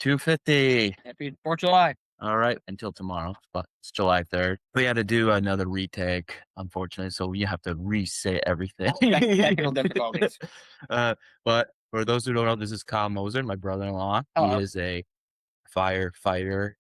250. Happy 4th of July. All right, until tomorrow, but it's July 3rd. We had to do another retake, unfortunately, so we have to re-say everything. Technical difficulties. Uh, but for those who don't know, this is Kyle Moser, my brother-in-law. He Hello. is a firefighter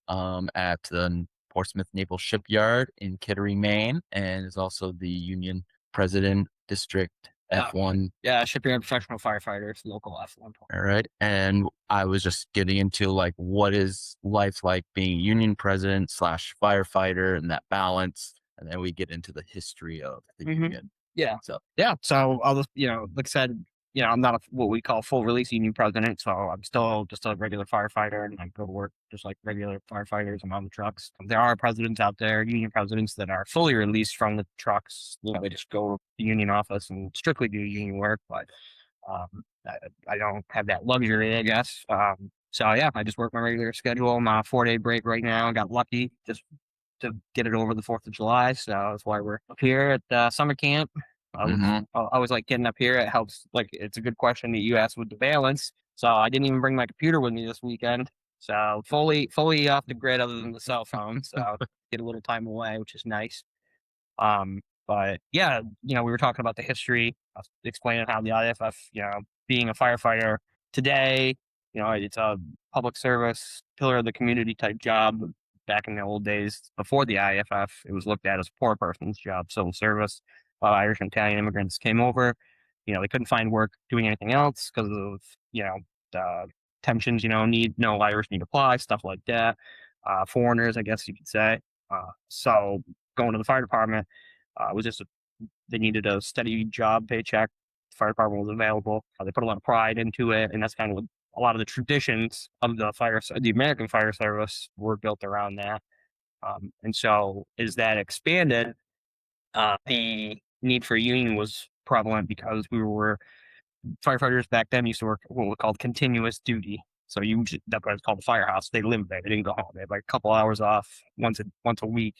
at the Portsmouth Naval Shipyard in Kittery, Maine, and is also the union president, District Yeah. F1. Yeah, Shipyard Professional Fire Fighters, Local F-123. All right. And I was just getting into like what is life like being union president slash firefighter and that balance. And then we get into the history of the hmm union. Yeah. So Yeah. So I'll just, like I said, I'm not what we call full release union president. So I'm still just a regular firefighter and I go to work just like regular firefighters. I'm on the trucks. There are presidents out there, union presidents that are fully released from the trucks. They just go to the union office and strictly do union work. But I don't have that luxury, I guess. So yeah, I just work my regular schedule. I'm on a 4-day break right now. I got lucky just to get it over the 4th of July. So that's why we're up here at summer camp. I always like getting up here. It helps. Like, it's a good question that you asked with the balance. So I didn't even bring my computer with me this weekend. So fully off the grid other than the cell phone. So get a little time away, which is nice. But yeah, we were talking about the history, explaining how the IAFF, being a firefighter today, it's a public service, pillar of the community type job. Back in the old days, before the IAFF, it was looked at as a poor person's job, civil service. A lot of Irish and Italian immigrants came over. They couldn't find work doing anything else because of, the tensions, no Irish need apply, stuff like that. Foreigners, I guess you could say. So going to the fire department, was just they needed a steady job paycheck. The fire department was available. They put a lot of pride into it, and that's kind of what a lot of the traditions of the American fire service were built around that. And so, as that expanded, the need for a union was prevalent because firefighters back then used to work what was called continuous duty. So that's why it's called the firehouse. They lived there. They didn't go home. They had like a couple hours off once a week.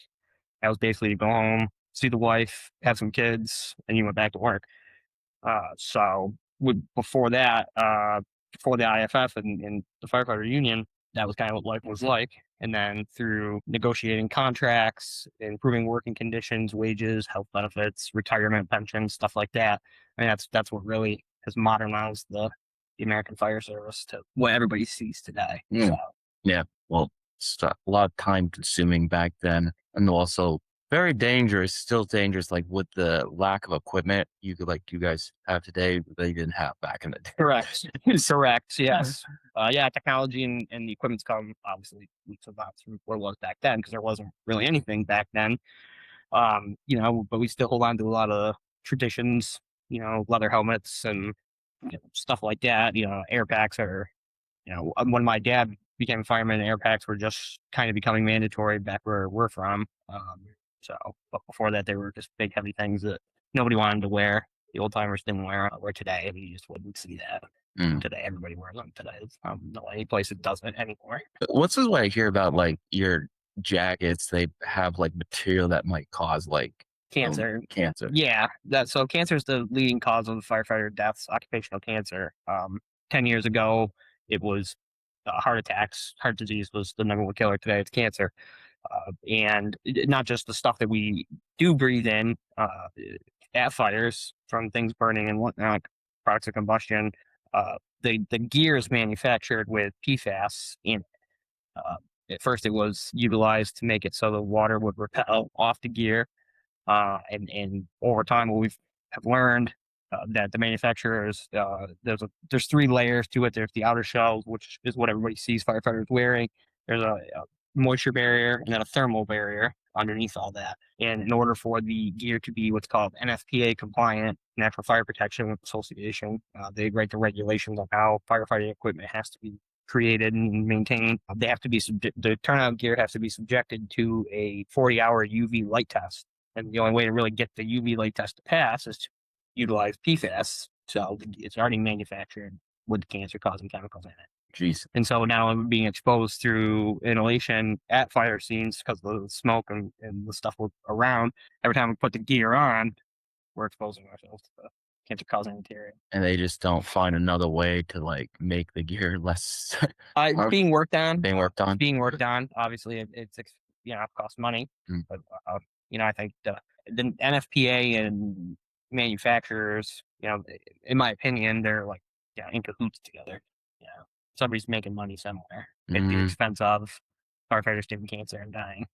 That was basically to go home, see the wife, have some kids, and you went back to work. So before that, before the IFF and the firefighter union, that was kind of what life was like. And then through negotiating contracts, improving working conditions, wages, health benefits, retirement pensions, stuff like that. I mean, that's what really has modernized the American fire service to what everybody sees today. yeah. So, Yeah. Well, it's a lot of time consuming back then. And also very dangerous, still dangerous, like with the lack of equipment you guys have today, they didn't have back in the day. correct. Correct. Yes. Yeah, technology and the equipment's come obviously leaps and bounds from what it was back then because there wasn't really anything back then. But we still hold on to a lot of traditions, leather helmets and stuff like that. Air packs are, when my dad became a fireman, air packs were just kind of becoming mandatory back where we're from. But before that, they were just big, heavy things that nobody wanted to wear. The old timers didn't wear today, and you just wouldn't see that. Mm. Today, everybody wears them today. No any place that doesn't anymore. What's this what I hear about like your jackets? They have like material that might cause like Cancer. cancer. Yeah, so cancer is the leading cause of firefighter deaths, occupational cancer. 10 years ago, it was heart attacks. Heart disease was the number one killer. Today, it's cancer. And not just the stuff that we do breathe in at fires from things burning and whatnot, products of combustion. The gear is manufactured with PFAS in it. At first, it was utilized to make it so the water would repel off the gear. And over time, what we've have learned that the manufacturers there's 3 layers to it. There's the outer shell, which is what everybody sees firefighters wearing. There's a moisture barrier and then a thermal barrier underneath all that. And in order for the gear to be what's called NFPA compliant, National Fire Protection Association, they write the regulations on how firefighting equipment has to be created and maintained. They have to be the turnout gear has to be subjected to a 40-hour UV light test. And the only way to really get the UV light test to pass is to utilize PFAS. So it's already manufactured with cancer-causing chemicals in it. Jeez. And so now I'm being exposed through inhalation at fire scenes because of the smoke and the stuff around. Every time we put the gear on, we're exposing ourselves to the cancer-causing material. And they just don't find another way to like make the gear less It's being worked on. being worked It's on. being worked on. Obviously, it costs money, Mm. but I think the NFPA and manufacturers, in my opinion, they're like in cahoots together. Somebody's making money somewhere at the expense of firefighters getting cancer and dying.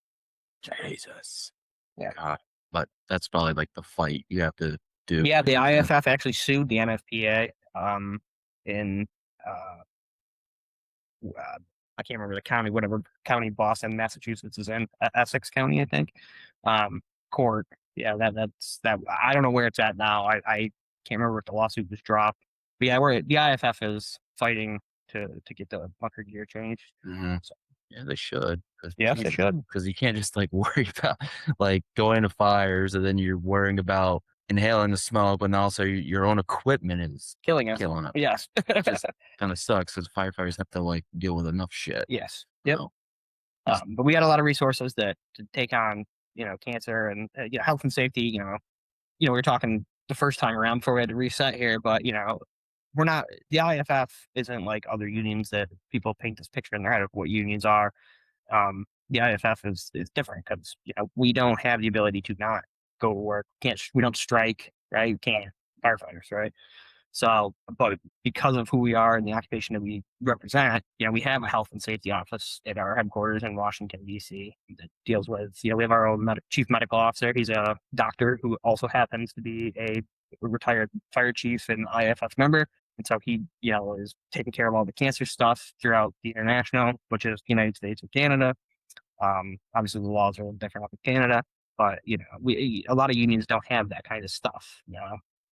Jesus. Yeah. God. But that's probably like the fight you have to do. Yeah, the IAFF actually sued the NFPA in I can't remember the county, whatever county Boston, Massachusetts is in, Essex County, I think. Court. Yeah, that's that. I don't know where it's at now. I can't remember if the lawsuit was dropped. But yeah, the IFF is fighting to get the bunker gear changed. Mhm. So, Yeah, they should. yes, they should. Because you can't just like worry about like going to fires and then you're worrying about inhaling the smoke, but also your own equipment is Killing us. killing it. Yes. Just kind of sucks because firefighters have to like deal with enough shit. Yes. Yep. So, But we got a lot of resources to take on, cancer and health and safety. We were talking the first time around before we had to reset here, but we're not. The IFF isn't like other unions that people paint this picture in their head of what unions are. The IFF is different because we don't have the ability to not go to work. We don't strike, right? We can't firefighters, right? So, but because of who we are and the occupation that we represent, we have a health and safety office at our headquarters in Washington, D.C. that deals with, we have our own chief medical officer. He's a doctor who also happens to be a retired fire chief and IAFF member. And so he, is taking care of all the cancer stuff throughout the international, which is the United States and Canada. Obviously the laws are a little different up in Canada, but, a lot of unions don't have that kind of stuff,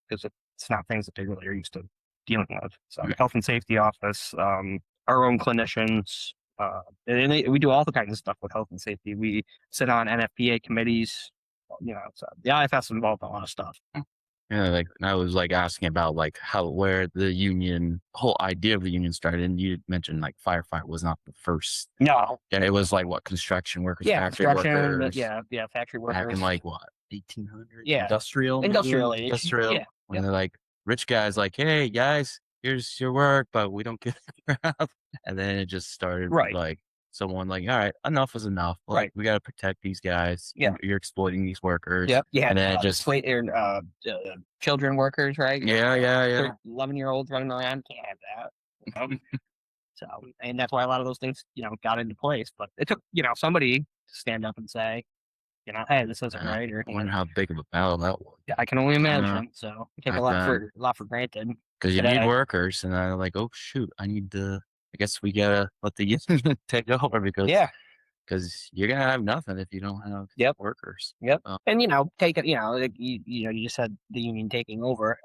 because it's not things that they really are used to dealing with. So health and safety office, our own clinicians, and we do all the kinds of stuff with health and safety. We sit on NFPA committees, so the IFF's involved in a lot of stuff. yeah, like I was like asking about like where the union whole idea of the union started, and you mentioned like firefight was not the first. No. Yeah, it was like what construction workers, factory construction, workers. yeah, factory workers. Back in like what 1800s. Yeah. Industrial age. industrial. Yeah. When they're like rich guys, like, hey guys, here's your work, but we don't give a crap. And then it just started with, Right. like someone like, all right, enough is enough. Like, Right. we got to protect these guys. Yeah. You're exploiting these workers. Yep. Yeah. And then it just children workers, right? yeah. 11-year-olds running around, can't have that. So, and that's why a lot of those things, got into place. But it took, somebody to stand up and say, hey, this isn't right. Or I wonder how big of a battle that was. I can only imagine. So we take a lot for granted. Because you need workers, and I'm like, oh shoot, I guess we gotta let the union take over because you're gonna have nothing if you don't have workers. Yep. And take it. Like you just said the union taking over.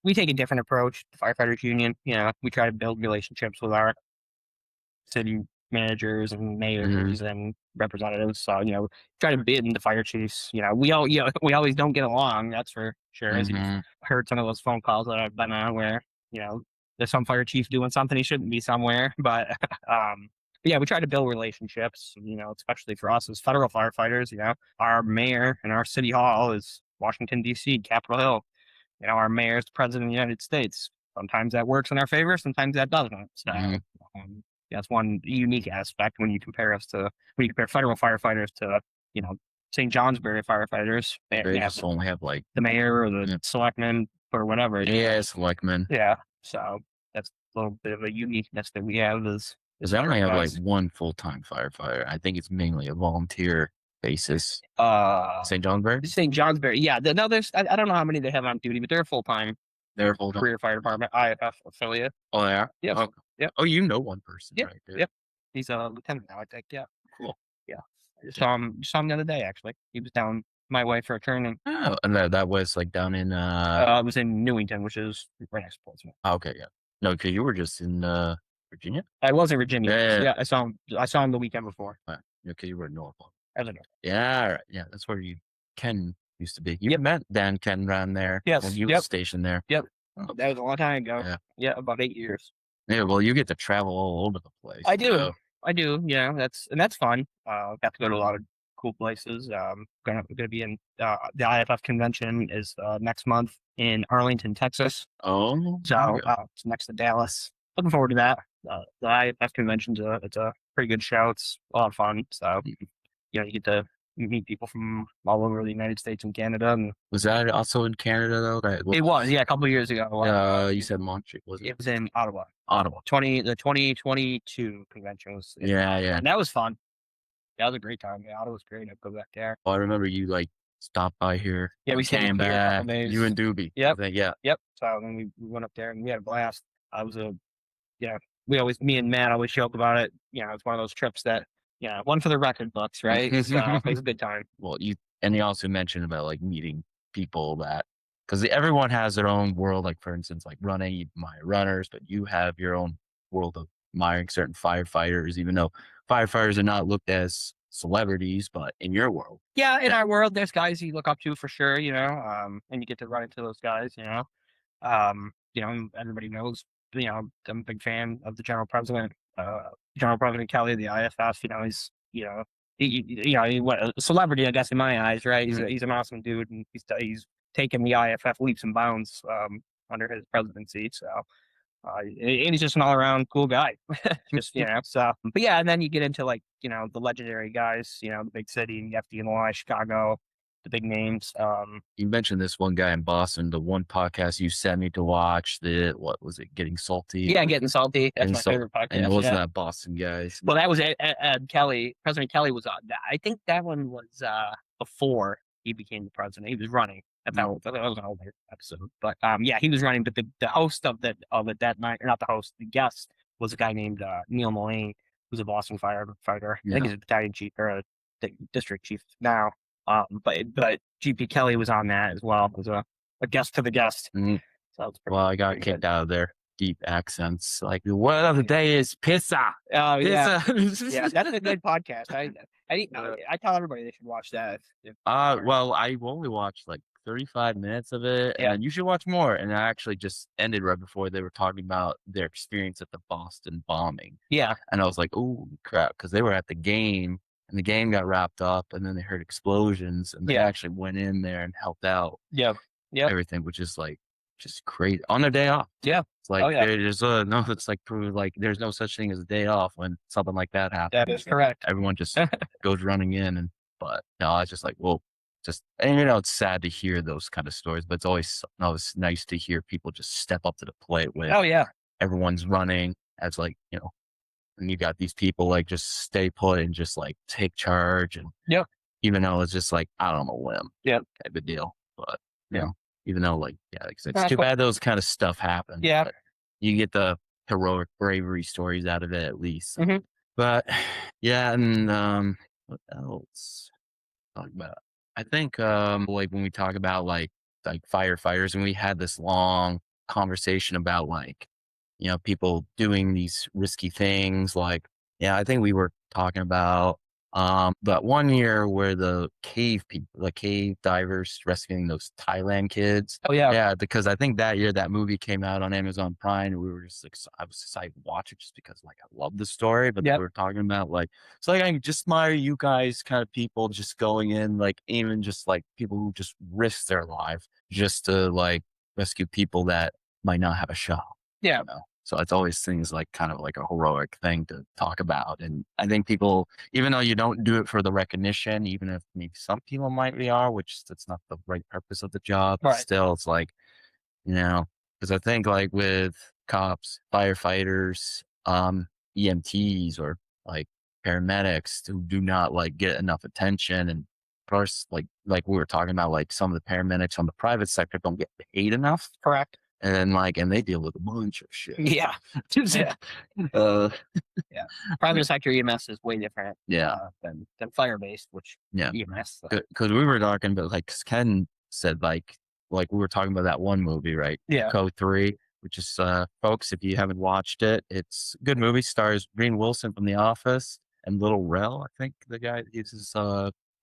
We take a different approach. The firefighters union. We try to build relationships with our city managers and mayors and representatives. So try to bid into fire chiefs. We always don't get along. That's for sure. As you've heard some of those phone calls that I've been on where there's some fire chief doing something he shouldn't be somewhere. But yeah, we try to build relationships. Especially for us as federal firefighters. Our mayor and our city hall is Washington D.C., Capitol Hill. Our mayor is the president of the United States. Sometimes that works in our favor. Sometimes that doesn't. So. That's one unique aspect when you compare federal firefighters to, St. Johnsbury firefighters. They just only have like the mayor or the selectman or whatever. Yeah, selectman. Yeah. So that's a little bit of a uniqueness that we have is I only have like one full-time firefighter. I think it's mainly a volunteer basis. St. Johnsbury? St. Johnsbury. Yeah. No, I don't know how many they have on duty, but they're full-time. They're full-time. Career Fire Department, IAFF affiliate. Oh, yeah? Yes. Oh, yep. Oh, you know one person, right? There. Yep. He's a lieutenant now, I think. Yeah. Cool. Yeah. I saw him the other day, actually. He was down my way for a training. Oh, and that was like down in... it was in Newington, which is right next to Portsmouth. Oh, okay, yeah. No, because you were just in Virginia? I was in Virginia. Yeah. I saw him the weekend before. Okay, you were in Norfolk. I was in Norfolk. Yeah, right. Yeah, that's where Ken used to be. You met Dan Ken around there. Yes. When you were stationed there. Yep. Oh. That was a long time ago. Yeah, about 8 years. Yeah, well, you get to travel all over the place. I do. Yeah, that's fun. Got to go to a lot of cool places. Gonna be in the IAFF convention is next month in Arlington, Texas. Oh, So okay. it's next to Dallas. Looking forward to that. The IAFF convention's it's a pretty good show. It's a lot of fun. So you get to meet people from all over the United States and Canada. And Was that also in Canada though? it was, yeah, a couple of years ago. You said Montreal, was it? It was in Ottawa. Ottawa. The 2022 convention was in Yeah, Ottawa, yeah. and that was fun. That was a great time. Yeah, Ottawa's great. I'd go back there. Oh, I remember you like stopped by here. Yeah, we came stayed here a couple back. days. You and Doobie. Yep. I think, yeah. Yep. So then we went up there and we had a blast. I was me and Matt always joke about it. It's one of those trips that, one for the record books, right? So it was a good time. Well, and you also mentioned about like meeting people that, because everyone has their own world. Like for instance, like running, you admire runners, but you have your own world of admiring certain firefighters, even though firefighters are not looked as celebrities, but in your world. Yeah, in our world, there's guys you look up to for sure, and you get to run into those guys, everybody knows, I'm a big fan of the General President, Kelly of the IFF. He's, a celebrity, I guess, in my eyes, right? He's an awesome dude, and he's taken the IFF leaps and bounds under his presidency. So, and he's just an all around cool guy. So, but yeah, and then you get into like, the legendary guys, the big city, FDNY, Chicago, the big names. You mentioned this one guy in Boston, the one podcast you sent me to watch, what was it, Getting Salty? Yeah, Getting Salty. That's my favorite podcast. And it wasn't that Boston guys. Well, that was Ed Kelly. President Kelly was on that. I think that one was before he became the president. He was running. That was an older episode. But yeah, he was running. But the host of it that night, or not the host, the guest was a guy named Neil Mullane, who's a Boston firefighter. Yeah. I think he's a battalion chief or a district chief now. But GP Kelly was on that as well as a guest to the guest. Mm-hmm. So well, I got kicked out of their deep accents. Like the word of the day is pizza. Oh yeah, pizza. yeah, that's a good podcast. I tell everybody they should watch that. Well, I've only watched like 35 minutes of it, and you should watch more. And I actually just ended right before they were talking about their experience at the Boston bombing. Yeah, and I was like, oh crap, because they were at the game. And the game got wrapped up, and then they heard explosions, and they actually went in there and helped out. Yeah, everything, which is like just crazy on their day off. Yeah, it's like there's no. It's like there's no such thing as a day off when something like that happens. That is correct. Everyone just goes running in, but no, it's just like, well, and it's sad to hear those kind of stories, but it's always nice to hear people just step up to the plate when everyone's running as like and you got these people like just stay put and just like take charge, and even though it's just like out on a limb, type of deal. But even though it's too bad those kind of stuff happen. Yeah, but you get the heroic bravery stories out of it at least. Mm-hmm. But and what else talk about? I think like when we talk about like firefighters, and we had this long conversation about like people doing these risky things. Like, I think we were talking about that one year where the cave divers rescuing those Thailand kids. Oh yeah. Yeah. Because I think that year that movie came out on Amazon Prime, and we were just like, I was excited to watch it just because like I love the story, but they were talking about like, so like I just admire you guys kind of people just going in, like even just like people who just risk their life just to like rescue people that might not have a shot. Yeah. So it's always things like kind of like a heroic thing to talk about. And I think people, even though you don't do it for the recognition, even if maybe some people might be which that's not the right purpose of the job, still it's like, because I think like with cops, firefighters, EMTs, or like paramedics who do not like get enough attention. And of course, like we were talking about, like some of the paramedics on the private sector don't get paid enough. Correct. And they deal with a bunch of shit. Yeah. Private sector EMS is way different. Than fire based, which EMS. Because we were talking about like Ken said like we were talking about that one movie, right? Yeah. Code 3, which is folks, if you haven't watched it, it's a good movie. Stars Green Wilson from The Office and Little Rel, I think the guy is his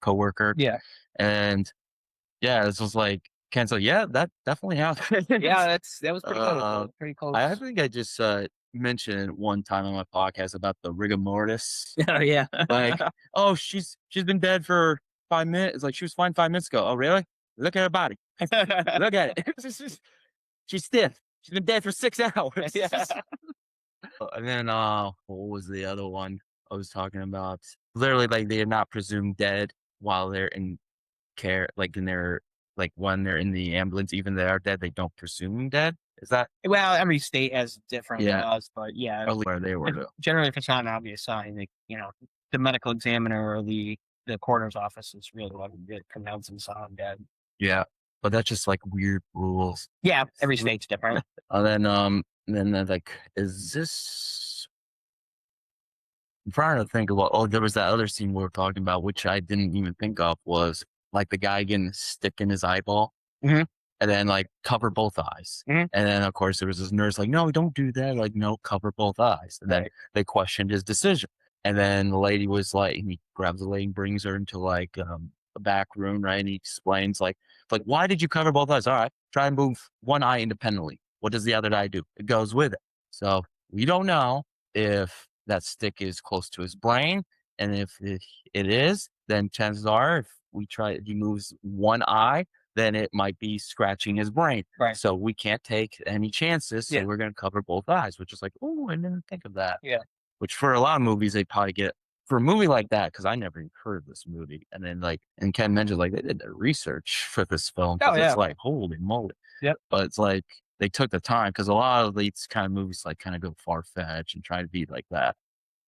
coworker. Yeah. And this was like. Cancel, that definitely happened. Yeah, that was pretty close. Pretty close. I think I just mentioned one time on my podcast about the rigor mortis. Oh, yeah. Like, oh, she's been dead for 5 minutes. It's like she was fine 5 minutes ago. Oh, really? Look at her body. Look at it. She's stiff. She's been dead for 6 hours. Yeah. And then what was the other one I was talking about? Literally, like they are not presumed dead while they're in care, like in their like when they're in the ambulance, even they are dead, they don't presume them dead. Is that Well, every state has different yeah? laws, but yeah, Or where they were if, though. generally, if it's not an obvious sign, like, the medical examiner or the coroner's office is really what it pronounces someone dead. Yeah, but that's just like weird rules. Yeah, every state's different. And then they're like, is this? I'm trying to think about. Oh, there was that other scene we were talking about, which I didn't even think of, was like the guy getting a stick in his eyeball, Mhm. and then like cover both eyes. Mhm. And then of course there was this nurse like, no, don't do that. Like, no, cover both eyes. And then Right. they questioned his decision. And then the lady was like, and he grabs the lady and brings her into like a back room, right? And he explains like, why did you cover both eyes? All right, try and move one eye independently. What does the other eye do? It goes with it. So we don't know if that stick is close to his brain. And if it is, then chances are if he moves one eye, then it might be scratching his brain. Right. So we can't take any chances. So Yeah. we're going to cover both eyes, which is like, oh, I didn't think of that. Yeah. Which for a lot of movies, they probably get for a movie like that, because I never even heard of this movie. And then and Ken mentioned like they did their research for this film. Oh, yeah. It's like, holy moly. Yep. But it's like they took the time, because a lot of these kind of movies like kind of go far fetched and try to be like that.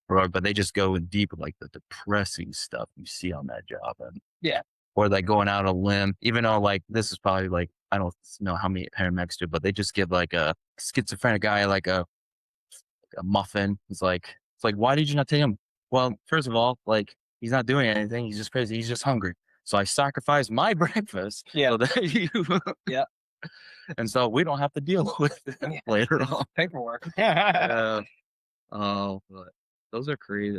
But they just go in deep with like the depressing stuff you see on that job. And Yeah. or like going out on a limb, even though like this is probably like, I don't know how many paramedics do, but they just give like a schizophrenic guy like a muffin. It's like, why did you not take him? Well, first of all, like he's not doing anything. He's just crazy. He's just hungry. So I sacrificed my breakfast. Yeah. So that you, Yeah. and so we don't have to deal with it Yeah. later on. Paperwork. Oh, but those are crazy.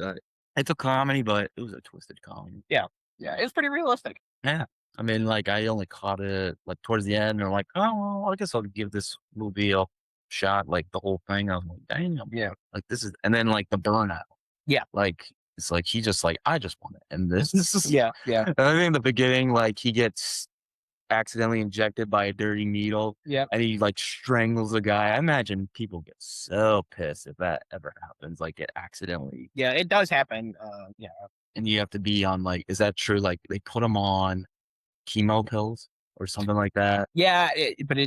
It's a comedy, but it was a twisted comedy. Yeah, it's pretty realistic. Yeah. I mean, like, I only caught it like towards the end, and I'm like, oh, well, I guess I'll give this movie a shot, like the whole thing. I was like, damn, Yeah. like this is, and then like the burnout. Yeah. Like, it's like he just like, I just want to end this. This is, Yeah. Yeah. and I think in the beginning, like he gets accidentally injected by a dirty needle, Yeah. and he like strangles the guy. I imagine people get so pissed if that ever happens, like it accidentally. Yeah. It does happen. Yeah. And you have to be on like, is that true? Like they put him on chemo pills or something like that. Yeah. But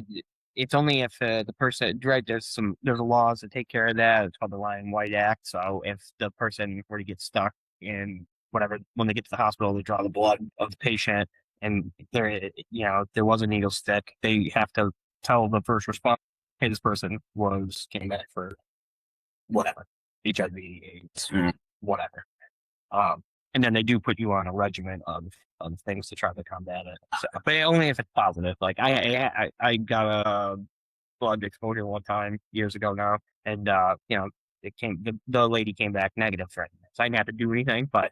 it's only if the person, right? There's laws that take care of that. It's called the Ryan White Act. So if the person were to get stuck in whatever, when they get to the hospital, they draw the blood of the patient, and there was a needle stick, they have to tell the first responder, hey, this person came back for whatever, HIV, AIDS, whatever. And then they do put you on a regimen of things to try to combat it. So, but only if it's positive. Like I got a blood exposure one time years ago now, and the lady came back negative for it. So I didn't have to do anything, but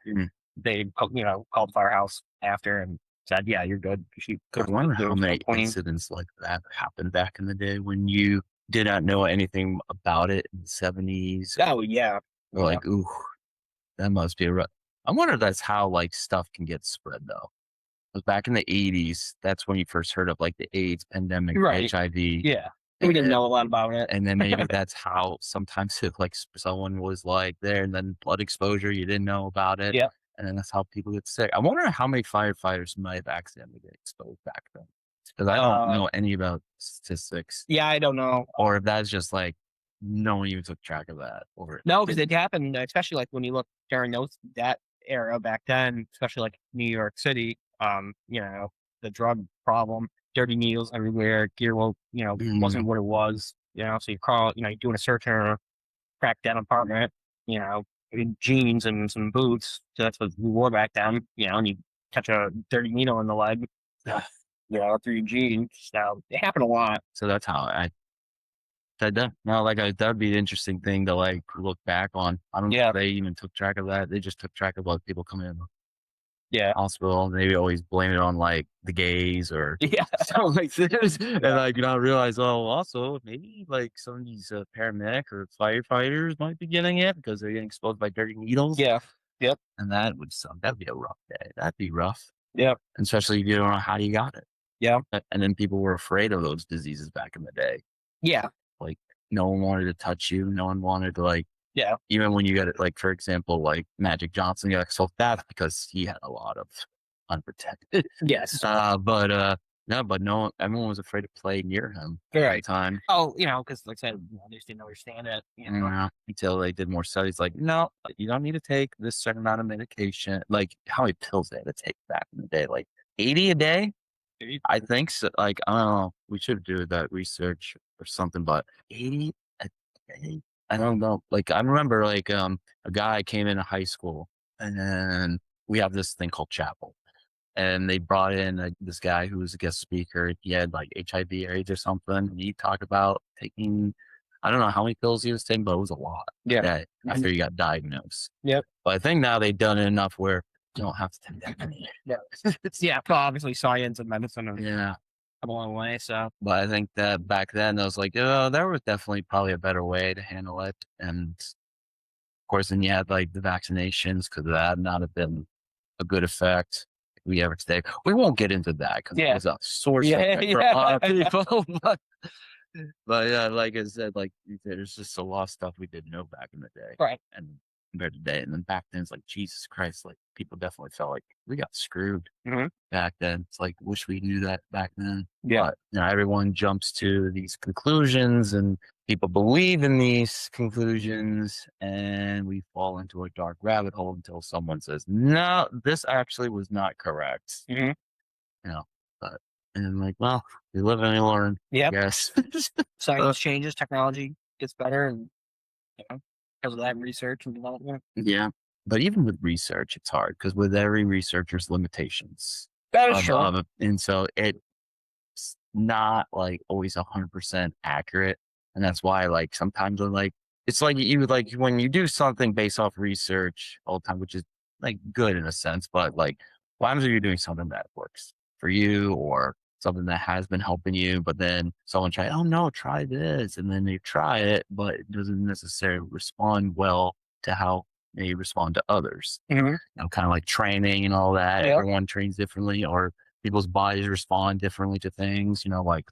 they called Firehouse after and said, yeah, you're good. I wonder how many incidents like that happened back in the day when you did not know anything about it in the 70s. Oh yeah. Or like, ooh, that must be a rough. I wonder if that's how like stuff can get spread though. Because back in the 80s, that's when you first heard of like the AIDS pandemic, Right. HIV. Yeah. We didn't know a lot about it. And then maybe that's how sometimes if like someone was like there and then blood exposure, you didn't know about it. Yeah. And then that's how people get sick. I wonder how many firefighters might have accidentally get exposed back then. Because I don't know any about statistics. Yeah, I don't know. Or if that's just like no one even took track of that. Or No, because it happened, especially like when you look during that era back then, especially like New York City. The drug problem, dirty needles everywhere, gear wasn't what it was. So you call, you're doing a search in a cracked down apartment, in jeans and some boots. So that's what we wore back then. And you catch a dirty needle in the leg, through your jeans. So it happened a lot. So that's how I said that. No, like that'd be an interesting thing to like look back on. I don't know if they even took track of that. They just took track of what people come in. hospital. And they always blame it on like the gays or Yeah. something like this. And Yeah. like, you know, I realize, oh, also maybe like some of these paramedic or firefighters might be getting it because they're getting exposed by dirty needles. Yeah. Yep. And that would suck. That'd be a rough day. That'd be rough. Yep. Especially if you don't know how you got it. Yeah. And then people were afraid of those diseases back in the day. Yeah. Like no one wanted to touch you. No one wanted to like, Yeah. even when you got it, like for example, like Magic Johnson got exposed that because he had a lot of unprotected. Yes. No, but no, everyone was afraid to play near him at the Right. time. Oh, because like I said, they just didn't understand it. Until they did more studies, like no, you don't need to take this certain amount of medication. Like how many pills they had to take back in the day, like 80 a day. I think so. Like I don't know. We should do that research or something, but 80 a day. I don't know. Like I remember, like a guy came into high school, and then we have this thing called chapel, and they brought in this guy who was a guest speaker. He had like HIV or AIDS or something, and he talked about taking. I don't know how many pills he was taking, but it was a lot. Yeah. After he got diagnosed. Yep. But I think now they've done it enough where you don't have to take that many. Yeah. Yeah. Well, obviously, science and medicine have Yeah. come a long way. So But I think that back then I was like, oh, there was definitely probably a better way to handle it. And of course, then you had like the vaccinations because that not have been a good effect. If we ever today, we won't get into that because it was a sore subject for a lot of people. But yeah, like I said, like there's just a lot of stuff we didn't know back in the day, right. and compared to today. And then back then, it's like Jesus Christ, like people definitely felt like we got screwed Mhm. back then. It's like wish we knew that back then. Yeah. But you know, everyone jumps to these conclusions, and people believe in these conclusions, and we fall into a dark rabbit hole until someone says, "No, this actually was not correct." Mhm. You know, but and I'm like, well, we live and we learn. Yep. Yes. Science changes, technology gets better, and because of that research and development. Yeah. But even with research, it's hard because with every research, there's limitations. That is true. And so it's not like always 100% accurate. And that's why, like, sometimes I'm like, it's like you like when you do something based off research all the time, which is like good in a sense, but like, what happens if you're doing something that works for you or something that has been helping you, but then someone try, oh no, try this. And then they try it, but it doesn't necessarily respond well to how they respond to others. Mhm. You know, kind of like training and all that. Yep. Everyone trains differently, or people's bodies respond differently to things, you know, like,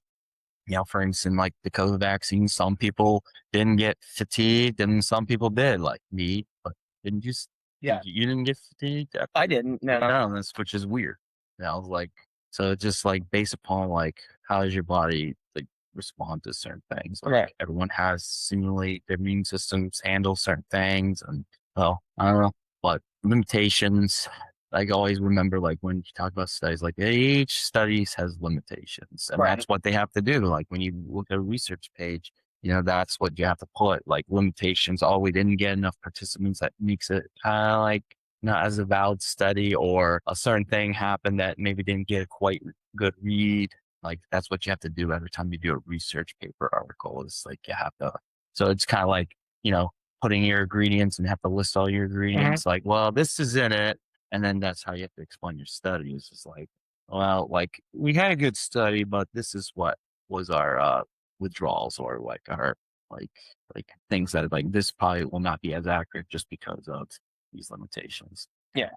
you know, for instance, like the COVID vaccine, some people didn't get fatigued and some people did, like me, but didn't you? Yeah. You didn't get fatigued? I didn't. No. No, that's which is weird. You know, like, so it's just like based upon like how does your body like respond to certain things. Like Right. everyone has seemingly their immune systems handle certain things, and well, I don't know, but limitations. Like always remember, like when you talk about studies, like each studies has limitations, and Right. that's what they have to do. Like when you look at a research page, you know that's what you have to put, like limitations. Oh, we didn't get enough participants. That makes it kind of like not as a valid study, or a certain thing happened that maybe didn't get a quite good read. Like that's what you have to do every time you do a research paper article. Is like you have to. So it's kind of like, you know, putting your ingredients and have to list all your ingredients. Like, well, this is in it. And then that's how you have to explain your study. It's just like, well, like we had a good study, but this is what was our withdrawals or like our like things that like this probably will not be as accurate just because of these limitations. Yeah.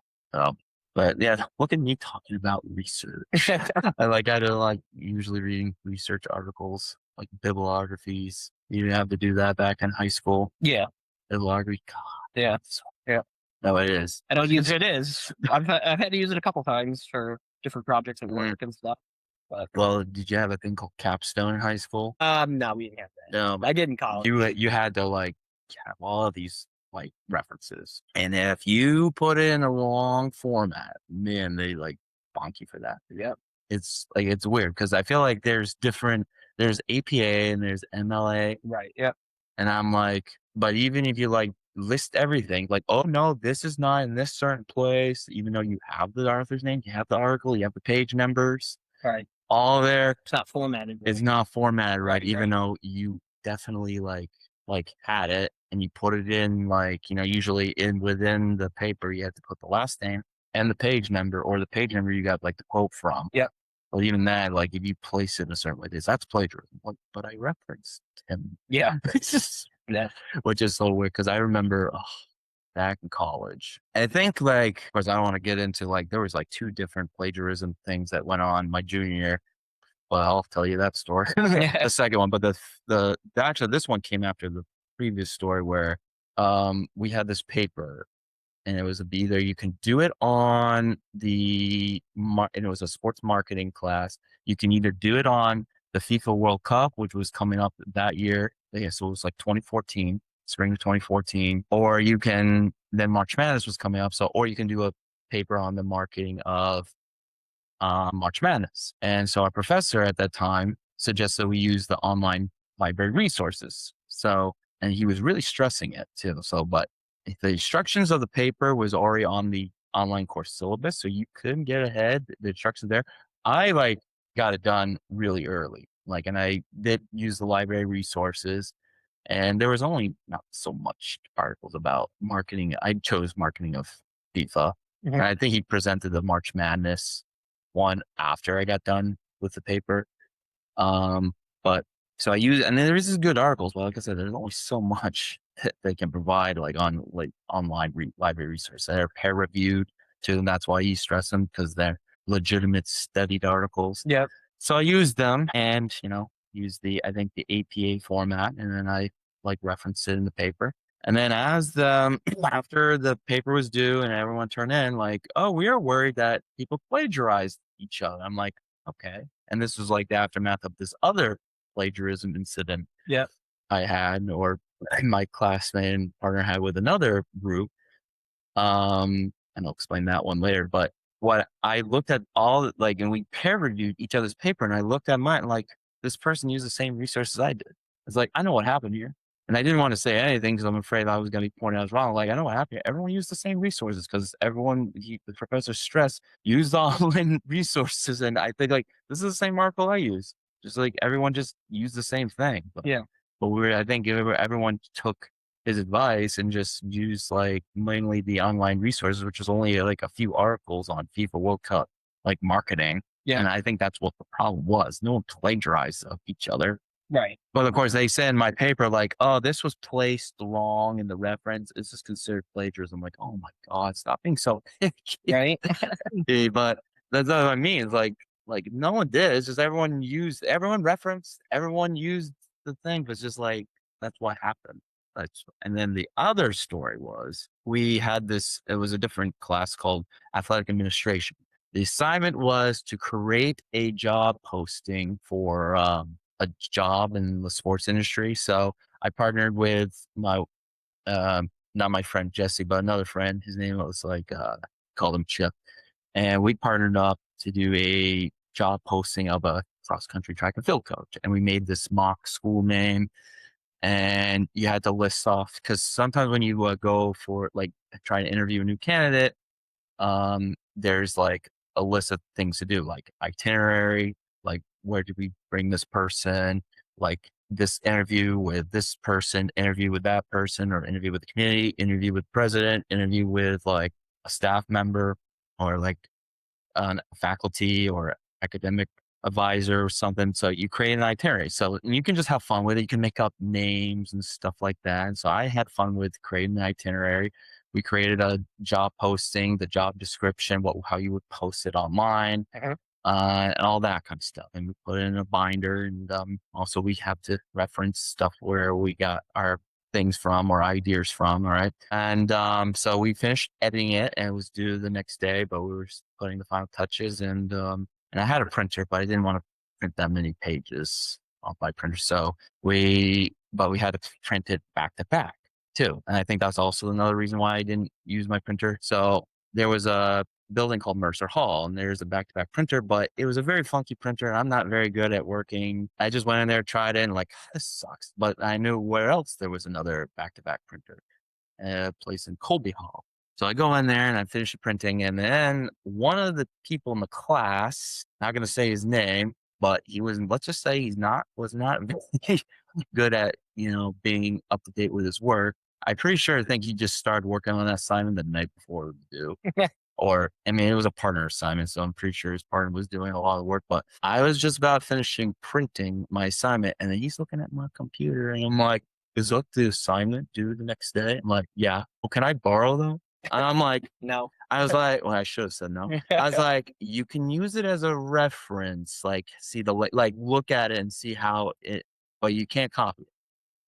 But yeah, look at me talking about research. I don't like usually reading research articles, like bibliographies. You didn't have to do that back in high school. Yeah. Bibliography, God. Yeah. Yeah. No, it is. I don't use it. Is I've had to use it a couple times for different projects at work and stuff. But Well, did you have a thing called capstone in high school? no, we didn't have that. No, I did in college. you had to like have all of these like references, and if you put it in a wrong format, man, they like bonk you for that. Yep. It's like it's weird because I feel like there's APA and there's MLA, Right. Yep. and I'm like, but even if you like list everything, like, oh no, this is not in this certain place, even though you have the author's name, you have the article, you have the page numbers, Right. all there. It's not formatted. It's not formatted right, Right, even right. though you definitely like had it and you put it in like, you know, usually in within the paper you have to put the last name. and the page number, or the page number you got like the quote from. Yep. But even that, like if you place it a certain way, that's plagiarism. Like, but I referenced him. Yeah. It's just, Yeah. which is so weird because I remember back in college. I think like, of course, I don't want to get into like there was like two different plagiarism things that went on my junior year. Well, I'll tell you that story, the second one. But the actually this one came after the previous story where we had this paper and it was either you can do it on and it was a sports marketing class. You can either do it on the FIFA World Cup, which was coming up that year. Yeah, so it was like 2014, spring of 2014, or you can then March Madness was coming up. So, or you can do a paper on the marketing of March Madness. And so our professor at that time suggested we use the online library resources. So, and he was really stressing it too. So, but the instructions of the paper was already on the online course syllabus. So you couldn't get ahead. The instructions there. I like got it done really early. Like, and I did use the library resources and there was only not so much articles about marketing. I chose marketing of FIFA. And Mhm. I think he presented the March Madness one after I got done with the paper. Um, but so I use, and then there's these good articles. Well, like I said, there's only so much that they can provide, like on like online library resources. They're peer reviewed too, and that's why you stress them because they're legitimate studied articles. Yep. So I used them, and use the I think the APA format, and then I like referenced it in the paper. And then as the after the paper was due and everyone turned in, like, oh, we are worried that people plagiarized each other. I'm like, okay. And this was like the aftermath of this other plagiarism incident Yep. I had, or my classmate and partner had with another group. And I'll explain that one later. But what I looked at like, and we peer reviewed each other's paper, and I looked at mine, like, this person used the same resources I did. It's like, I know what happened here. And I didn't want to say anything because I'm afraid I was going to be pointed out as wrong. Like, I know what happened here. Everyone used the same resources because the professor stressed used the online resources. And I think, like, this is the same article I use. Just like everyone just used the same thing. Yeah. But I think everyone took his advice and just used like mainly the online resources, which was only like a few articles on FIFA World Cup, like marketing. Yeah. And I think that's what the problem was. No one plagiarized of each other. Right. But of course, they said in my paper, like, oh, this was placed wrong in the reference. Is this considered plagiarism? I'm like, oh my God, stop being so picky. Right. But that's what I mean. It's like no one did. It's just everyone referenced, everyone used the thing. But it's just like, that's what happened. And then the other story was we had it was a different class called athletic administration. The assignment was to create a job posting for a job in the sports industry. So I partnered with not my friend Jesse, but another friend. His name was like, called him Chip. And we partnered up to do a job posting of a cross country track and field coach. And we made this mock school name and you had to list off because sometimes when you go for like try to interview a new candidate, there's like a list of things to do, like itinerary, like where do we bring this person, like this interview with this person, interview with that person, or interview with the community, interview with president, interview with like a staff member, or like a faculty or academic advisor or something. So you create an itinerary. So and you can just have fun with it. You can make up names and stuff like that. And so I had fun with creating the itinerary. We created a job posting, the job description, how you would post it online, Mhm. and all that kind of stuff. And we put it in a binder. And also we have to reference stuff where we got our things from or ideas from. All right. And so we finished editing it and it was due the next day, but we were putting the final touches and I had a printer, but I didn't want to print that many pages off my printer. So but we had to print it back to back too. And I think that's also another reason why I didn't use my printer. So there was a building called Mercer Hall and there's a back-to-back printer, but it was a very funky printer. And I'm not very good at working. I just went in there, tried it and like, this sucks. But I knew where else there was another back-to-back printer, a place in Colby Hall. So I go in there and I finish the printing. And then one of the people in the class, not going to say his name, but let's just say was not very good at, being up to date with his work. I think he just started working on that assignment the night before it was due. or I mean, it was a partner assignment, so I'm pretty sure his partner was doing a lot of work. But I was just about finishing printing my assignment, and then he's looking at my computer, and I'm like, "Is that the assignment due the next day?" I'm like, "Yeah." Well, can I borrow them? And I'm like, No. I was like, well, I should have said no. I was like, you can use it as a reference, like see the like look at it and see how it, but you can't copy it.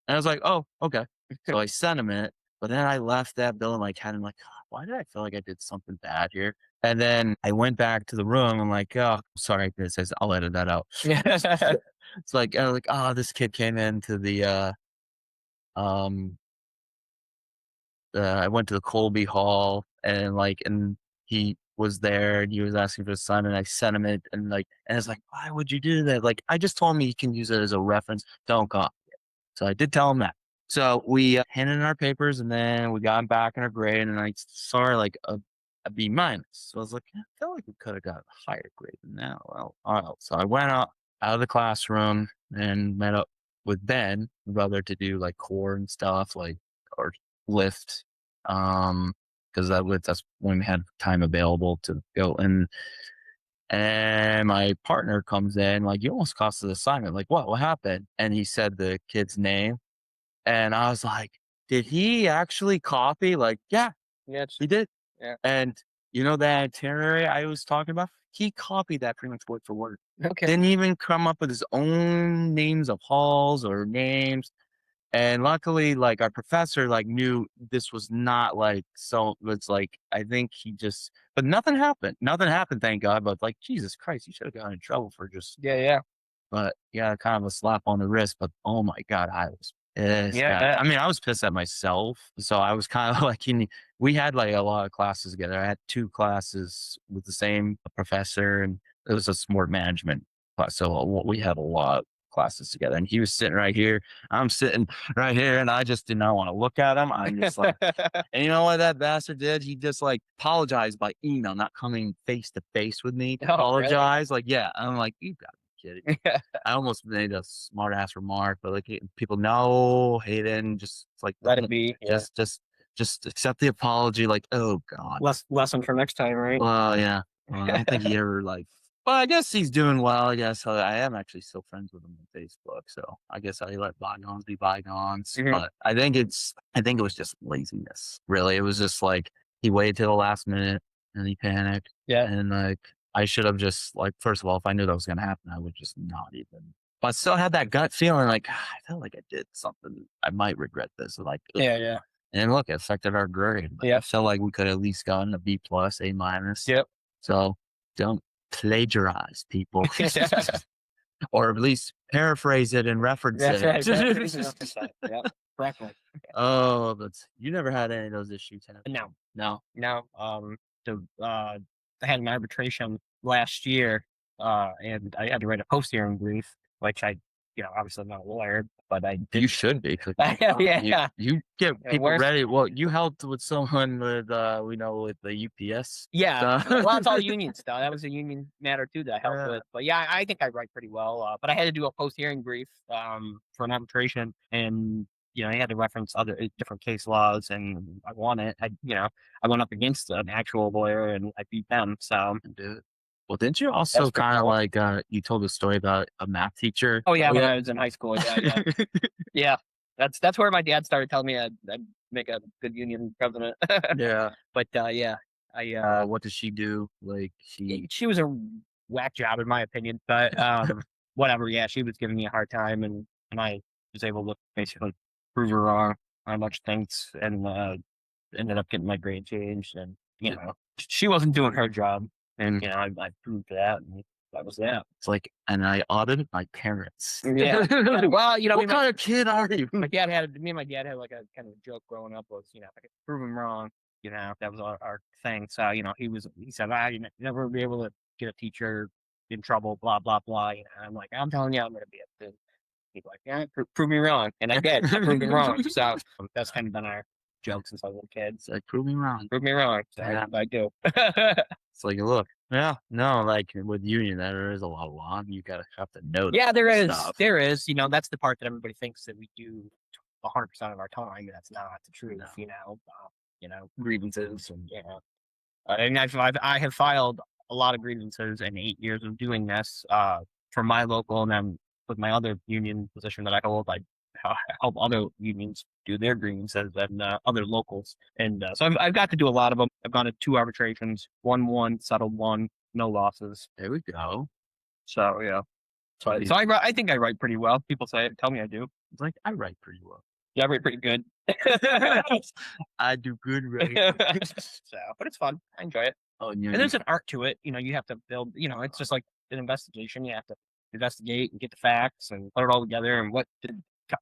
And I was like, oh, okay. So I sent him it, but then I left that bill and like had him like, "God, why did I feel like I did something bad here?" And then I went back to the room. I'm like, oh, sorry, this says I'll edit that out. It's like, oh, this kid came into the um I went to the Colby Hall and and he was there and he was asking for his son and I sent him it and it's like, why would you do that? Like, I just told him he can use it as a reference. Don't copy it. So I did tell him that. So we handed in our papers and then we got back in our grade and I saw like a B minus. So I was like, I feel like we could have got a higher grade than that. Well, all right. So I went out of the classroom and met up with Ben, my brother, to do like core and stuff, like or lift because that's when we had time available to go and my partner comes in like, you almost cost the assignment. Like, what happened? And he said the kid's name and I was like, did he actually copy? Like, yeah, Yes. he did. Yeah. And you know that itinerary I was talking about, he copied that pretty much word for word. Okay. Didn't even come up with his own names of halls or names. And luckily, like our professor, like knew this was not like so. It's like I think he just, but nothing happened. Nothing happened, thank God. But like Jesus Christ, you should have gotten in trouble for just. Yeah. Yeah. But yeah, kind of a slap on the wrist. But oh my God, I was pissed. Yeah. I mean, I was pissed at myself. So I was kind of like, we had like a lot of classes together. I had two classes with the same professor, and it was a sport management class. So we had a lot of classes together. And he was sitting right here. I'm sitting right here, and I just did not want to look at him. I'm just like, and you know what that bastard did? He just like apologized by email, not coming face to face with me to Oh, apologize. Like, yeah, I'm like, you got to be kidding. really? I almost made a smart ass remark, but like people know, Hayden, just it's like Let it be. Yeah. just accept the apology. Like, oh God. Lesson for next time, right? Well, yeah. Well, I don't think he ever like. Well, I guess he's doing well. I guess I am actually still friends with him on Facebook, so I guess I let bygones be bygones. Mhm. But I think it was just laziness. Really, it was just like he waited till the last minute and he panicked. Yeah. And like I should have just like first of all, if I knew that was going to happen, I would just not even. But I still had that gut feeling like I felt like I did something. I might regret this. Like, ugh. Yeah. Yeah. And look, it affected our grade. Like, Yeah. I felt like we could have at least gotten a B plus, A minus. Yep. So don't plagiarize people, or at least paraphrase it and reference That's right. it. Yeah. Correctly. Oh, but you never had any of those issues, have you? No. No. No. I had an arbitration last year, and I had to write a post-hearing brief, which obviously I'm not a lawyer, but I did. You should be. 'Cause Yeah. you get Yeah, people where's- ready. Well, you helped with someone with with the UPS. Yeah. stuff. Well, it's all union stuff. That was a union matter too that I helped Yeah. with. But yeah, I think I write pretty well. But I had to do a post-hearing brief for an arbitration, and I had to reference other different case laws, and I won it. I went up against an actual lawyer, and I beat them. So Dude. Well, didn't you also pretty kind of cool. like you told a story about a math teacher? Oh yeah, when I was in high school. Yeah. Yeah. That's where my dad started telling me I'd make a good union president. Yeah. But yeah, I What does she do? Like she was a whack job in my opinion, but whatever. Yeah, she was giving me a hard time, and I was able to basically prove her wrong on a bunch of things, and ended up getting my grade changed, and she wasn't doing her job, and I proved that, and that was that. It's like, and I audited my parents. Yeah. Well, What kind of kid are you? me and my dad had like a kind of a joke growing up was, if I could prove him wrong, that was our thing. So, he said, you never be able to get a teacher in trouble, blah, blah, blah. I'm like, I'm telling you, I'm going to be a He's like, yeah, prove me wrong. And I did. I proved him wrong. So that's kind of been our joke since I was a kid. It's like, prove me wrong. Prove me wrong. So Yeah. I do. It's like, look, yeah, no, like with union, there is a lot of law. You gotta have to know. Yeah, there is. stuff. There is. That's the part that everybody thinks that we do 100% of our time. That's not the truth. No. Grievances and And I have filed a lot of grievances in 8 years of doing this for my local, and then with my other union position that I hold, I help other unions do their grievances and other locals. And so I've got to do a lot of them. I've gone to 2 arbitrations, won, settled one, no losses. There we go. So yeah. So Okay. I think I write pretty well. People tell me I do. It's like I write pretty well. Yeah, I write pretty good. I do good writing. So, but it's fun. I enjoy it. Oh, And there's an art to it. You have to build. It's just like an investigation. You have to investigate and get the facts and put it all together. And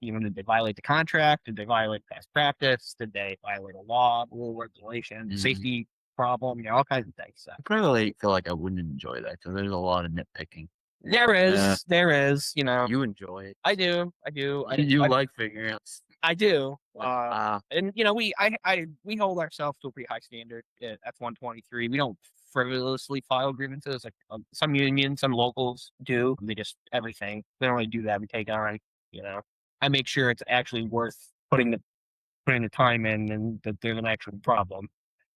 did they violate the contract? Did they violate past practice? Did they violate a law, rule, regulation, safety problem? All kinds of things. So. I probably feel like I wouldn't enjoy that because there's a lot of nitpicking. There is. You enjoy it. I do. You like figuring out. I do. Like, And we hold ourselves to a pretty high standard at F-123. We don't frivolously file grievances like some unions, some locals do. They just everything. They don't really do that. We take on. I make sure it's actually worth putting the time in, and that there's an actual problem,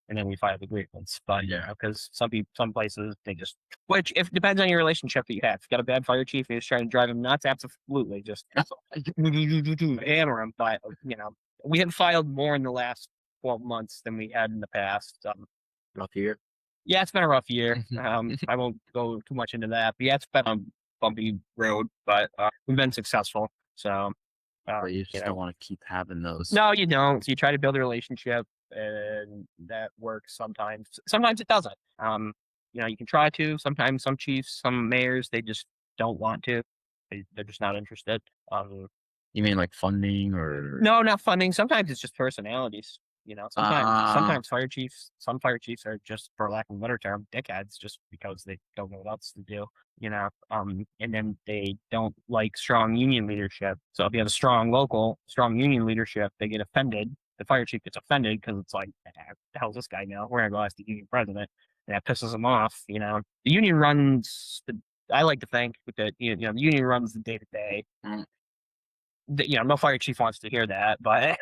and then we file the grievance. But because some places they just, which if depends on your relationship that you have. If you got a bad fire chief, you're just trying to drive him nuts. Absolutely, just hammer him. But we have filed more in the last 12 months than we had in the past. Rough year. Yeah, it's been a rough year. I won't go too much into that. But yeah, it's been a bumpy road, but we've been successful. So. But you just don't want to keep having those. No, you don't. So you try to build a relationship, and that works sometimes. Sometimes it doesn't. You can try to. Sometimes some chiefs, some mayors, they just don't want to. They're just not interested. You mean like funding or? No, not funding. Sometimes it's just personalities. Sometimes some fire chiefs are just, for lack of a better term, dickheads, just because they don't know what else to do. And then they don't like strong union leadership. So if you have a strong union leadership, they get offended. The fire chief gets offended because it's like, the hell's this guy now? We're gonna go ask the union president, and that pisses him off. The union runs. I like to think that the union runs the day to day. No fire chief wants to hear that, but.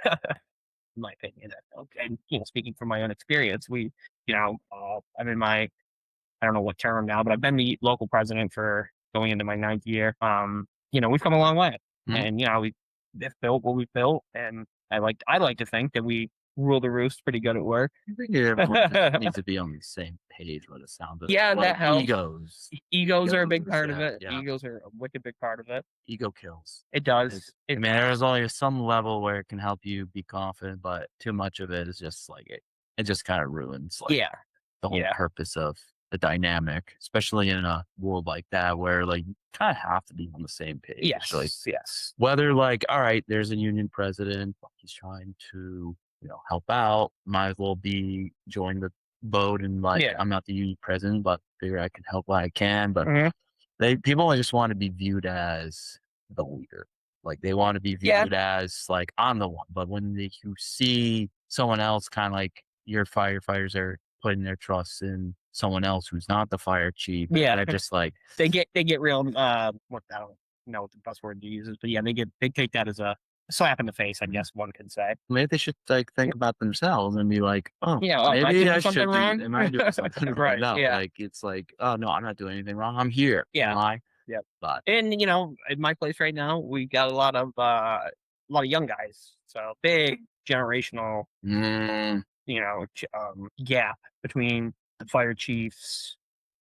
In my opinion, and speaking from my own experience, I'm in my, I don't know what term now, but I've been the local president for going into my 9th year. We've come a long way, and we've built what we've built, and I like to think that we rule the roost pretty good at work. I think everyone needs to be on the same page with the sound of yeah, that helps. Egos are a big part of it. Yeah. Egos are a wicked big part of it. Ego kills. It does. There's only some level where it can help you be confident, but too much of it is just like it just kind of ruins the whole purpose of the dynamic, especially in a world like that where you kind of have to be on the same page. Yes. Whether all right, there's a union president, he's trying to help out, might as well join the boat and I'm not the union president, but figure I can help what I can. But people just want to be viewed as the leader. They want to be viewed as I'm the one. But when you see someone else, kind of like your firefighters are putting their trust in someone else who's not the fire chief, they're just they get real. I don't know what the best word to use is, but they take that as a slap in the face, I guess one could say. Maybe they should think about themselves and be like, oh, maybe I should wrong. Am I doing something right? No, yeah. It's oh no, I'm not doing anything wrong. I'm here. Yeah. Am I? Yeah. But in my place right now, we got a lot of young guys. So big generational, gap between the fire chiefs,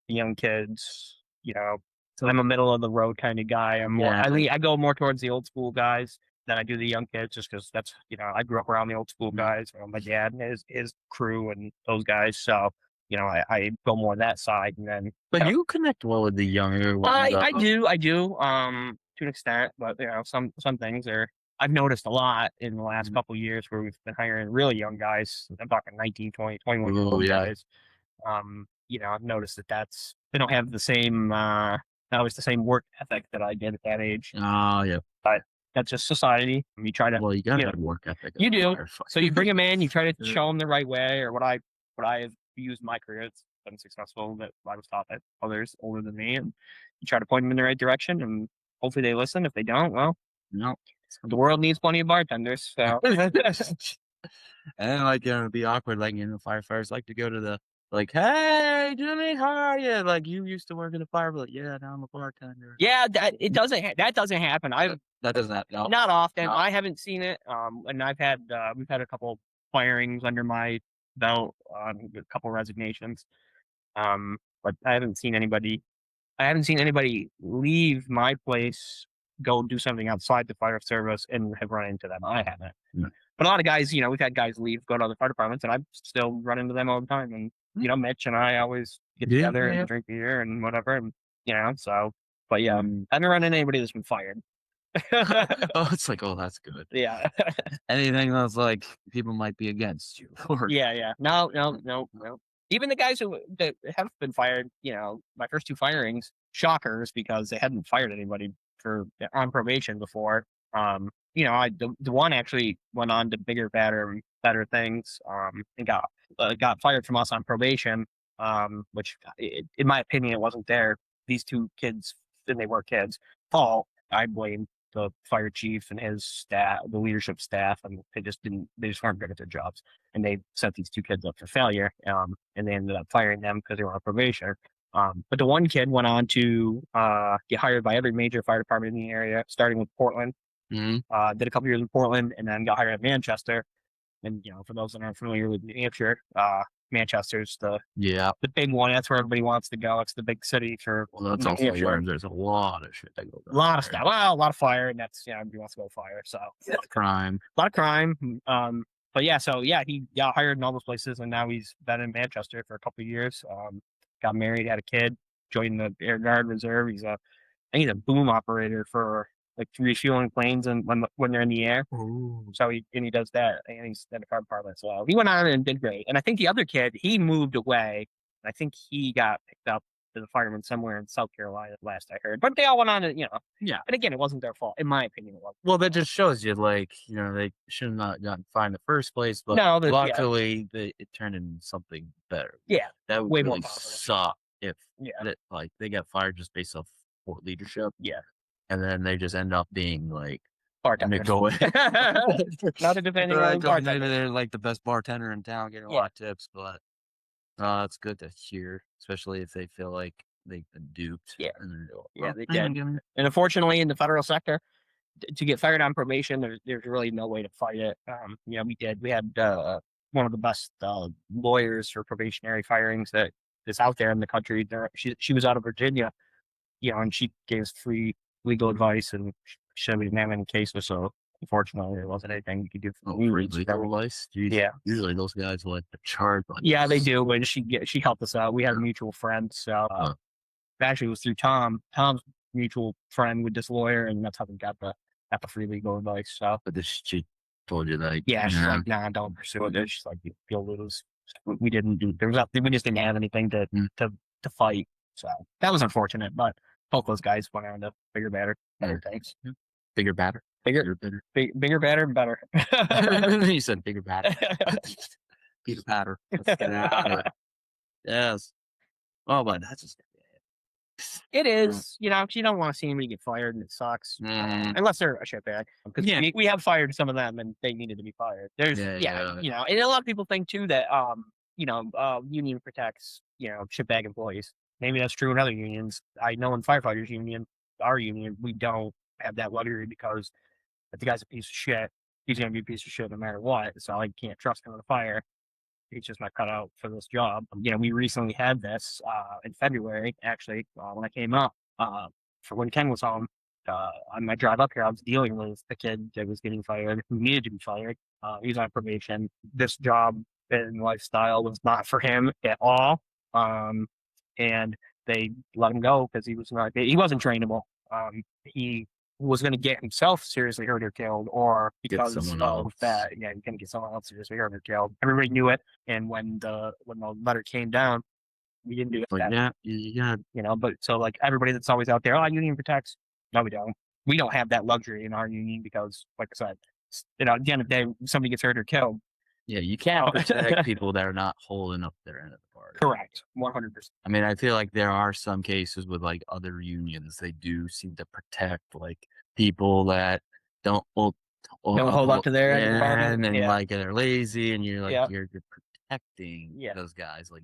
the young kids. So I'm a middle of the road kind of guy. I go more towards the old school guys than I do the young kids, just because that's I grew up around the old school guys. My dad and his crew and those guys. So I go more that side, and then. But you connect well with the younger ones. I do, to an extent. But some things I've noticed a lot in the last couple of years where we've been hiring really young guys. I'm talking 19, 20, 21-year-old guys. I've noticed that they don't have the same not always the same work ethic that I did at that age. Oh yeah, but that's just society. You try to. Well, you gotta have work ethic. You do. So you bring them in. You try to show them the right way, or what I have used in my career. It's been successful that I was taught by others older than me, and you try to point them in the right direction, and hopefully they listen. If they don't, well, no. The world needs plenty of bartenders. So. And it'd be awkward. Firefighters like to go to the Like, "Hey, Jimmy, how are you?" Like, "You used to work in the fire," but "Yeah, now I'm a bartender." Yeah, that doesn't happen. That doesn't happen, no? Not often. No. I haven't seen it. And we've had a couple firings under my belt, a couple resignations. But I haven't seen anybody leave my place, go do something outside the fire service, and have run into them. I haven't. No. But a lot of guys, we've had guys leave, go to other fire departments, and I still run into them all the time. And Mitch and I always get Yeah, together yeah. and drink beer and whatever. And so. But yeah, I haven't run into anybody that's been fired. Oh, it's like, "Oh, that's good." Yeah. Anything that's like people might be against you or Yeah. No, no, no, no. Even the guys that have been fired, my first two firings, shockers because they hadn't fired anybody for on probation before. The one actually went on to bigger, better things, and got fired from us on probation. Which, in my opinion, it wasn't these two kids, and they were kids, fault. I blame the fire chief and his staff, the leadership staff, and they just weren't good at their jobs, and they set these two kids up for failure. And they ended up firing them because they were on probation. But the one kid went on to get hired by every major fire department in the area, starting with Portland. Mhm. Did a couple years in Portland, and then got hired at Manchester. And for those that aren't familiar with New Hampshire, Manchester's Yeah. the big one. That's where everybody wants to go. It's the big city for Well, that's New also Hampshire. where there's a lot of shit that goes A on lot of there. stuff. Well, a lot of fire, and that's everybody wants to go fire. So Crime. a lot of crime. But yeah, so yeah, he got hired in all those places, and now he's been in Manchester for a couple of years. Got married, had a kid, joined the Air Guard Reserve. I think he's a boom operator for like refueling planes and when they're in the air. Ooh. So he does that, and he's in the fire department. So he went on and did great. And I think the other kid, he moved away. I think he got picked up as a fireman somewhere in South Carolina, last I heard. But they all went on to, Yeah. And again, it wasn't their fault, in my opinion. It wasn't. Well, that just shows you, like, they should have not gotten fined in the first place, but No, luckily it turned into something better. yeah, That would way more really positive. suck if Yeah, they got fired just based off poor leadership, yeah. and then they just end up being like Bartenders. go Not a defending maybe bartender. they're like the best bartender in town, getting a Yeah. lot of tips, but it's good to hear, especially if they feel like they've been duped. Yeah. And then go, Yeah, "Oh, they I'm did. gonna-" And unfortunately, in the federal sector, to get fired on probation, there's really no way to fight it. We had one of the best lawyers for probationary firings that is out there in the country. She was out of Virginia, and she gave us free legal advice, and she said we didn't have any cases, so unfortunately there wasn't anything we could do. Oh, free legal advice? Jeez. Yeah. Usually those guys will like to charge. Like Yeah, they do, but she helped us out. We had a mutual friend, so actually it was through Tom's mutual friend with this lawyer, and that's how we got the free legal advice. So, but this she told you that. yeah, she's like, nah, don't pursue it. She's like, you'll lose. We didn't do. There was nothing. We just didn't have anything to fight. So that was unfortunate, but both those guys went on to bigger, better things. Bigger, badder. Bigger, better, and better. You said bigger, badder. Bigger, badder. Let's get out of it. Yes. Oh, but that's just. It is, you don't want to see anybody get fired, and it sucks. Unless they're a shitbag. Because we have fired some of them, and they needed to be fired. There's, and a lot of people think too that, union protects, shitbag employees. Maybe that's true in other unions. I know in firefighters union, our union, we don't have that luxury because if the guy's a piece of shit, he's going to be a piece of shit no matter what. So I can't trust him on the fire. He's just not cut out for this job. We recently had this in February, actually, when I came up for when Ken was home. On my drive up here, I was dealing with a kid that was getting fired, who needed to be fired. He was on probation. This job and lifestyle was not for him at all. And they let him go because he wasn't trainable. He was going to get himself seriously hurt or killed, or because of that, he's going to get someone else seriously hurt or killed. Everybody knew it, and when the letter came down, we didn't do it. Like, yeah, but so like everybody that's always out there, union protects. No, we don't. We don't have that luxury in our union because, like I said, at the end of the day, somebody gets hurt or killed. Yeah, you can't protect people that are not holding up their end of the bargain. Correct, 100%. I mean, I feel like there are some cases with like other unions, they do seem to protect like people that don't hold up to their end of the bargain, and like they're lazy, and you're like you're protecting Yeah. those guys. Like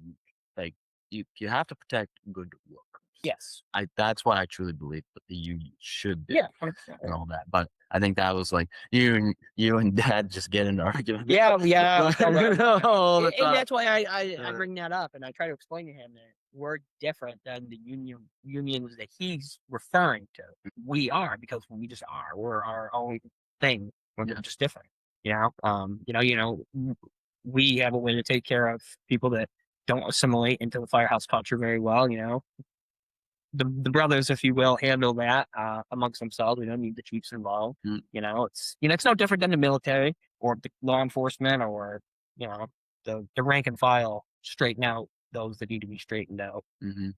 you have to protect good workers. Yes. That's what I truly believe that the union should do Yeah. 100%. and all that. But I think that was like you and Dad just get into arguments. Yeah, yeah. All the And time. that's why I Uh, bring that up, and I try to explain to him that we're different than the unions that he's referring to. We are because we just are. We're our own thing. We're Yeah. just different. We have a way to take care of people that don't assimilate into the firehouse culture very well. The brothers, if you will, handle that amongst themselves. We don't need the chiefs involved. Mm. It's no different than the military or the law enforcement or the rank and file straighten out those that need to be straightened out. Mm-hmm.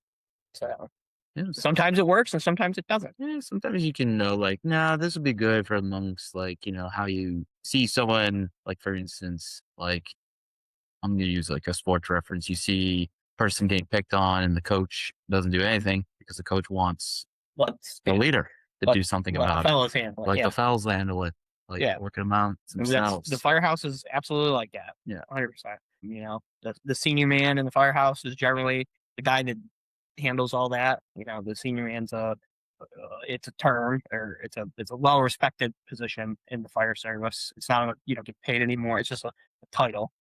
So Yeah, sometimes it works and sometimes it doesn't. yeah, sometimes you can know, like, nah, this would be good for amongst, like, how you see someone, like, for instance, like, I'm gonna use like a sports reference. You see person getting picked on and the coach doesn't do anything because the coach wants the leader to do something Let the about it. fellows handle it. Like Yeah. the fellows handle it, like Yeah. working them out And the themselves. firehouse is absolutely like that. Yeah. 100%. The senior man in the firehouse is generally the guy that handles all that. The senior man's it's a term or it's a well respected position in the fire service. It's not you don't get paid anymore. It's just a title.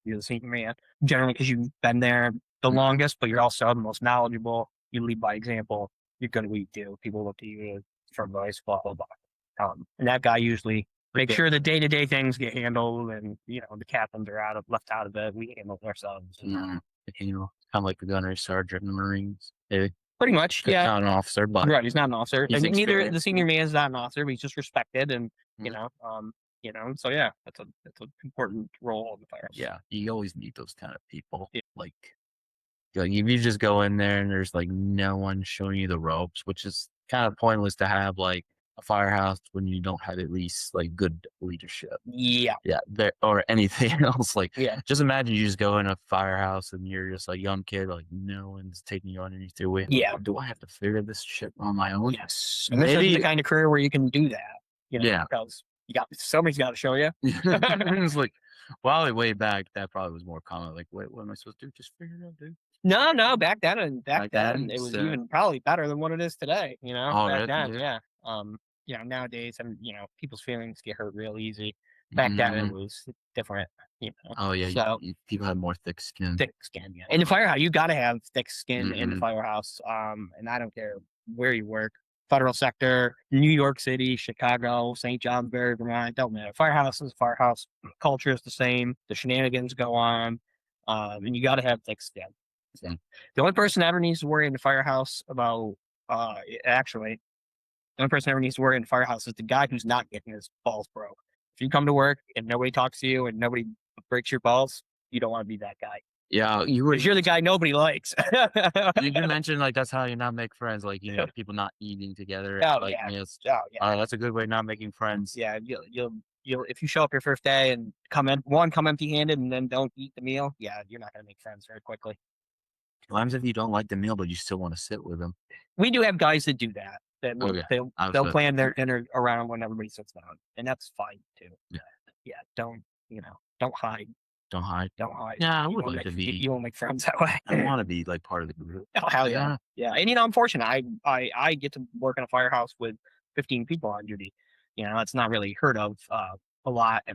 You're the senior man generally because you've been there the longest, but you're also the most knowledgeable. You lead by example. You're good at what you do. People look to you for advice. Blah blah blah. And that guy usually make sure the day-to-day things get handled and the captains are left out of it. We handle it ourselves. Kind of like the gunnery sergeant in the Marines. Maybe. Pretty much, yeah. Not an officer, but Right, he's not an officer. he's And neither experienced. the senior man is not an officer, but he's just respected and Mhm. so yeah, that's an important role in the firehouse. Yeah, you always need those kind of people. Yeah. Like if you just go in there and there's like no one showing you the ropes, which is kind of pointless to have like a firehouse when you don't have at least like good leadership. Yeah. Yeah, there or anything else. Like, Yeah. just imagine you just go in a firehouse and you're just a young kid, like no one's taking you underneath their wing. Yeah. Do I have to figure this shit on my own? Yes. And this is the kind of career where you can do that. Yeah. Because somebody's got to show you. It's like, well, way back, that probably was more common. Like, wait, what am I supposed to do? Just figure it out, dude. No, back then Back then, it was so- even probably better than what it is today. Oh, Back really? then, Yeah. yeah. Nowadays, and people's feelings get hurt real easy. Back then, it Mhm. was different. Oh yeah, So people have more thick skin. thick skin. Yeah. In the firehouse, you got to have thick skin in the Mhm. firehouse. And I don't care where you work. Federal sector, New York City, Chicago, St. Johnsbury, Vermont, don't matter. Firehouse is a firehouse. Culture is the same. The shenanigans go on. And you got to have thick skin. So, the only person that ever needs to worry in the firehouse about, actually, the only person that ever needs to worry in the firehouse is the guy who's not getting his balls broke. If you come to work and nobody talks to you and nobody breaks your balls, you don't want to be that guy. Yeah, Because you're the guy nobody likes. you mentioned like that's how you not make friends. Like people not eating together. Oh, like yeah. meals. Oh yeah. That's a good way of not making friends. Yeah, you'll if you show up your first day and come empty-handed and then don't eat the meal, yeah, you're not gonna make friends very quickly. Sometimes if you don't like the meal, but you still want to sit with them. We do have guys that do that. Okay. They'll plan their dinner around when everybody sits down, and that's fine too. Yeah. Yeah, don't hide. Don't hide. Don't hide. Yeah, I You would won't like to make- be. You won't make friends that way. I want to be like part of the group. Oh hell yeah, yeah. And I'm fortunate. I get to work in a firehouse with 15 people on duty. It's not really heard of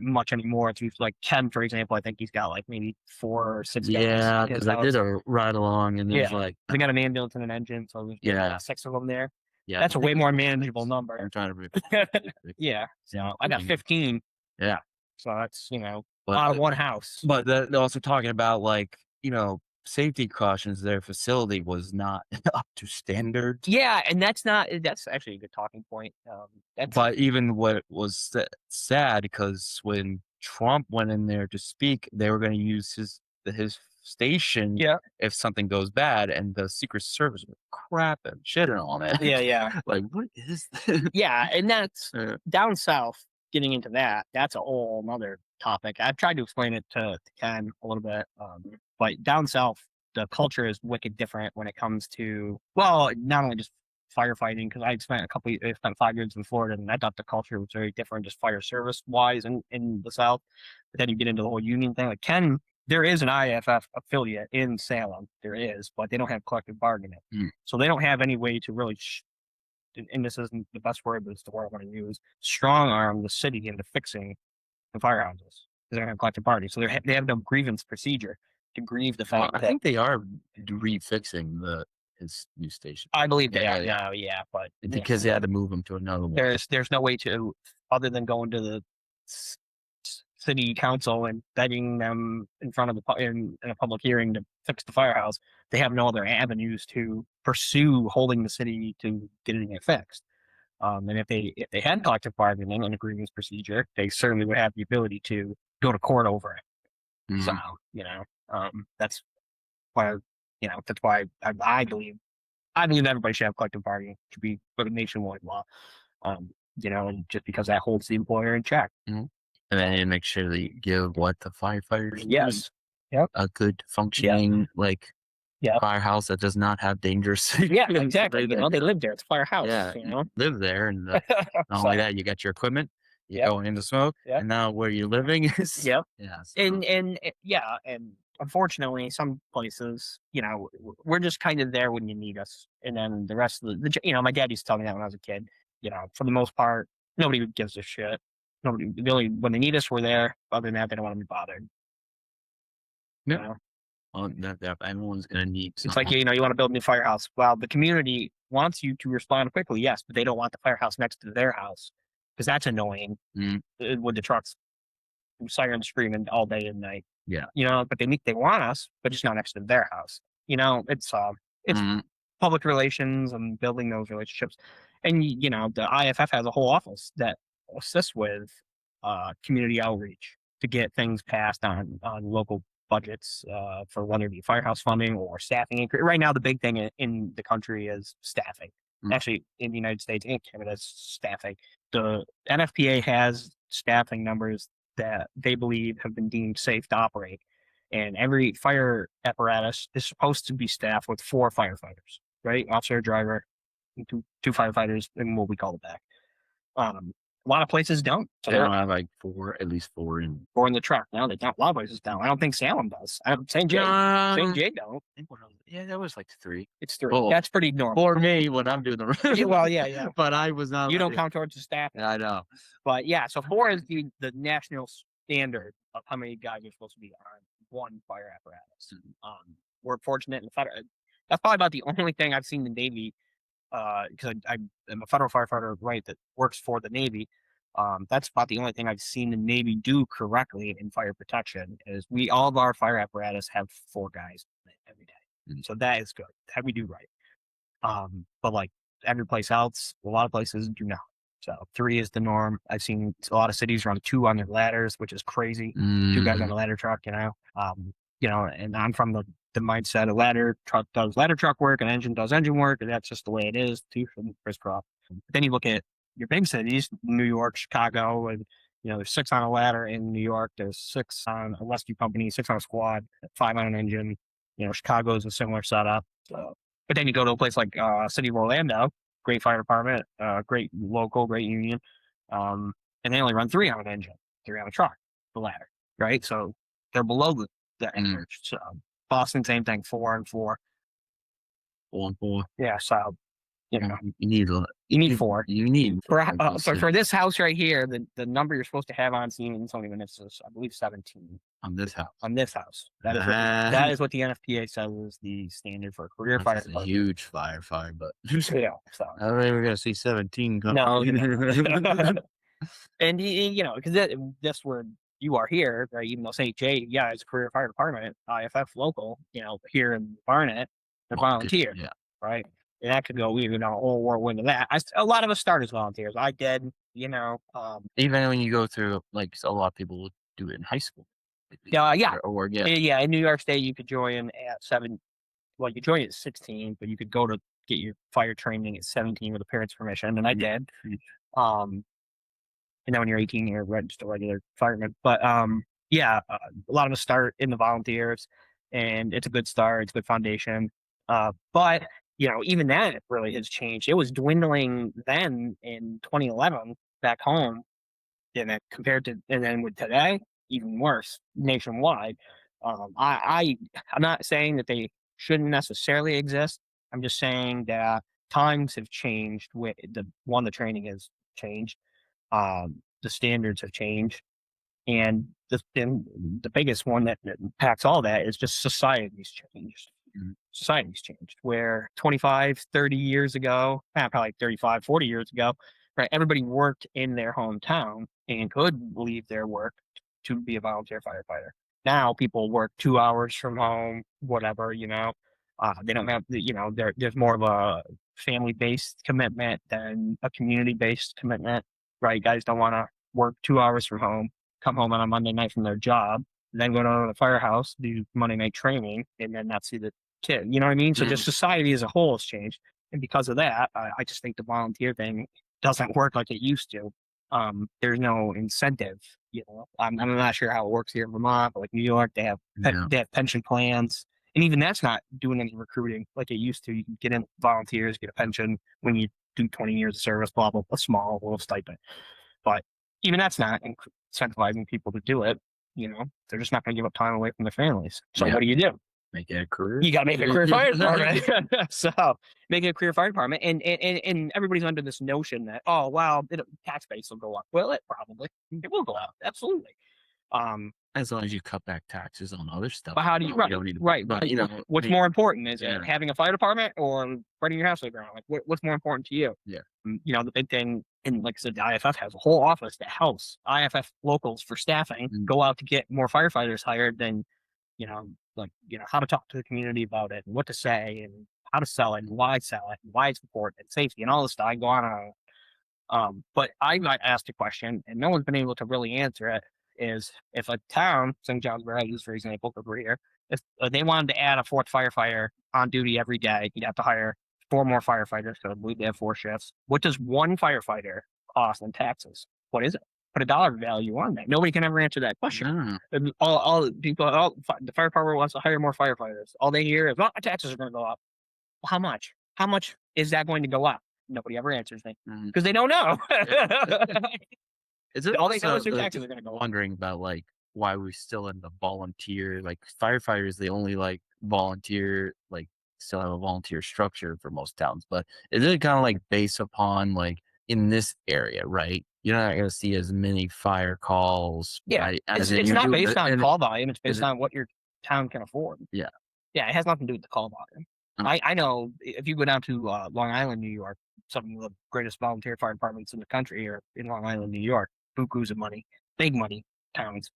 much anymore. It's usually like Ken, for example. I think he's got like maybe 4 or 6 guys. Yeah, in his because I did house. a ride along and there's Yeah. like They got an ambulance and an engine, so there's Yeah. 6 of them there. yeah. That's a way more manageable number. I'm trying to. Yeah. So I got 15. Yeah. So that's But, out of one house. But they're also talking about like safety precautions. Their facility was not up to standard. Yeah, and that's actually a good talking point. But even what was sad because when Trump went in there to speak, they were going to use his station if something goes bad, and the Secret Service was crap and shitting on it. Yeah. Like, what is this? Yeah, and that's down south. Getting into that's a whole other topic. I've tried to explain it to Ken a little bit, but down south, the culture is wicked different when it comes to not only just firefighting. Because I spent 5 years in Florida, and I thought the culture was very different, just fire service wise in the south. But then you get into the whole union thing. Like Ken there is an IAFF affiliate in Salem. There is, but they don't have collective bargaining. Mm. So they don't have any way to really, and this isn't the best word, but it's the word I want to use, strong arm the city into fixing the firehouses. They don't have collective bargaining. So they have no grievance procedure to grieve the Well, fact I that think they are refixing his new station. I believe they Yeah, are yeah. now, yeah, but Because they had to move him to another one. there's no way to, other than going to the city council and begging them in front of in a public hearing to fix the firehouse. They have no other avenues to pursue holding the city to getting it fixed. And if they had collective bargaining and a grievance procedure, they certainly would have the ability to go to court over it. Mhm. So that's why that's why I believe everybody should have collective bargaining. It should be a nationwide law. And just because that holds the employer in check. Mhm. And then make sure that you give the firefighters need, Yes. Yep. a good functioning Yep. firehouse that does not have dangerous. Yeah, exactly. They live there. It's a firehouse. Yeah, you live there, and not So, only that, you got your equipment. You're Yep. going into smoke, Yep. and now where you're living is Yep. yeah. So, and unfortunately, some places, we're just kind of there when you need us, and then the rest of my dad used to tell me that when I was a kid. For the most part, nobody gives a shit. Nobody really, when they need us, we're there. Other than that, they don't want to be bothered. Yeah. You know? well, that everyone's gonna need. It's like, you want to build a new firehouse. Well, the community wants you to respond quickly, yes, but they don't want the firehouse next to their house because that's annoying Mm. with the trucks siren screaming all day and night. Yeah. But they want us, but just not next to their house. It's Mhm. public relations and building those relationships. And the IFF has a whole office that assists with community outreach to get things passed on local budgets for whether it be firehouse funding or staffing increase. Right now, the big thing in the country is staffing. Mm. Actually, in the United States and Canada, it's staffing. The NFPA has staffing numbers that they believe have been deemed safe to operate. And every fire apparatus is supposed to be staffed with 4 firefighters, right? Officer, driver, and two firefighters, and what we call the back. A lot of places don't. So They they're don't have at least 4 in. in the truck. No, they don't. A lot of places don't. I don't think Salem does. St. J don't. I think yeah, that was 3. It's 3. Well, That's pretty normal. For me, when I'm doing the Yeah, well, yeah. but I was not. You don't count towards the staff. Yeah, I know. But yeah, so 4 is the national standard of how many guys are supposed to be on one fire apparatus. We're fortunate in the federal. That's probably about the only thing I've seen the Navy, because I am a federal firefighter, right, that works for the Navy. That's about the only thing I've seen the Navy do correctly in fire protection is all of our fire apparatus have 4 guys every day. Mhm. So that is good. That we do right. But like every place else, a lot of places do not. So 3 is the norm. I've seen a lot of cities run 2 on their ladders, which is crazy. 2 guys on a ladder truck, and I'm from the mindset a ladder truck does ladder truck work, an engine does engine work, and that's just the way it is too from Chris Croft. But then you look at your big cities, New York, Chicago, and there's 6 on a ladder in New York, there's 6 on a rescue company, 6 on a squad, 5 on an engine. Chicago is a similar setup. So, but then you go to a place like City of Orlando, great fire department, great local, great union, and they only run 3 on an engine, 3 on a truck, the ladder, right? So they're below the average. So Boston, same thing, 4 and 4. 4 and 4. Yeah, so you need 4. You need for this house right here. The number you're supposed to have on scene in Sony Minutes is, I believe, 17 on this house. On this house, that is what the NFPA says is the standard for a career fire. A huge firefighter, but so I don't think we're gonna see 17 come. No, and because that's where you are here, right? Even though St. J, it's a career fire department, IAFF local, here in Barnet, they're volunteer, right? And that could go even a whole whirlwind of that. A lot of us start as volunteers. I did, Even when you go through, a lot of people do it in high school. In New York State, you could join at 7. Well, you join at 16, but you could go to get your fire training at 17 with a parent's permission, and I did. And then when you're 18, you're just a regular fireman. But a lot of us start in the volunteers, and it's a good start. It's a good foundation. But even that really has changed. It was dwindling then in 2011 back home, and then with today, even worse nationwide. I'm not saying that they shouldn't necessarily exist. I'm just saying that times have changed. With the training has changed. The standards have changed, and the biggest one that impacts all that is just society's changed. Mhm. Society's changed, where 25, 30 years ago, probably 35, 40 years ago, right, everybody worked in their hometown and could leave their work to be a volunteer firefighter. Now people work 2 hours from home, whatever, they don't have there's more of a family-based commitment than a community-based commitment, right? Guys don't want to work 2 hours from home, come home on a Monday night from their job, then go to the firehouse, do Monday night training, and then not see the kid. You know what I mean? So just society as a whole has changed, and because of that, I just think the volunteer thing doesn't work like it used to. There's no incentive. I'm not sure how it works here in Vermont, but like New York, they have Yeah. they have pension plans, and even that's not doing any recruiting like it used to. You can get in volunteers, get a pension when you do 20 years of service, blah blah, a small little stipend. But even that's not incentivizing people to do it. They're just not going to give up time away from their families. So Yeah. what do? Make it a career. You got to make a career fire department. So make it a career fire department, and everybody's under this notion that, oh wow, tax base will go up. Well, it will go up, absolutely. As long as you cut back taxes on other stuff. But how do you don't need to, right? but, What's more important is Yeah. it having a fire department or running your house to the ground? Like, what's more important to you? Yeah. The big thing, and like I said, the IAFF has a whole office that helps IAFF locals for staffing go out to get more firefighters hired than, how to talk to the community about it and what to say and how to sell it and why sell it and why it's important and safety and all this stuff. I go on and on. But I got asked a question and no one's been able to really answer it. Is if a town, St. John's, where I use for example, because we're here, if they wanted to add a fourth firefighter on duty every day, you'd have to hire 4 more firefighters. So I believe they have 4 shifts. What does one firefighter cost in taxes? What is it? Put a dollar value on that. Nobody can ever answer that question. No. And the fire department wants to hire more firefighters. All they hear is, "Well, taxes are going to go up." Well, how much? How much is that going to go up? Nobody ever answers me because they don't know. Is it All they know also is their taxes are going to go up. wondering about like why we're still in the volunteer, like firefighters, they only like volunteer, like still have a volunteer structure for most towns, but is it kind of like based upon like in this area, right? You're not going to see as many fire calls. Yeah, right, it's not based on call volume. It's based it- on what your town can afford. Yeah. Yeah, it has nothing to do with the call volume. I know if you go down to Long Island, New York, some of the greatest volunteer fire departments in the country are in Long Island, New York. Bukus of money, big money towns,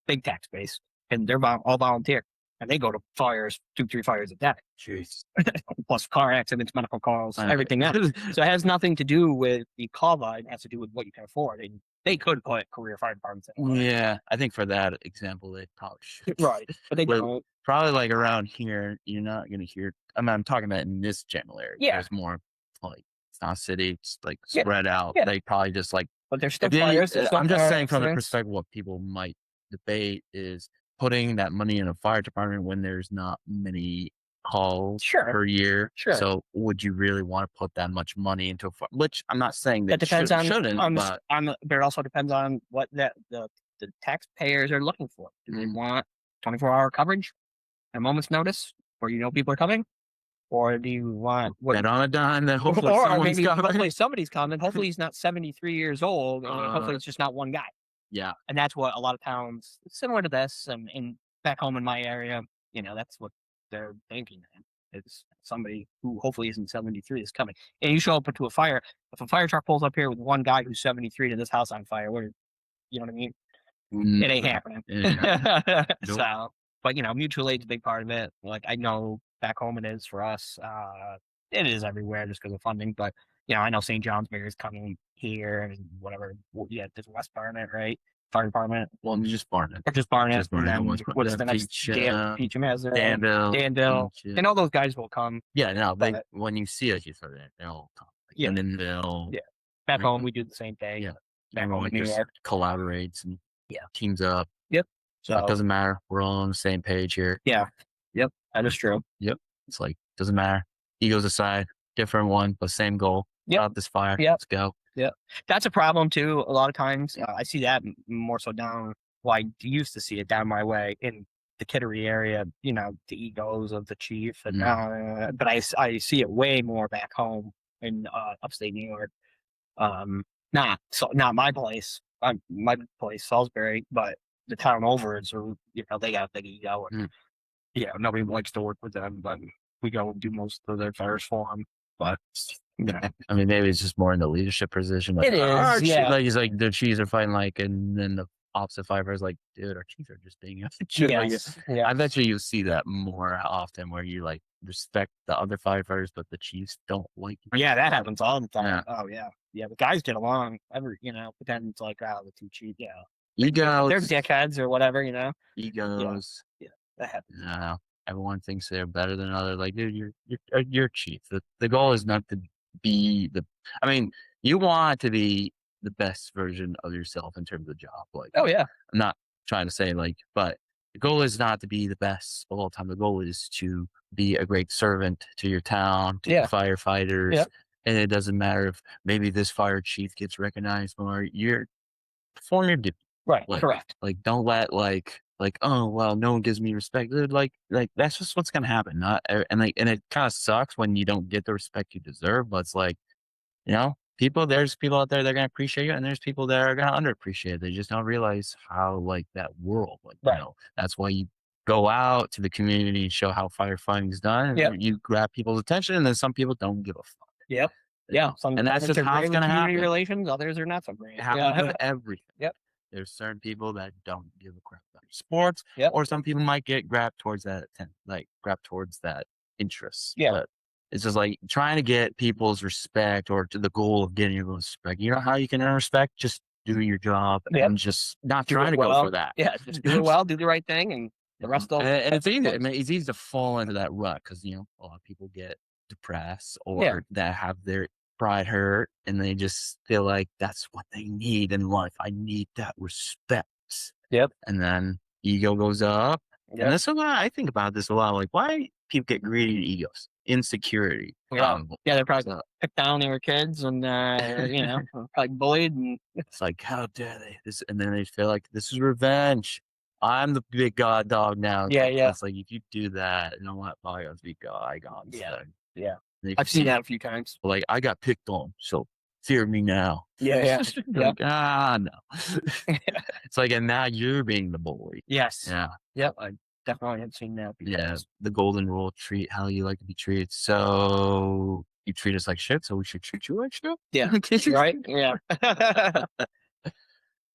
big tax base, and they're all volunteer. And they go to fires, 2-3 fires a day. Jeez. Plus car accidents, medical calls, Okay. everything else. So it has nothing to do with the call volume. It has to do with what you can afford. And they could put career fire departments in. Yeah, I think for that example, they probably should. Right. But they Well, don't. Probably like around here, you're not going to hear. I'm talking about in this general area. Yeah. There's more like it's not a city. It's like Yeah. spread out. Yeah. They probably just like. But there's still If you- fires. there's still I'm just car saying from the accidents. perspective of what people might debate is putting that money in a fire department when there's not many calls Sure. per year. Sure. So would you really want to put that much money into a fire? Which I'm not saying That that depends shouldn't, but but it also depends on what the taxpayers are looking for. Do they want 24-hour coverage at a moment's notice where people are coming? Or do you want bet on a dime that hopefully or someone's maybe coming. hopefully somebody's coming. Hopefully he's not 73 years old. And hopefully it's just not one guy. Yeah. And that's what a lot of towns similar to this and back home in my area, that's what they're thinking. It's somebody who hopefully isn't 73 is coming. And you show up to a fire. If a fire truck pulls up here with one guy who's 73 to this house on fire, you know what I mean? It ain't happening. Yeah. Nope. So, but mutual aid's a big part of it. Like I know back home it is for us. It is everywhere just because of funding. But I know St. John's Mayor is coming here and whatever. Yeah, there's West Barnet, right? Fire department. Well, just Barnet. Or just Barnet. Just Barnet, and then West Barnet. what's the next? Peach, Maser, Danville. and all those guys will come. Yeah, no, But- when you see it, you say that they all come. Like Yeah. Lindenville. Yeah. Back home we do the same thing. Yeah. Back Everyone home in New just York. collaborates and Yeah. teams up. Yep. So it So doesn't matter. We're all on the same page here. yeah. Yep. That is true. It's like doesn't matter. Egos aside, different one, but same goal. Yep. Out this fire. Yep. Let's go. That's a problem too. A lot of times I see that more so down. Well, I used to see it down my way in the Kittery area, the egos of the chief, and Mm. but I see it way more back home in upstate New York. Not my place, my place, Salisbury, but the town over is, they got a big ego, and Mm. nobody likes to work with them, but we go and do most of their fires for them. But I mean, maybe it's just more in the leadership position. Like, it our is, yeah, like he's like the Chiefs are fighting like, and then the opposite five is like, dude, our Chiefs are just being like, yes, I yeah, bet you see that more often where you like respect the other firefighters, but the Chiefs don't like you. yeah, that happens all the time. Yeah. Oh yeah, yeah, the guys get along. Pretend it's like, the two chief, Egos, they're dickheads or whatever, yeah, egos. yeah, that happens. No, everyone thinks they're better than others. Like, dude, you're Chief. The goal is not to be the. I mean, you want to be the best version of yourself in terms of job. Like, Oh yeah, I'm not trying to say like, but the goal is not to be the best of all time. The goal is to be a great servant to your town, to yeah, the firefighters. yeah, And it doesn't matter if maybe this fire chief gets recognized more. You're perform your duty. right, Like, correct. don't let oh well, no one gives me respect. Dude, like that's just what's gonna happen. Not and it kind of sucks when you don't get the respect you deserve. But it's like there's people out there that are gonna appreciate you, and there's people that are gonna underappreciate it. They just don't realize how like that world. Right. That's why you go out to the community and show how firefighting is done, and Yep. you grab people's attention. And then some people don't give a fuck. Yep. Yeah. Some And that's just how it's gonna community happen. relations. Others are not so great. It happens with everything. Yep. There's certain people that don't give a crap about sports, Yep. or some people might get grabbed towards that, interest. Yeah. But it's just like trying to get people's respect or to the goal of getting your respect. You know how you can earn respect? Just do your job and just not trying to go for that. Yeah, just do it well, do the right thing, and the rest of and it's easy. I mean, it's easy to fall into that rut because a lot of people get depressed or that have their pride hurt, and they just feel like that's what they need in life. I need that respect. Yep. And then ego goes up. Yep. And that's a lot. I think about this a lot. Like, why people get greedy and egos? Insecurity. Yeah. They're probably picked down when they were kids, and probably bullied, and it's like, how dare they? And then they feel like this is revenge. I'm the big god dog now. Yeah, yeah. It's like if you do that, you know what? Bygones be bygones. Yeah, yeah. I've seen that a few times. Like, I got picked on, so fear me now. Yeah, yeah. Like, no. It's like, and now you're being the bully. Yes. Yeah. Yep. I definitely have seen that. Yeah. The golden rule: treat how you like to be treated. So you treat us like shit, so we should treat you like shit. Yeah. Right. Yeah.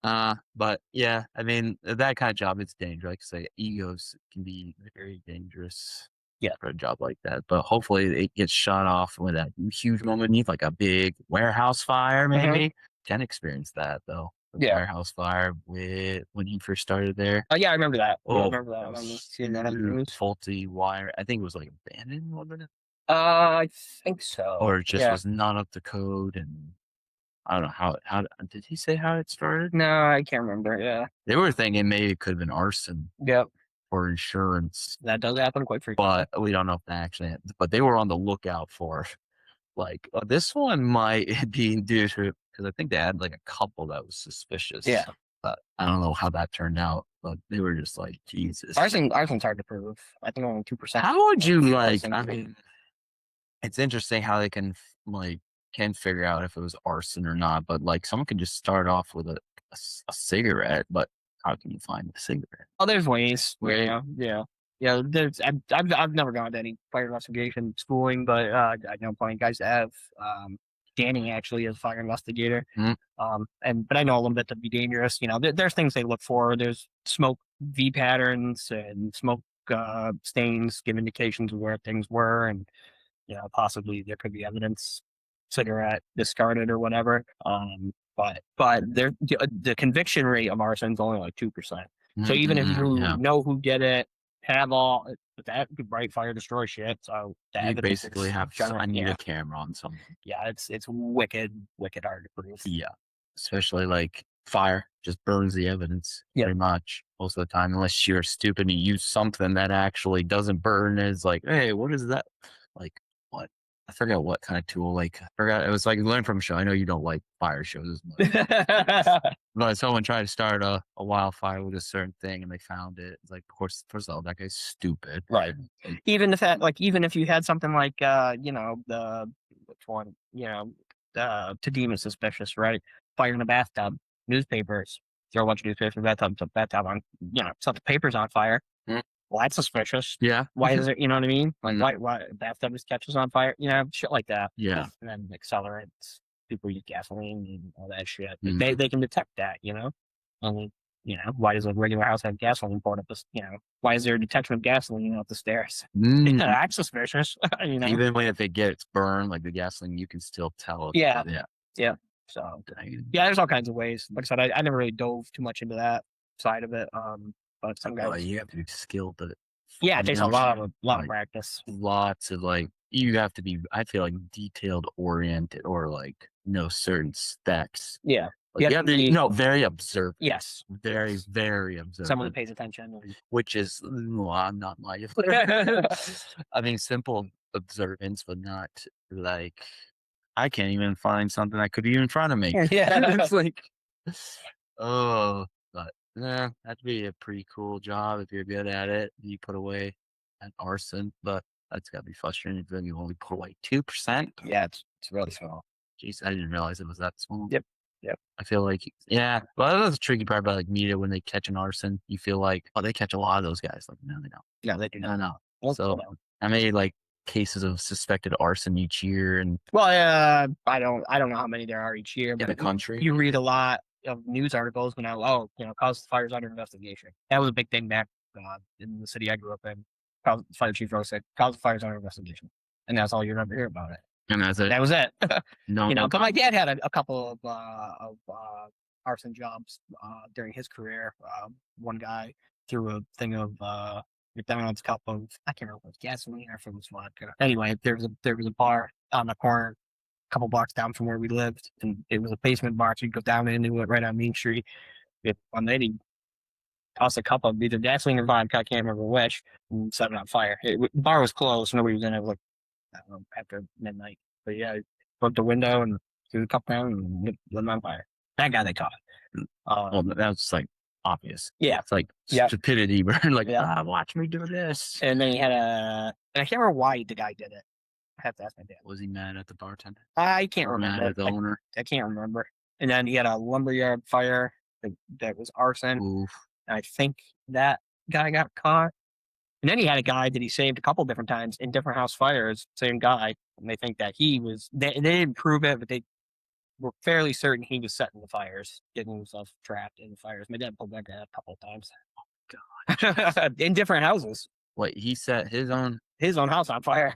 But yeah, I mean, that kind of job, it's dangerous. Like I say, egos can be very dangerous. Yeah. For a job like that. But hopefully it gets shot off with that huge moment, like a big warehouse fire, maybe. Ken experienced that though. The warehouse fire when he first started there. Oh yeah, I remember that. Oh, I remember that. I remember seeing that on the news. Faulty wire. I think it was like abandoned, wasn't it? I think so. Or it just was not up to code, and I don't know how did he say how it started? No, I can't remember. Yeah. They were thinking maybe it could have been arson. Yep. Or insurance. That does happen quite frequently. But we don't know if that actually happened. But they were on the lookout for, like, this one might be due to, because I think they had like a couple that was suspicious. Yeah. But I don't know how that turned out. But they were just like, Jesus. Arson's hard to prove. I think only 2%. How would you I mean, it's interesting how they can figure out if it was arson or not. But like, someone could just start off with a cigarette, but how can you find the cigarette? Oh, there's ways. Yeah. There's I've never gone to any fire investigation schooling, but I know plenty of guys that have. Danny actually is a fire investigator. Mm-hmm. But I know a little bit to be dangerous. There's things they look for. There's smoke V patterns and smoke stains give indications of where things were, and possibly there could be evidence, cigarette discarded or whatever. But the conviction rate of arson is only like 2%. So even if you know who did it, have all that could fire destroy shit. So you basically have I need a camera on something. Yeah, it's wicked hard to prove. Yeah, especially like fire just burns the evidence pretty much most of the time, unless you're stupid and you use something that actually doesn't burn. Is like, hey, what is that? Like, what? I forgot what kind of tool. Like I forgot. It was like learn from a show. I know you don't like fire shows as much, but someone tried to start a wildfire with a certain thing, and they found it. It's like, of course, first of all, that guy's stupid. Right. Even if that, like, even if you had something like, the which one, to deem it suspicious, right? Fire in a bathtub, newspapers, throw a bunch of newspapers in the bathtub on, set the papers on fire. Mm. Well, that's suspicious. Yeah. Why is it? You know what I mean? Like, Mm. why bathtub just catches on fire? Shit like that. Yeah. And then accelerants, people use gasoline and all that shit. Mm. They can detect that. And why does a regular house have gasoline poured up the? Why is there a detection of gasoline up the stairs? Mm. That's suspicious. Even when if it gets burned, like the gasoline, you can still tell. Yeah. Yeah. So there's all kinds of ways. Like I said, I never really dove too much into that side of it. But some guys, you have to be skilled at it. yeah, it takes a lot of practice. Lots of you have to be. I feel like detailed oriented or like know certain specs. Yeah. Like, you have to be very observant. Yes. Very, very observant. Someone that pays attention. Which is, I'm not my. I mean, simple observance, but not like I can't even find something that could be in front of me. Yeah. It's like, oh, but that'd be a pretty cool job if you're good at it. You put away an arson, but that's gotta be frustrating if you only put away 2%. Yeah, it's really small. Jeez, I didn't realize it was that small. Yep. I feel like, well, that's the tricky part about like media when they catch an arson. You feel like, oh, they catch a lot of those guys. Like, no, they don't. No, they do not. No. Well, So I made like cases of suspected arson each year, and I don't know how many there are each year, but in the country, you read a lot of news articles cause the fire's under investigation. That was a big thing back in the city I grew up in. Fire chief wrote said, cause the fire's under investigation, and that's all you ever hear about it. And that's it. That was it. No, but my dad had a couple of arson jobs during his career. One guy threw a thing of McDonald's cup of, I can't remember if it was gasoline or if it was vodka. Anyway, there was a bar on the corner, a couple blocks down from where we lived, and it was a basement bar. So you go down into it right on Main Street. One lady tossed a cup of either gasoline or vodka, I can't remember which, and set it on fire. The bar was closed, nobody was in it. It was like, I don't know, after midnight. But yeah, broke the window and threw the cup down and lit it on fire. That guy they caught. Well, that's like obvious. Yeah. It's like stupidity. Like, watch me do this. And then he had and I can't remember why the guy did it. I have to ask my dad. Was he mad at the bartender? I can't remember. Mad at the owner? I can't remember. And then he had a lumberyard fire that was arson. Oof. And I think that guy got caught. And then he had a guy that he saved a couple different times in different house fires, same guy. And they think that he was, they didn't prove it, but they were fairly certain he was setting the fires, getting himself trapped in the fires. My dad pulled that guy a couple of times. Oh, God. In different houses. Wait, he set his own house on fire.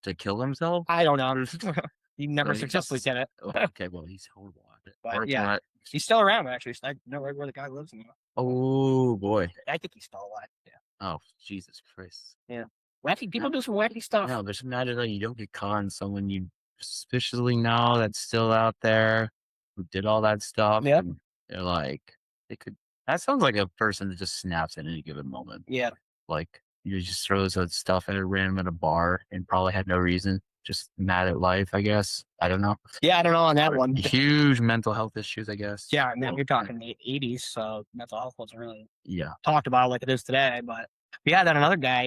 To kill himself? I don't know. He never successfully did it. Okay, well, he's horrible at it. But yeah, he's still around, actually. I know right where the guy lives now. Oh, boy. I think he's still alive. Yeah. Oh, Jesus Christ. Yeah. Wacky people do some wacky stuff. No, just imagine that you don't get caught and someone you suspiciously know that's still out there who did all that stuff. Yep. And they're like, that sounds like a person that just snaps at any given moment. Yeah. Like, you just throws that stuff at a random at a bar and probably had no reason. Just mad at life, I guess. I don't know. Yeah, I don't know on that one. Huge mental health issues, I guess. Yeah, now you're talking the 80s, so mental health wasn't really talked about like it is today. But we had another guy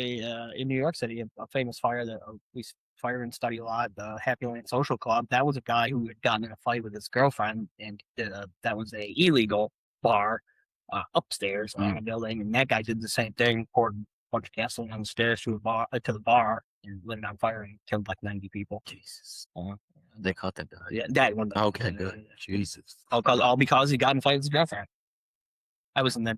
in New York City, a famous fire that we fire and study a lot, the Happy Land Social Club. That was a guy who had gotten in a fight with his girlfriend, and that was a illegal bar upstairs on a building. And that guy did the same thing, poured a bunch of gasoline on the stairs to the bar and lit it on fire and killed like 90 people. Jesus. They caught that guy. Yeah, that one. Okay, good. Jesus. All because he got in a fight with his girlfriend. I was in the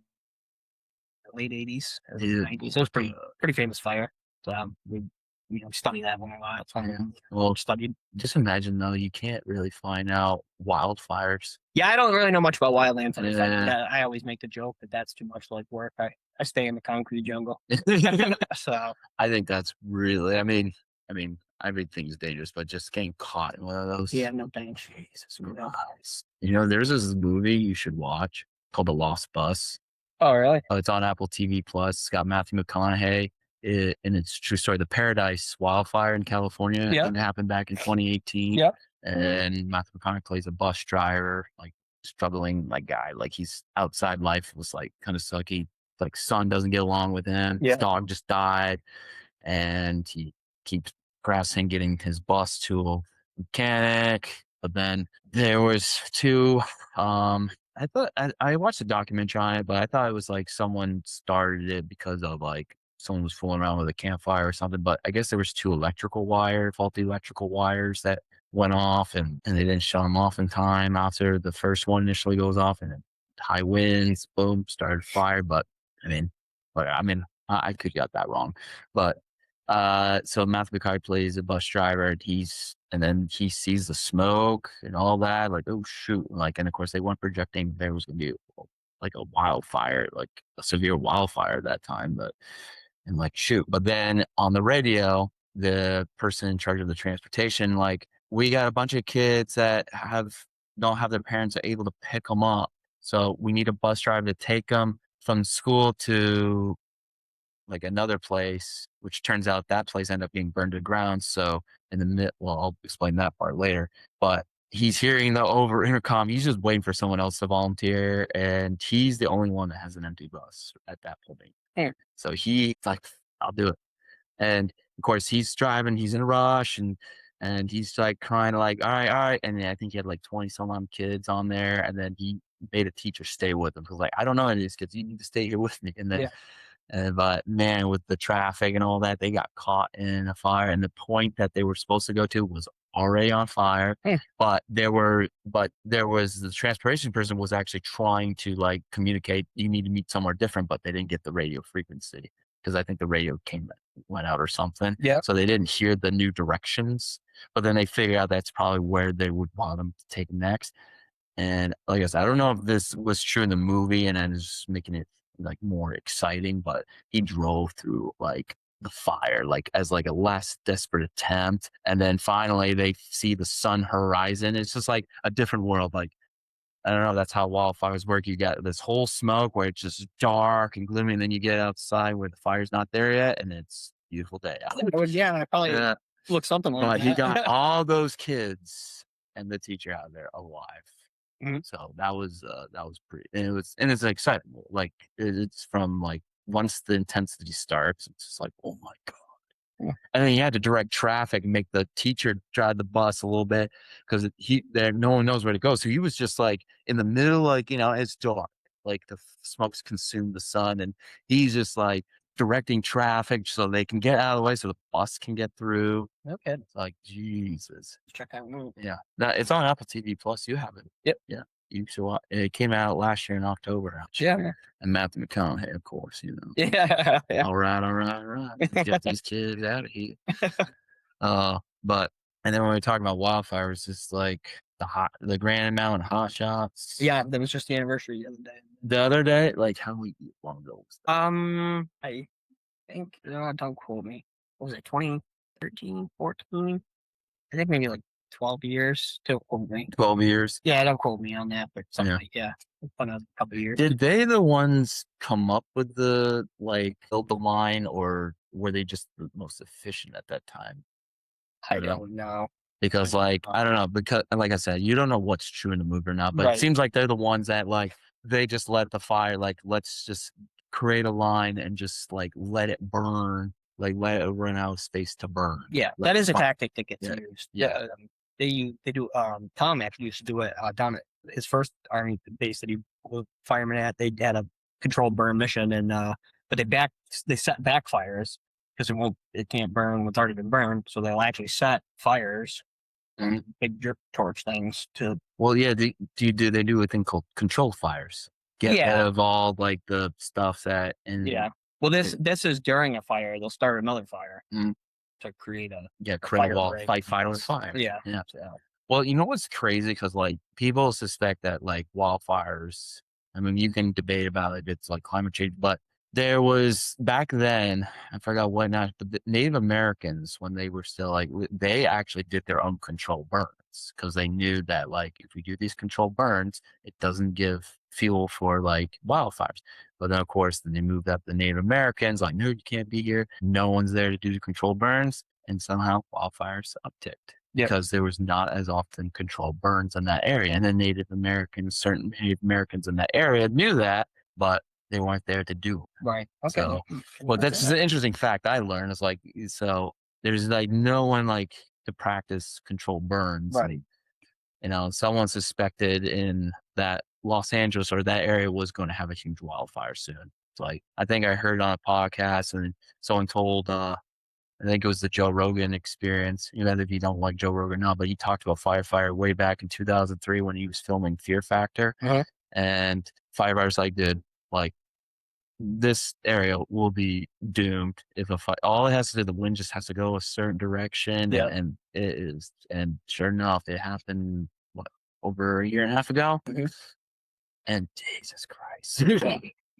late 80s, 90s. It was pretty famous fire. So we study that one a lot. It's fun. Well, studied. Just imagine though, you can't really find out wildfires. Yeah, I don't really know much about wildlands. I always make the joke that that's too much like work. I stay in the concrete jungle. So I think that's really. I mean, everything's dangerous, but just getting caught in one of those. Yeah, no thanks. Jesus Christ. There's this movie you should watch called The Lost Bus. Oh, really? It's on Apple TV Plus. It's got Matthew McConaughey. and it's a true story. The Paradise wildfire in California, Yeah. it happened back in 2018. Yep. And Matthew McConaughey plays a bus driver, like struggling like guy. Like he's outside life was like kind of sucky. Like son doesn't get along with him. Yeah. His dog just died, and he keeps pressing getting his bus to a mechanic. But then there was two. I thought I watched a documentary on it, but I thought it was like someone started it because of like someone was fooling around with a campfire or something. But I guess there was two faulty electrical wires that went off, and they didn't shut them off in time after the first one initially goes off, and then high winds, boom, started fire. But I mean, I could get that wrong, but so Matthew McConaughey plays a bus driver, and then he sees the smoke and all that, like, oh shoot, like, and of course they weren't projecting there was gonna be like a wildfire, like a severe wildfire at that time, but and like shoot. But then on the radio, the person in charge of the transportation, like, we got a bunch of kids that don't have their parents are able to pick them up. So we need a bus driver to take them from school to like another place, which turns out that place ended up being burned to the ground. So well, I'll explain that part later. But he's hearing the over intercom. He's just waiting for someone else to volunteer, and he's the only one that has an empty bus at that point. Yeah. So he's like, "I'll do it." And of course, he's driving. He's in a rush, and he's like crying, like, "All right, all right." And I think he had like 20 some odd kids on there, and then he made a teacher stay with him. He was like, "I don't know any of these kids. You need to stay here with me." And then Yeah. but man, with the traffic and all that, they got caught in a fire. And the point that they were supposed to go to was already on fire. Yeah. But there was the transportation person was actually trying to like communicate, you need to meet somewhere different, but they didn't get the radio frequency because I think the radio went out or something. Yeah. So they didn't hear the new directions. But then they figured out that's probably where they would want them to take next. And like I said, I don't know if this was true in the movie and I'm just making it like more exciting, but he drove through like the fire, like as like a last desperate attempt. And then finally they see the sun horizon. It's just like a different world. Like, I don't know, that's how wildfires work. You got this whole smoke where it's just dark and gloomy. And then you get outside where the fire's not there yet. And it's a beautiful day out. I probably look something like But that. he got all those kids and the teacher out of there alive. Mhm. So that was pretty, and it's exciting. Like it's from like once the intensity starts, it's just like, oh my God. Yeah. And then he had to direct traffic and make the teacher drive the bus a little bit because no one knows where to go. So he was just like in the middle, like, it's dark, like the smokes consume the sun, and he's just like directing traffic so they can get out of the way so the bus can get through. Okay. It's like, Jesus. Check that movie. Yeah. No, it's on Apple TV Plus. You have it. Yep. Yeah. You should watch. It came out last year in October. Yeah. And Matthew McConaughey, of course, Yeah. All right. Let's get these kids out of here. But and then when we talk about wildfires, it's like the Grand Mountain hot shots. Yeah, that was just the anniversary the other day. The other day, like how long ago was that? I think don't quote me. What was it, 2013, 14? I think maybe like 12 years. Don't quote me. 12 years. Yeah, don't quote me on that, but something Yeah. like, yeah, it's been a couple of years. Did they the ones come up with the like build the line, or were they just the most efficient at that time? I don't know. Because like I don't know, because like I said, you don't know what's true in the movie or not, but Right. it seems like they're the ones that like they just let the fire, like, let's just create a line and just like let it burn, like let it run out of space to burn. Yeah, Let that is a fire- tactic that gets Yeah. used. Yeah. They do. Tom actually used to do it down at his first army base that he was fireman at. They had a controlled burn mission, and but they set backfires because it can't burn what's already been burned. So they'll actually set fires, big jerk torch things to. Well, yeah, they do a thing called control fires. Get rid of all like the stuff that Yeah. Well, this is during a fire. They'll start another fire to create a create a wall, break. fight fire with fire. Yeah. Yeah. Well, you know what's crazy? Because like people suspect that like wildfires. I mean, you can debate about it. It's like climate change, but there was back then. I forgot what not. But the Native Americans, when they were still like, they actually did their own control burns because they knew that like if we do these controlled burns, it doesn't give fuel for like wildfires. But then, of course, then they moved up the Native Americans, like, no, you can't be here. No one's there to do controlled burns. And somehow wildfires upticked because there was not as often controlled burns in that area. And then certain Native Americans in that area knew that, but they weren't there to do it. Right. Okay. So, well, that's just an interesting fact I learned. It's like, so there's like no one like to practice controlled burns. Right. Someone suspected in that Los Angeles or that area was going to have a huge wildfire soon. It's like, I think I heard on a podcast and someone told, I think it was the Joe Rogan Experience. If you don't like Joe Rogan now, but he talked about firefighter way back in 2003 when he was filming Fear Factor. And firefighters like, dude, like, this area will be doomed if a fire. All it has to do, the wind just has to go a certain direction, and it is. And sure enough, it happened over a year and a half ago. And Jesus Christ,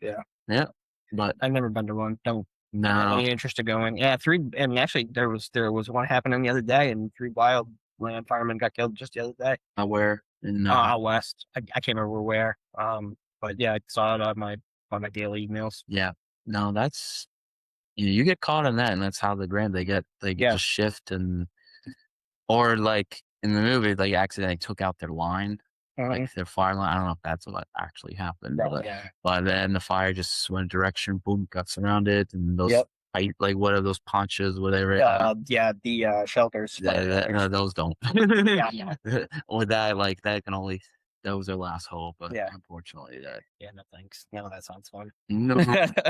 yeah. But I've never been to one. Don't no any interest in going. Yeah, and actually there was one happening the other day, and 3 wildland firemen got killed just the other day. Where in out west. I can't remember where. But yeah, I saw it on my daily emails. Yeah, no, that's you get caught in that, and that's how they get to shift or like in the movie they accidentally took out their line. Like their fire line. I don't know if that's what actually happened, but then the fire just went direction, boom, got surrounded, and those like what are those ponchos, whatever. The shelters. No, those don't. With that, like that can only that was their last hope, but unfortunately, no thanks. No, that sounds fun. No,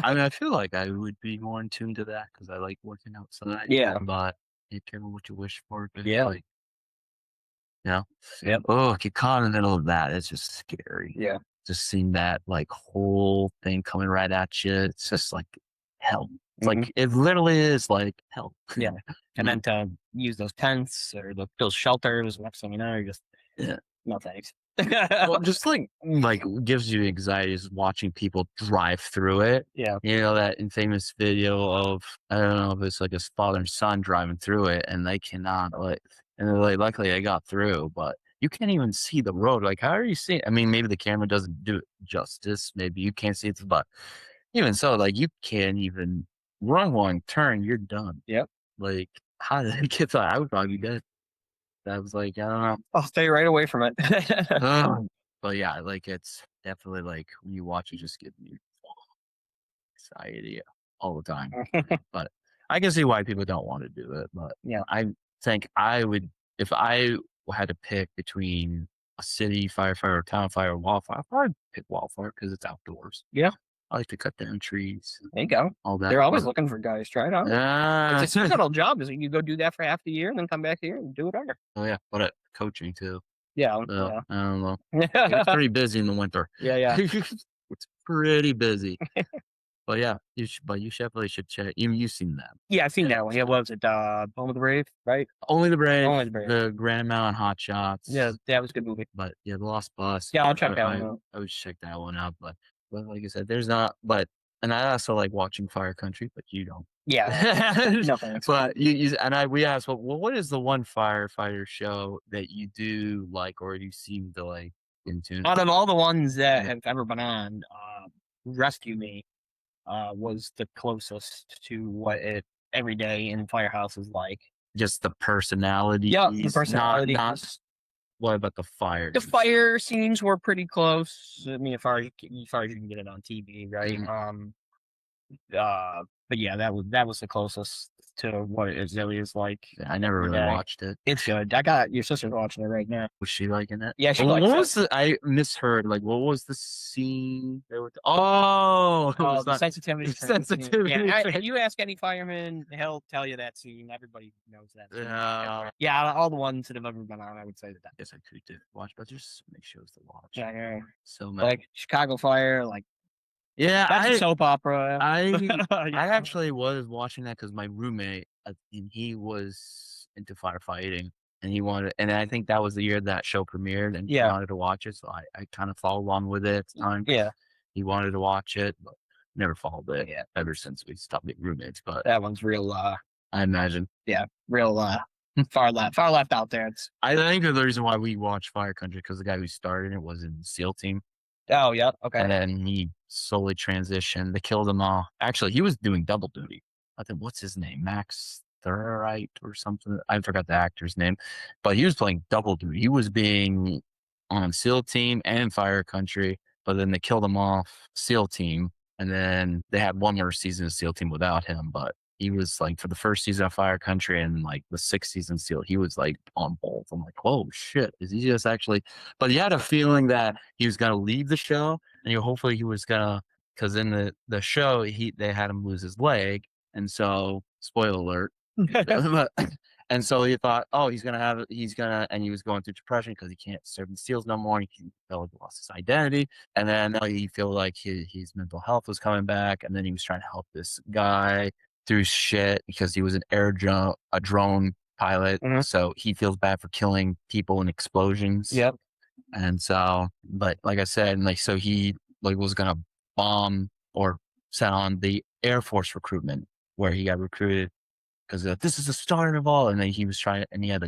I mean I feel like I would be more in tune to that because I like working outside. But you careful what you wish for. Like, oh, get caught in the middle of that. It's just scary. Just seeing that like whole thing coming right at you. It's just like hell. It's like it literally is like hell. And then to use those tents or those shelters, next thing you know, you're just no thanks. Well, just like gives you anxiety is watching people drive through it. That infamous video of I don't know if it's like his father and son driving through it, and they cannot and they're like, luckily they got through, but you can't even see the road. Like, how are you seeing? I mean, maybe the camera doesn't do it justice. Maybe you can't see it, but even so, like you can't even run one turn. You're done. Like, how did it get that? I would probably be dead. That was like, I don't know. I'll stay right away from it. But yeah, like it's definitely like when you watch it, just gives me anxiety all the time. But I can see why people don't want to do it. But I think I would, if I had to pick between a city firefighter, town fire, or wildfire, I'd probably pick wildfire because it's outdoors. I like to cut down trees. There you go. All that. They're always looking for guys. Try it out. It's a seasonal job. Is you go do that for half the year and then come back here and do it under. Oh yeah, but coaching too. I don't know. It's pretty busy in the winter. It's pretty busy. But yeah, you definitely should check. You've seen that. Yeah, I've seen that one. Yeah, what was it? Home of the Brave, right? Only the Brave. The Grand Mountain Hot Shots. Yeah, that was a good movie. But the Lost Bus. Yeah, I'll check that one out. I would check that one out. But like I said, there's not. And I also like watching Fire Country, but you don't. No thanks. But we asked, well, what is the one firefighter show that you do like, or you seem to like in tune? Out of all the ones that have ever been on, Rescue Me was the closest to what it every day in Firehouse is like. Just the personality. The personality. Not what about the fire? The fire scenes were pretty close. I mean, as far as you can get it on TV, right? But yeah, that was the closest to what it really is like. I never really watched it. It's good. I got your sister's watching it right now. Was she liking it? Yeah, she likes it. I misheard. Like, what was the scene? The sensitivity. Sensitivity. Yeah, you ask any fireman, he'll tell you that scene. Everybody knows that scene. Yeah, all the ones that have ever been on, I would say that. Yes, I could do watch, but just make shows to watch. Yeah. So many. Like Chicago Fire, like. Yeah, that's a soap opera. I actually was watching that because my roommate, and he was into firefighting, and he wanted, and I think that was the year that show premiered, and he wanted to watch it, so I kind of followed along with it at the time. He wanted to watch it, but never followed it ever since we stopped being roommates. But that one's real. I imagine. Yeah, real far left out there. I think the reason why we watched Fire Country because the guy who started it was in the SEAL team. Oh, yeah. Okay. and then he slowly transitioned. They killed him off. Actually, he was doing double duty. I think what's his name, Max Thurite or something. I forgot the actor's name, but he was playing double duty. He was being on SEAL team and Fire Country, but then they killed him off SEAL team, and then they had one more season of SEAL team without him. But he was like for the first season of Fire Country and like the sixth season SEAL, he was like on both. I'm like, oh shit, is he just actually? But he had a feeling that he was gonna leave the show, and hopefully he was gonna, because in the show they had him lose his leg, and so spoiler alert. But, and so he thought, oh, he's gonna, and he was going through depression because he can't serve the SEALs no more. He felt like he lost his identity, and then he felt like his mental health was coming back, and then he was trying to help this guy through shit because he was a drone pilot, so he feels bad for killing people in explosions. Yep. And so, but like I said, and like so he like was gonna bomb or set on the Air Force recruitment where he got recruited because this is the start of all. And then he was trying, and he had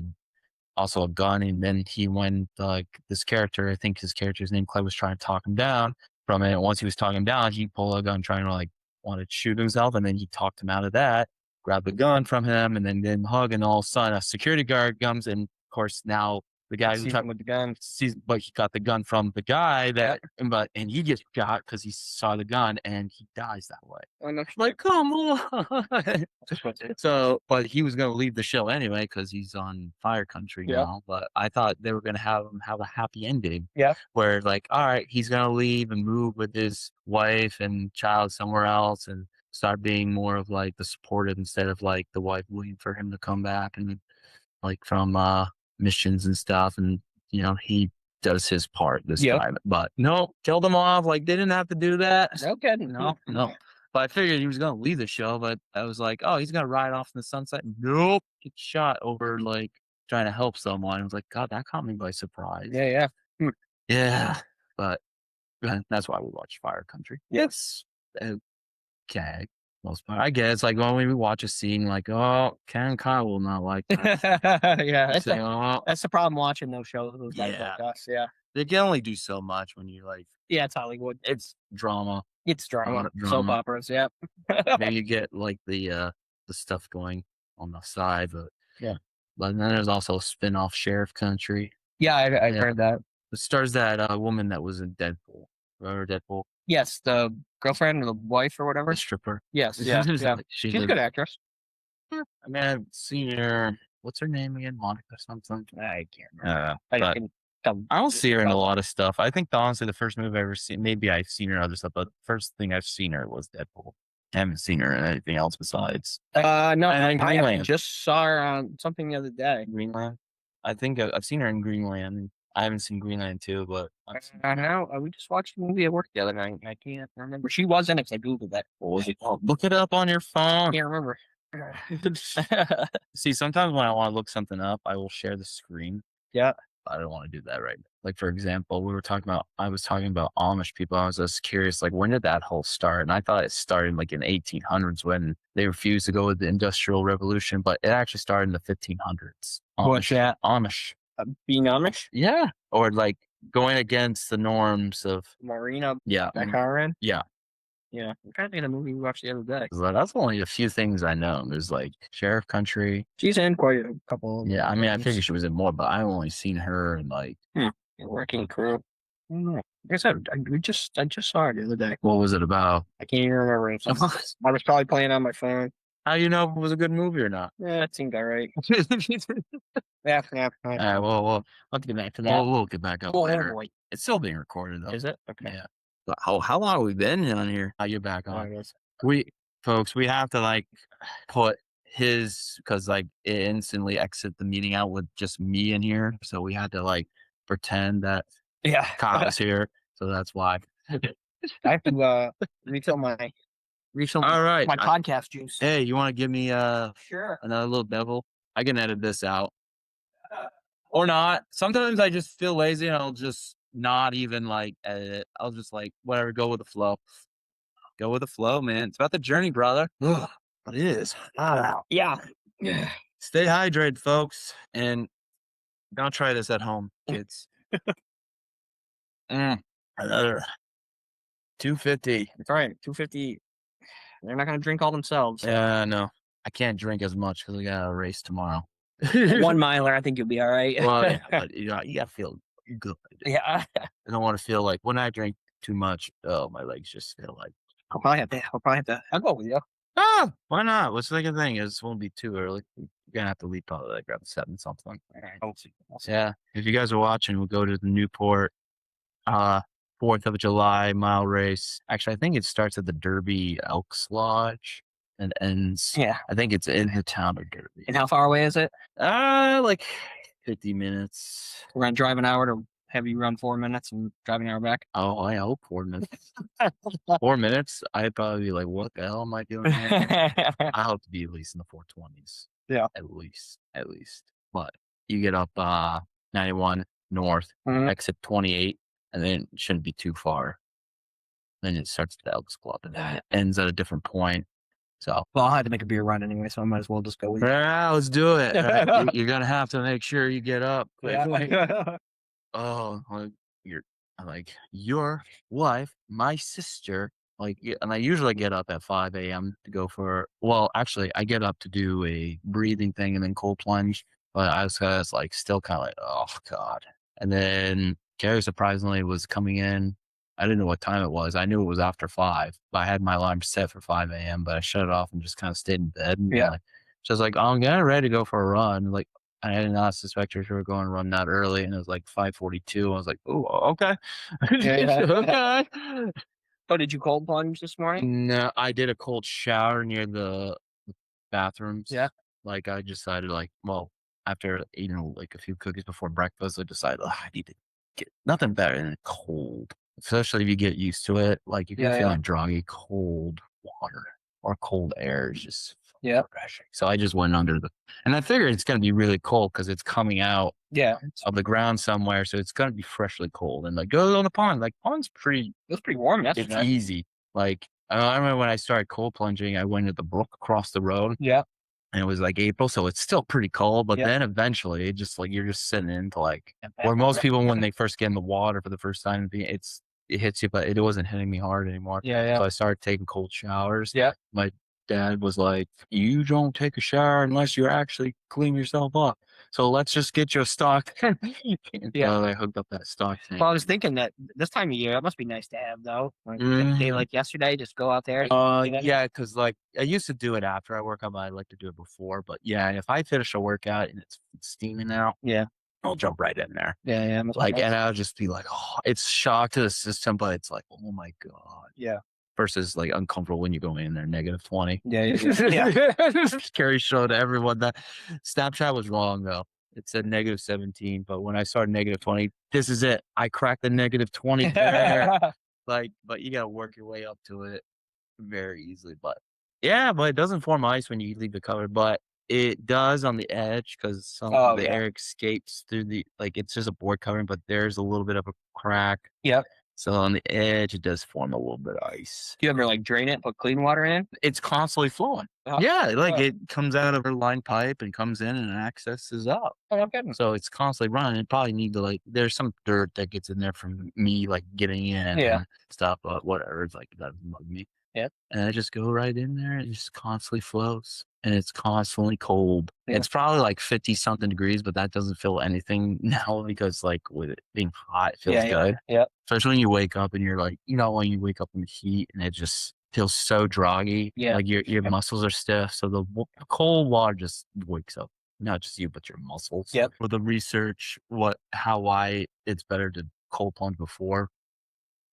also a gun. And then he went like this character, I think his character's name Clay, was trying to talk him down from it. And once he was talking him down, he pulled a gun trying to like want to shoot himself. And then he talked him out of that, grabbed the gun from him, and then didn't hug. And all of a sudden, a security guard comes, and of course now the guy who Sees him with the gun. sees, but he got the gun from the guy that, and he gets shot because he saw the gun and he dies that way. Oh, no. Like, come on. So, but he was going to leave the show anyway because he's on Fire Country now. But I thought they were going to have him have a happy ending. Yeah. Where like, all right, he's going to leave and move with his wife and child somewhere else and start being more of like the supportive instead of like the wife waiting for him to come back and like from missions and stuff, and he does his part this time. But no, killed him off. Like they didn't have to do that. No kidding. No. But I figured he was gonna leave the show, but I was like, oh, he's gonna ride off in the sunset. Nope, get shot over like trying to help someone. I was like, God, that caught me by surprise. Yeah. But that's why we watch Fire Country. Yes. Okay. Most part, I guess, like when we watch a scene, like, oh, Ken and Kyle will not like that. Yeah, So, that's the problem watching those shows. Those guys like us. Yeah. They can only do so much when you like. Yeah, it's Hollywood. It's drama. It's drama. Soap operas. Yeah. Maybe you get like the stuff going on the side, but But then there's also a spin-off Sheriff Country. Yeah, I've heard that. It stars that woman that was in Deadpool. Remember Deadpool? Yes, the girlfriend or the wife or whatever. The stripper. Yes, yeah. She's a good actress. I mean, I've seen her. What's her name again? Monica something. I can't remember. I don't see her in a lot of stuff. I think honestly, the first movie I've ever seen, maybe I've seen her in other stuff, but the first thing I've seen her was Deadpool. I haven't seen her in anything else besides. No, and I just saw her on something the other day. Greenland. I think I've seen her in Greenland. I haven't seen Greenland too, but I know. We just watched a movie at work the other night. I can't remember. She was in it. I googled that. What was it called? Look it up on your phone. I can't remember. See, sometimes when I want to look something up, I will share the screen. Yeah. I don't want to do that right now. Like, for example, I was talking about Amish people. I was just curious, like, when did that whole start? And I thought it started like in 1800s when they refused to go with the Industrial Revolution, but it actually started in the 1500s. What's that? Amish. Being Amish? Yeah. Or like going against the norms of Marina. Yeah. Karen? Yeah. Yeah. I'm trying to think of the movie we watched the other day. So that's only a few things I know. There's like Sheriff Country. She's in quite a couple. Yeah, I mean, I figured she was in more, but I've only seen her in like Working Crew. I don't know. Like I said, I just saw her the other day. What was it about? I can't even remember. I was probably playing on my phone. How you know if it was a good movie or not? Yeah, it seemed all right. Yeah. All right, well, I'll have to get back to that. We'll get back up later. It's still being recorded though. Is it? Okay. Yeah. How long have we been on here? How you back on? We have to like put his, because like it instantly exit the meeting out with just me in here, so we had to like pretend that Kyle's here, so that's why. I have to refill my All right, my podcast juice. Hey, you want to give me Sure. another little devil? I can edit this out or not. Sometimes I just feel lazy and I'll just not even like edit it. I'll just like whatever, go with the flow. Go with the flow, man. It's about the journey, brother. Ugh, but it is hot out. Yeah. Stay hydrated, folks, and don't try this at home, kids. Another 250. That's right. 250. They're not going to drink all themselves. Yeah, no, I can't drink as much because I got a race tomorrow. 1 miler, I think you'll be all right. Well, yeah, but you gotta feel good. Yeah. I don't want to feel like when I drink too much. Oh, my legs just feel like I'll go with you. why not? What's the thing? It won't be too early. You're gonna have to leave probably like around 7 something. All right. I'll see. Yeah, if you guys are watching, we'll go to the Newport uh 4th of July mile race. Actually, I think it starts at the Derby Elks Lodge and ends. Yeah. I think it's in the town of Derby. And how far away is it? Like 50 minutes. We're going to drive an hour to have you run 4 minutes and drive an hour back. Oh, I hope 4 minutes. 4 minutes, I'd probably be like, "What the hell am I doing here?" I hope to be at least in the 420s. Yeah. At least. But you get up 91 north, Mhm. exit 28, and then it shouldn't be too far. Then it starts at the Elks Club, and then it ends at a different point. So, Well, I had to make a beer run anyway, so I might as well just go with you. yeah, let's do it. You're gonna have to make sure you get up quickly. Yeah. Oh, like I'm like your wife, my sister, and I usually get up at 5 a.m. to go for. Well, actually, I get up to do a breathing thing and then cold plunge, but I was like still kind of like, oh god. And then Carrie surprisingly was coming in. I didn't know what time it was. I knew it was after 5, but I had my alarm set for 5 a.m. But I shut it off and just kind of stayed in bed. And Yeah. she was like, "Oh, I'm getting ready to go for a run." Like, I did not suspect her were going to run that early, and it was like 5:42. I was like, "Oh, okay, Yeah. okay." Oh, did you cold plunge this morning? No, I did a cold shower near the bathrooms. Yeah. Like I decided, like, well, after eating like a few cookies before breakfast, I decided I need to get nothing better than cold, especially if you get used to it. Like if you're Yeah, yeah. feeling droggy, cold water or cold air is just Yeah. refreshing. So I just went under and I figured it's going to be really cold because it's coming out Yeah. of the ground somewhere, so it's going to be freshly cold. And like go on the pond, like pond's pretty. It was pretty warm It's yesterday. easy. Like I remember when I started cold plunging, I went to the brook across the road, Yeah. and it was like April, so it's still pretty cold. But Yeah. then eventually, it just like you're just sitting into like where most people when they first get in the water for the first time, it hits you, but it wasn't hitting me hard anymore. Yeah, yeah. So I started taking cold showers. Yeah. My dad was like, "You don't take a shower unless you actually clean yourself up. So let's just get you a stock." Yeah. So I hooked up that stock tank. Well, I was thinking that this time of year, it must be nice to have, though. Like, a day Mhm. like yesterday, just go out there. Yeah, because like I used to do it after I work out, but I like to do it before. But yeah, if I finish a workout and it's steaming out, Yeah. I'll jump right in there. Yeah, yeah. Must be Like, nice. and I'll just be like, oh, it's shock to the system, but it's like, oh my god. Yeah. Versus like uncomfortable when you go in there -20. Yeah, yeah, yeah. Carrie showed everyone that Snapchat was wrong though. It said -17, but when I started -20, this is it. I cracked the -20 there. Like, but you gotta work your way up to it very easily. But yeah, but it doesn't form ice when you leave the cover, but it does on the edge because some Oh, of the yeah. air escapes through it's just a board covering, but there's a little bit of a crack. Yep. So on the edge, it does form a little bit of ice. Do you ever like drain it, put clean water in? It's constantly flowing. Oh, Yeah, like oh. it comes out of a line pipe and comes in and accesses up. Oh, no kidding. So it's constantly running. It probably need to there's some dirt that gets in there from me like getting in Yeah. and stuff, but whatever. It's like it doesn't bug me. Yeah. And I just go right in there and it just constantly flows. And it's constantly cold. Yeah. It's probably like 50 something degrees, but that doesn't feel anything now because like with it being hot, it feels Yeah, good. yeah. Especially when you wake up and you're like, when you wake up in the heat and it just feels so droggy. Yeah. Like your muscles are stiff. So the cold water just wakes up not just you, but your muscles. Yep. With the research, why it's better to cold plunge before.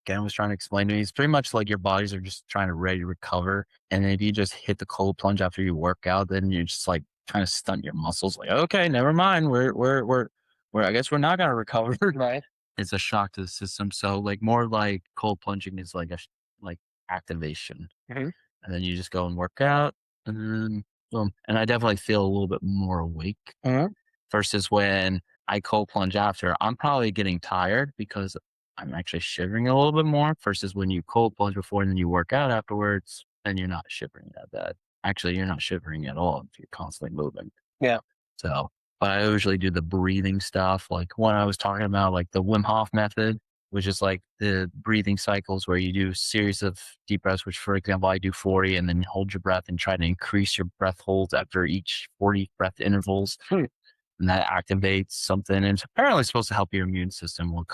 Again, was trying to explain to me, it's pretty much like your bodies are just trying to ready to recover. And if you just hit the cold plunge after you work out, then you're just like trying to stunt your muscles. Like, okay, never mind. I guess we're not going to recover. Right. It's a shock to the system. So like more like cold plunging is like like activation. Mhm. And then you just go and work out and then boom. And I definitely feel a little bit more awake Mhm. versus when I cold plunge after. I'm probably getting tired because I'm actually shivering a little bit more versus when you cold plunge before and then you work out afterwards and you're not shivering that bad. Actually, you're not shivering at all if you're constantly moving. Yeah. So, but I usually do the breathing stuff. Like when I was talking about like the Wim Hof method, which is like the breathing cycles where you do a series of deep breaths, which, for example, I do 40 and then hold your breath and try to increase your breath holds after each 40 breath intervals. And that activates something. And it's apparently supposed to help your immune system. Well,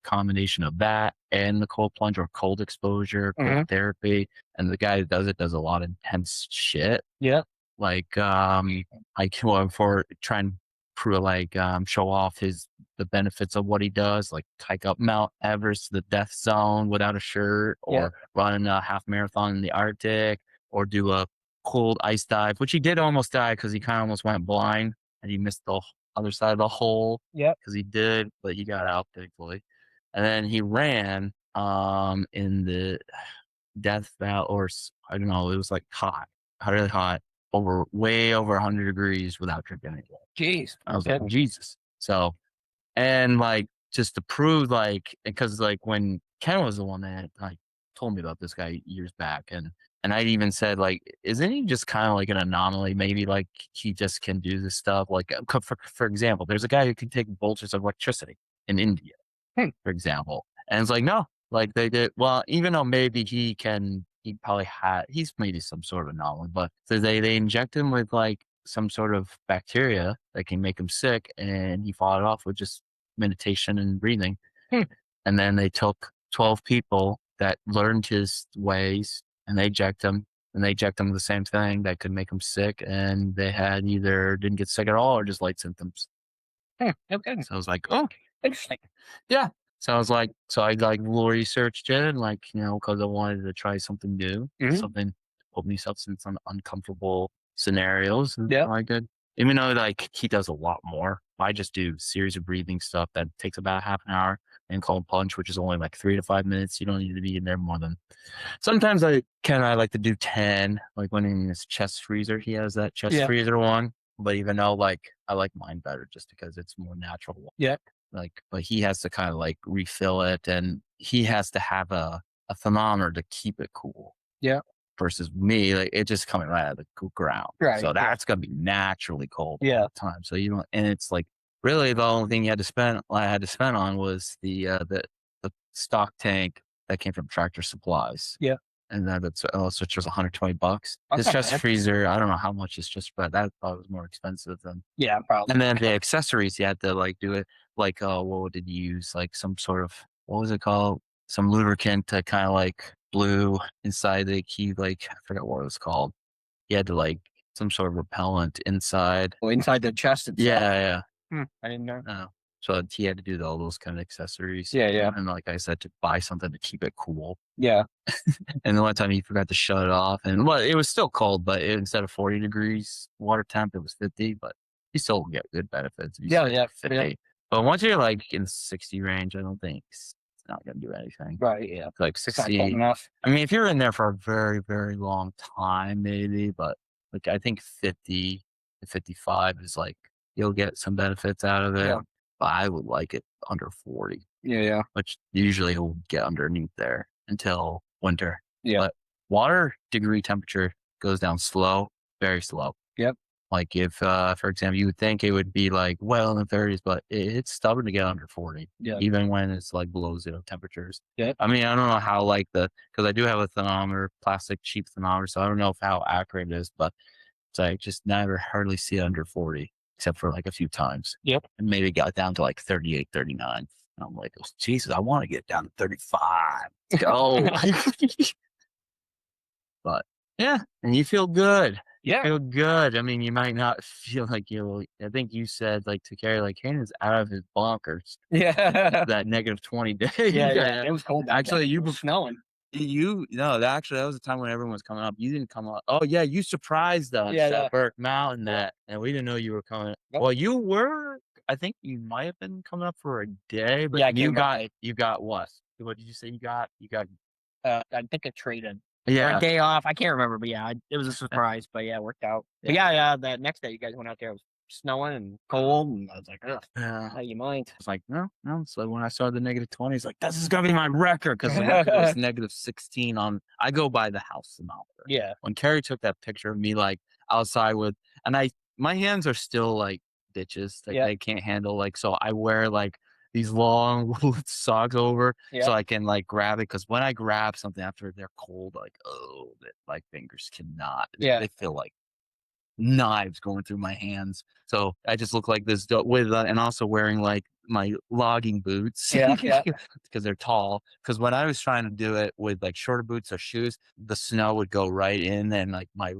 combination of that and the cold plunge or cold exposure, cold therapy. And the guy that does it does a lot of intense shit. Yeah. Like well, for trying to prove, show off the benefits of what he does, like hike up Mount Everest, the death zone without a shirt, or run a half marathon in the Arctic, or do a cold ice dive, which he did almost die because he kind of almost went blind and he missed the other side of the hole. Because he did, but he got out thankfully. And then he ran in the Death Valley, or I don't know, it was like hot, really hot, way over 100 degrees without drinking any water. Jeez. I was like, Jesus. So, and like, just to prove, because when Ken was the one that told me about this guy years back, and I even said, isn't he just kind of like an anomaly? Maybe he just can do this stuff. For example, there's a guy who can take voltages of electricity in India, for example. And it's like, no, they did. Well, even though maybe he's maybe some sort of anomaly, but so they inject him with some sort of bacteria that can make him sick. And he fought it off with just meditation and breathing. And then they took 12 people that learned his ways and they inject them. And they inject them with the same thing that could make them sick. And they had either didn't get sick at all or just light symptoms. Okay. So I was like, oh, interesting. Yeah. So I was like, I researched it and because I wanted to try something new, something to put myself in some uncomfortable scenarios. And I did. Even though he does a lot more. I just do a series of breathing stuff that takes about half an hour, and cold plunge, which is only 3 to 5 minutes. You don't need to be in there more than. Sometimes I like to do 10, when in his chest freezer. He has that chest freezer one. But even though I like mine better just because it's more natural. Yeah. But he has to kind of refill it, and he has to have a thermometer to keep it cool. Yeah. Versus me, it just coming right out of the ground. Right. So that's gonna be naturally cold all the time. So and it's really the only thing I had to spend on was the stock tank that came from Tractor Supplies. Yeah. And that's which was $120. His not chest bad. freezer, I don't know how much it's just, but that probably was more expensive than. Yeah, probably. And then the accessories, you had to do it what did you use? Some sort of, what was it called? Some lubricant to kind of blew inside the key. I forgot what it was called. You had to some sort of repellent inside. Oh, inside the chest itself. Yeah. I didn't know. So he had to do all those kind of accessories. Yeah. And like I said, to buy something to keep it cool. Yeah. And the one time he forgot to shut it off, and it was still cold, but instead of 40 degrees water temp, it was 50. But you still get good benefits. Yeah. 50. Yeah. But once you're in the 60 range, I don't think it's not going to do anything. Right. Yeah. 60. Enough. I mean, if you're in there for a very, very long time, maybe, but I think 50 to 55 is you'll get some benefits out of it. Yeah. But I would like it under 40. Yeah. Which usually will get underneath there until winter. Yeah. But water degree temperature goes down slow, very slow. Yep. If, for example, you would think it would be in the 30s, but it's stubborn to get under 40. Yeah. Even when it's below zero temperatures. Yeah. I mean, I don't know how because I do have a thermometer, plastic cheap thermometer, so I don't know how accurate it is, but it's just never hardly see it under 40, except for a few times. Yep. And maybe got down to 38, 39. And I'm like, oh, Jesus, I want to get down to 35. Let's go. But yeah, and you feel good. Yeah. You feel good. I mean, you might not feel I think you said to Carrie, Kane's out of his bonkers. Yeah. That negative 20 days. Yeah. It was cold. Actually, you were snowing. Actually, that was the time when everyone was coming up. You didn't come up. Oh yeah, you surprised us at Burke Mountain and we didn't know you were coming. Nope. Well, you were. I think you might have been coming up for a day, but you got what? What did you say you got? I think I traded. Yeah. Or a day off. I can't remember, but yeah, it was a surprise. But yeah, it worked out. But yeah, that next day you guys went out there. It was snowing and cold, and I was like, ugh, how you mind? I was like, no. So when I saw the negative 20, it's this is gonna be my record, because the record was negative 16 on. I go by the house thermometer. Yeah. When Carrie took that picture of me outside my hands are still ditches. They can't handle so I wear these long wool socks over Yeah. so I can like grab it. Because when I grab something after they're cold, like my fingers cannot. Yeah. They feel like knives going through my hands. So I just look like this with and also wearing like my logging boots Yeah. Yeah. because they're tall. Because when I was trying to do it with like shorter boots or shoes, the snow would go right in, and like my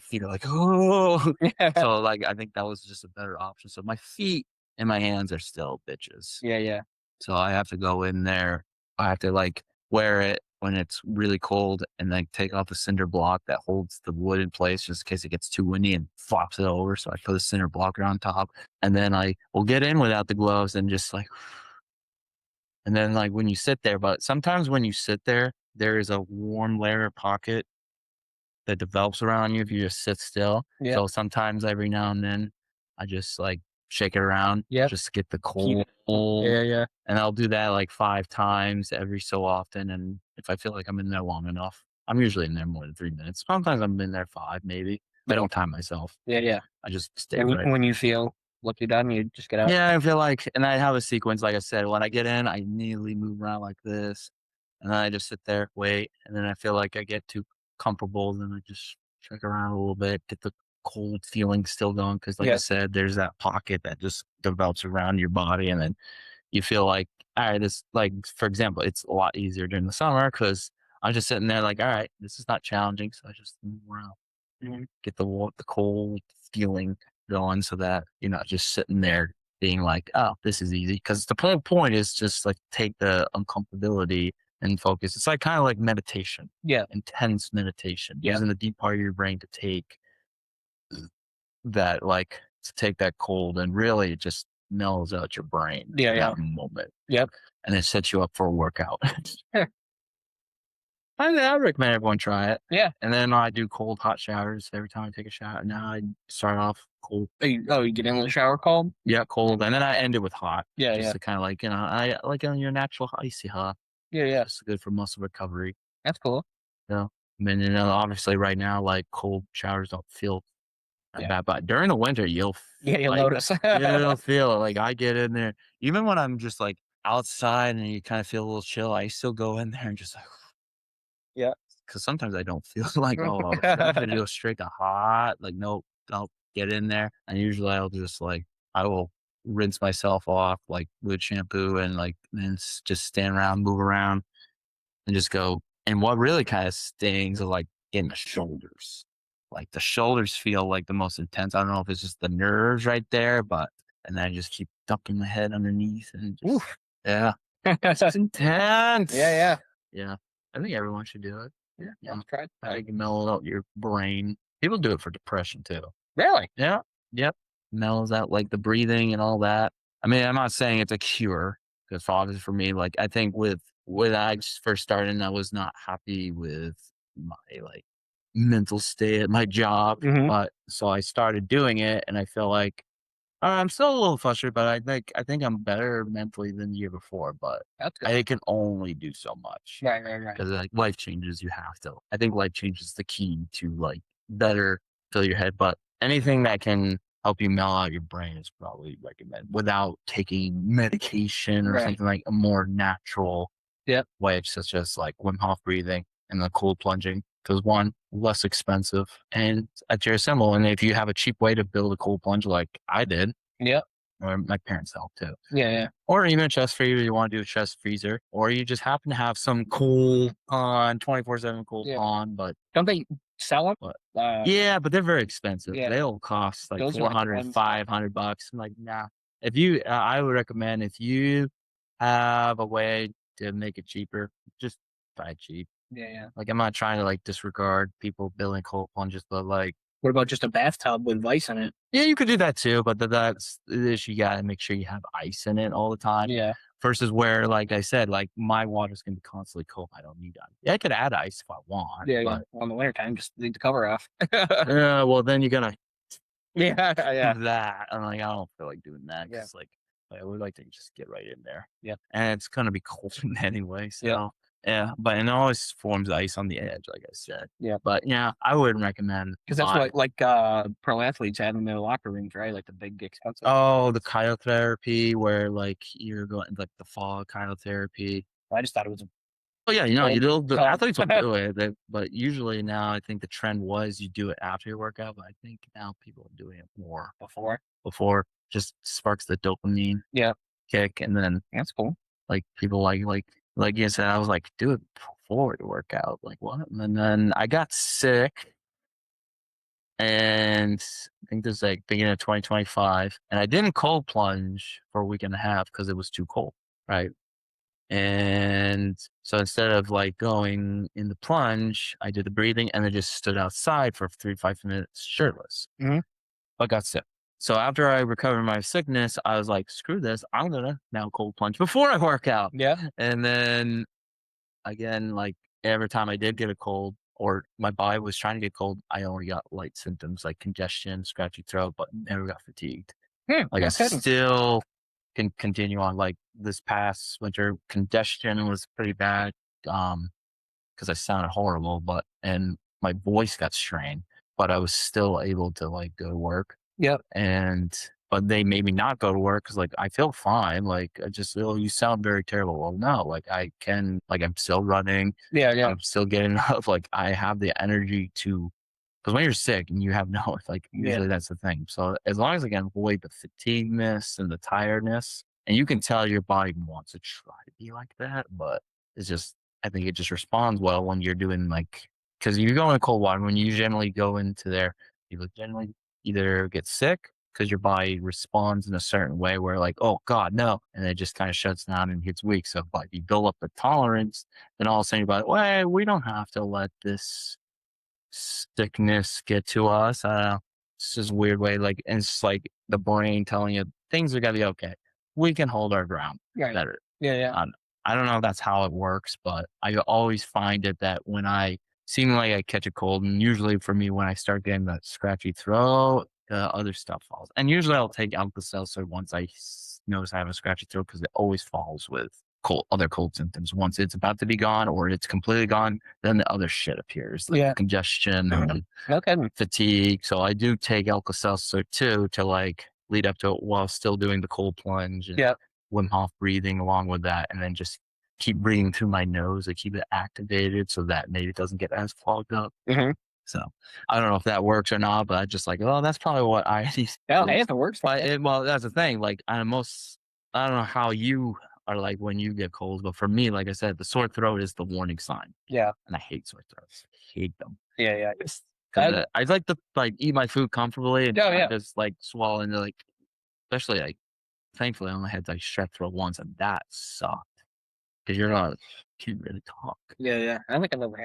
feet are like oh. Yeah. So like I think that was just a better option. So my feet and my hands are still bitches. Yeah. Yeah. So I have to go in there. I have to like wear it when it's really cold and then take off the cinder block that holds the wood in place just in case it gets too windy and flops it over. So I put a cinder blocker on top and then I will get in without the gloves and just like, and then like when you sit there, but sometimes when you sit there, there is a warm layer of pocket that develops around you if you just sit still. Yeah. So sometimes every now and then I just like shake it around Yep. just to get the Keep cold. Yeah. Yeah. And I'll do that like 5 times every so often. And if I feel like I'm in there long enough, I'm usually in there more than 3 minutes. Sometimes I'm in there 5 maybe. I Yeah. don't time myself. Yeah. Yeah. I just stay right. When you feel like you're done, you just get out. Yeah, I feel like, and I have a sequence, like I said, when I get in, I immediately move around like this, and then I just sit there, wait, and then I feel like I get too comfortable, then I just check around a little bit, get the cold feeling still going, because like I Yeah. said, there's that pocket that just develops around your body, and then you feel like, all right, this, like, for example, it's a lot easier during the summer because I'm just sitting there like, all right, this is not challenging, so I just move around, get the cold feeling going so that you're not just sitting there being like, oh, this is easy. Because the whole point is just like take the uncomfortability and focus. It's like kind of like meditation, Yeah. intense meditation, Yeah. using the deep part of your brain to take that, like, to take that cold and really it just mellows out your brain Yeah. in Yeah. that moment. Yep. And it sets you up for a workout. I recommend everyone try it. Yeah. And then I do cold, hot showers every time I take a shower. Now I start off cold. You get in the shower cold? Yeah, cold, and then I end it with hot, Yeah. just Yeah. to kinda like, I like on your natural icy hot, Yeah. Yeah. just good for muscle recovery, That's cool. you know? I mean, obviously right now, like, cold showers don't feel that Yeah. bad, but during the winter, Yeah. You'll like, notice. you'll feel it, like, I get in there even when I'm just, like, outside and you kinda feel a little chill, I still go in there and just like Yeah. because sometimes I don't feel like, "Oh, should I go straight to hot?" Like, nope, I'll get in there, and usually I'll just, like, I will rinse myself off, like, with shampoo and, like, then just stand around, move around, and just go, and what really kinda stings is, like, in the shoulders. Like, the shoulders feel, like, the most intense. I don't know if it's just the nerves right there, but and then I just keep ducking my head underneath and just Oof. yeah. It's intense. Yeah. Yeah. Yeah. I think everyone should do it. Yeah. Yeah. I've tried. I can mellow out your brain. People do it for depression too. Really? Yeah. Yep. Mellows out like the breathing and all that. I mean, I'm not saying it's a cure because obviously for me, like I think with when I just first started, I was not happy with my like mental state at my job. Mhm. But so I started doing it and I feel like I'm still a little frustrated, but I think I'm better mentally than the year before, but That's good. I can only do so much. Right. Right. Right. Because like life changes, you have to. I think life change is the key to like better fill your head. But anything that can help you mellow out your brain is probably recommended without taking medication or Right. something like a more natural Yep. way, such as like Wim Hof breathing and the cold plunging. Because one, less expensive and at your symbol. And if you have a cheap way to build a cold plunge like I did, Yep. or my parents helped too, Yeah. Yeah. or even a chest freezer, you want to do a chest freezer, or you just happen to have some cool on 24/7 cool Yeah. on, Don't they sell them? but Uh. yeah, but they're very expensive. Yeah. They'll cost like Those are like the 400, ones. 500 bucks. I'm like, nah. If you, I would recommend if you have a way to make it cheaper, just buy it cheap. Yeah. Yeah. Like I'm not trying to like disregard people building cold plunges, but like, What about just a bathtub with ice in it? yeah, you could do that too, but that's the issue. You gotta make sure you have ice in it all the time. Yeah. Versus where, like I said, like my water's gonna be constantly cold. I don't need ice. Yeah, I could add ice if I want, Yeah. Yeah. but Well, in the wintertime, just leave the cover off. well, then you're gonna Yeah. Yeah. do that. I'm like, I don't feel like doing that Yeah. because, like, I would like to just get right in there, Yeah. and it's gonna be cold anyway. Yeah. So, Yeah, but it always forms ice on the edge, like I said. Yeah. But yeah, I wouldn't recommend. Because that's what like pro athletes have in their locker rooms, right? Like the big expensive. Oh, the cryotherapy where like you're going like the fall cryotherapy. I just thought it was Oh yeah, you cold. do. The So, athletes will do it, but usually now I think the trend was you do it after your workout. But I think now people are doing it more before, just sparks the dopamine yeah, kick, and then that's cool. like people like you said, I was like, do it before the workout, like what? And then I got sick, and I think this is like beginning of 2025, and I didn't cold plunge for a week and a half because it was too cold, right? And so instead of like going in the plunge, I did the breathing and then just stood outside for 3 to 5 minutes shirtless. Mhm. But got sick. So after I recovered my sickness, I was like, screw this. I'm gonna now cold plunge before I work out. Yeah. And then again, like every time I did get a cold or my body was trying to get cold, I only got light symptoms like congestion, scratchy throat, but never got fatigued. Like I No kidding. still can continue on. Like this past winter, congestion was pretty bad because I sounded horrible, and my voice got strained, but I was still able to like go to work. Yep. But they made me not go to work because like I feel fine. Like I just, oh, you sound very terrible. Well, no, like I can, like I'm still running. Yeah, yeah, I'm still getting up. Like I have the energy to, because when you're sick and you have no, like yeah, usually that's the thing. So as long as I can avoid the fatigueness and the tiredness, and you can tell your body wants to try to be like that, but it's just, I think it just responds well when you're doing like, because you go in cold water, when you generally go into there, you would generally either get sick because your body responds in a certain way where like, oh God, no. And it just kind of shuts down and gets weak. So if you build up the tolerance, then all of a sudden you're like, well, we don't have to let this sickness get to us. It's just a weird way. Like, and it's like the brain telling you things are gonna be okay. We can hold our ground right. better. Yeah, yeah. I don't know if that's how it works, but I always find it that when I seem like I catch a cold, and usually for me, when I start getting that scratchy throat, other stuff falls. And usually I'll take Alka-Seltzer once I notice I have a scratchy throat because it always falls with other cold symptoms. Once it's about to be gone or it's completely gone, then the other shit appears, like Yeah. congestion and Okay. fatigue. So I do take Alka-Seltzer too to like lead up to it while still doing the cold plunge and Yeah. Wim Hof breathing along with that, and then just keep breathing through my nose to keep it activated so that maybe it doesn't get as clogged up. Mhm. So I don't know if that works or not, but I just like, oh, that's probably what I need. Yeah, hey, if it works, But fine. well, that's the thing. Like I don't know how you are like when you get colds, but for me, like I said, the sore throat is the warning sign, Yeah, and I hate sore throats. I hate them yeah, yeah. because I like to like eat my food comfortably and Oh, not yeah. just like swallow into like, especially like, thankfully I only had like strep throat once, and that sucked because you're not can't really talk. Yeah, yeah. I think I've never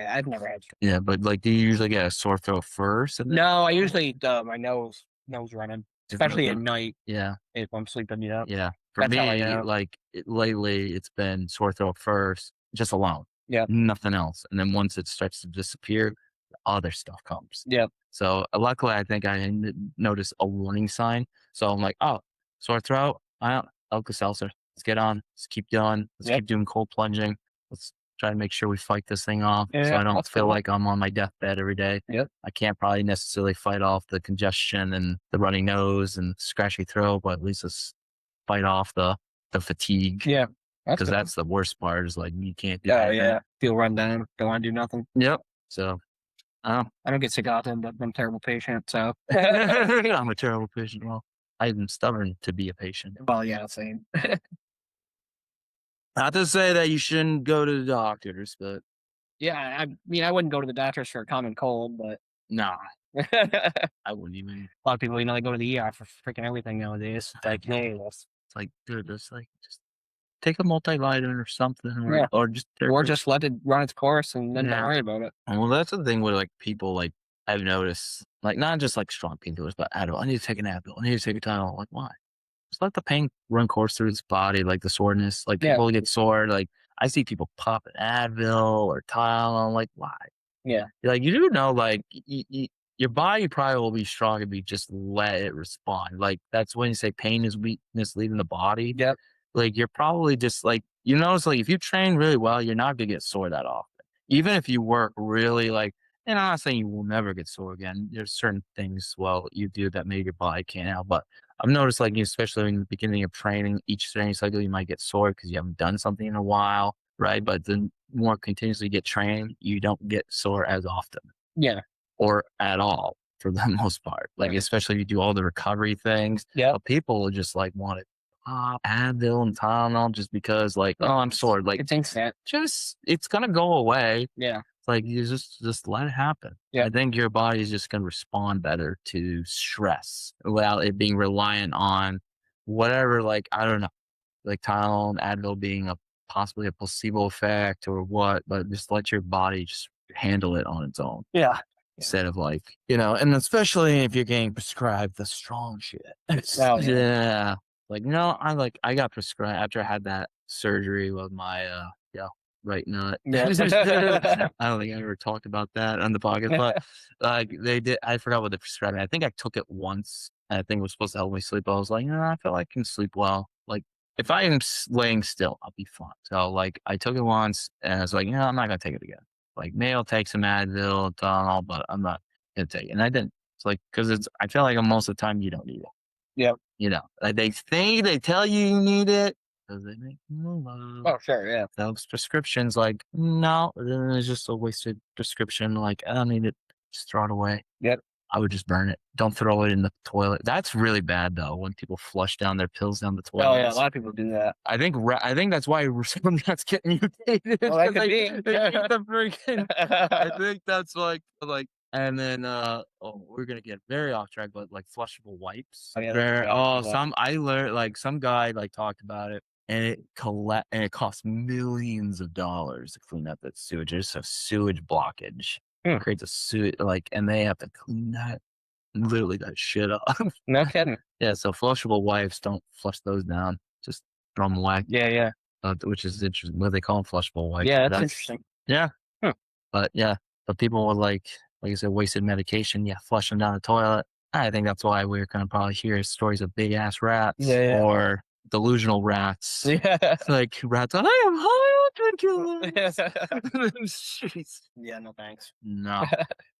had. Yeah, but like, do you usually get a sore throat first? And then, No, I usually my nose running, especially at night yeah, if I'm sleeping. Yeah, yeah. For that's how I me, know. like lately, it's been sore throat first, just alone, Yeah, nothing else, and then once it starts to disappear, other stuff comes. yeah, So luckily, I think I noticed a warning sign. So I'm like, oh, sore throat. Alka-Seltzer. Let's get on. Let's keep going. Let's yep, keep doing cold plunging. Let's try to make sure we fight this thing off, so yeah. I don't That's feel cool. like I'm on my deathbed every day. Yep. I can't probably necessarily fight off the congestion and the runny nose and scratchy throat, but at least let's fight off the fatigue, Yeah, that's because good. that's the worst part. Is like you can't do Oh anything. yeah, feel run down. Don't want to do nothing. Yep. So I don't get sick often, but I'm a terrible patient. So, I'm a terrible patient. Well, I'm stubborn to be a patient. well, yeah, same. Not to say that you shouldn't go to the doctors, but Yeah, I mean, I wouldn't go to the doctors for a common cold, but nah, a I wouldn't even. lot of people, they go to the ER for freaking everything nowadays. Like, hey, It's like, dude, just take a multivitamin or something, yeah, or just or just let it run its course and then don't yeah. worry about it. Well, that's the thing with like people like I've noticed, like not just like strong painkillers, but Advil. I need to take an Advil. I need to take a Tylenol. Like why? Just let the pain run course through his body, like the soreness. Like Yeah, people get sore. Like I see people pop an Advil or Tylenol. Like why? yeah, Like you do know, like your body probably will be strong if you just let it respond. Like that's when you say pain is weakness leaving the body. yep, like you're probably just like you notice like if you train really well, you're not gonna get sore that often. Even if you work really like, and I'm not saying you will never get sore again. There's certain things well you do that maybe your body can't help. But I've noticed like especially in the beginning of training, each training cycle you might get sore because you haven't done something in a while, right? But the more continuously you get trained, you don't get sore as often Yeah. or at all for the most part. Like, Right. especially if you do all the recovery things. Yep. But people just like want to pop Advil and Tylenol just because, like, oh, I'm sore. Like, It's instant. just it's gonna go away. Yeah. It's like you just let it happen. Yeah. I think your body is just gonna respond better to stress without it being reliant on whatever. Like, I don't know, like Tylenol and Advil being a possibly a placebo effect or what, but just let your body just handle it on its own Yeah. instead of like, and especially if you're getting prescribed the strong shit. Oh, yeah. Yeah. Like, no, I got prescribed after I had that surgery with my, right nut. Yeah. I don't think I ever talked about that on the podcast, but like they did, I forgot what they prescribed me. I think I took it once. And I think it was supposed to help me sleep. I was like, no, I feel like I can sleep well. Like, if I am laying still, I'll be fine. So, like, I took it once and I was like, I'm not going to take it again. Like, maybe I'll take some Advil, Tylenol, but I'm not going to take it. And I didn't. It's like, because I feel like most of the time you don't need it. Yep. Like they tell you need it because they make Oh, sure. Yeah. those prescriptions. Like, no, then it's just a wasted prescription. Like, I don't need it. Just throw it away. Yep. I would just burn it. Don't throw it in the toilet. That's really bad though. When people flush down their pills down the toilet. Oh, yeah. A lot of people do that. I think that's why some rats get mutated. Well, that could be. They eat the freaking. I think that's like, and then we're gonna get very off track, but like flushable wipes. Oh, yeah, I learned like some guy like talked about it, and it costs millions of dollars to clean up that sewage. There's a sewage blockage. Creates a sewage and they have to clean that literally that shit up. No kidding. Yeah, so flushable wipes, don't flush those down. Just throw them away. Yeah. Which is interesting. What do they call them? Flushable wipes. Yeah, that's interesting. Yeah. Huh. But yeah, but people were like I said, wasted medication. Yeah, flush them down the toilet. I think that's why we're going to probably hear stories of big ass rats or delusional rats. Yeah. Like rats, I am high on painkillers. Jeez. Yeah, no thanks. No.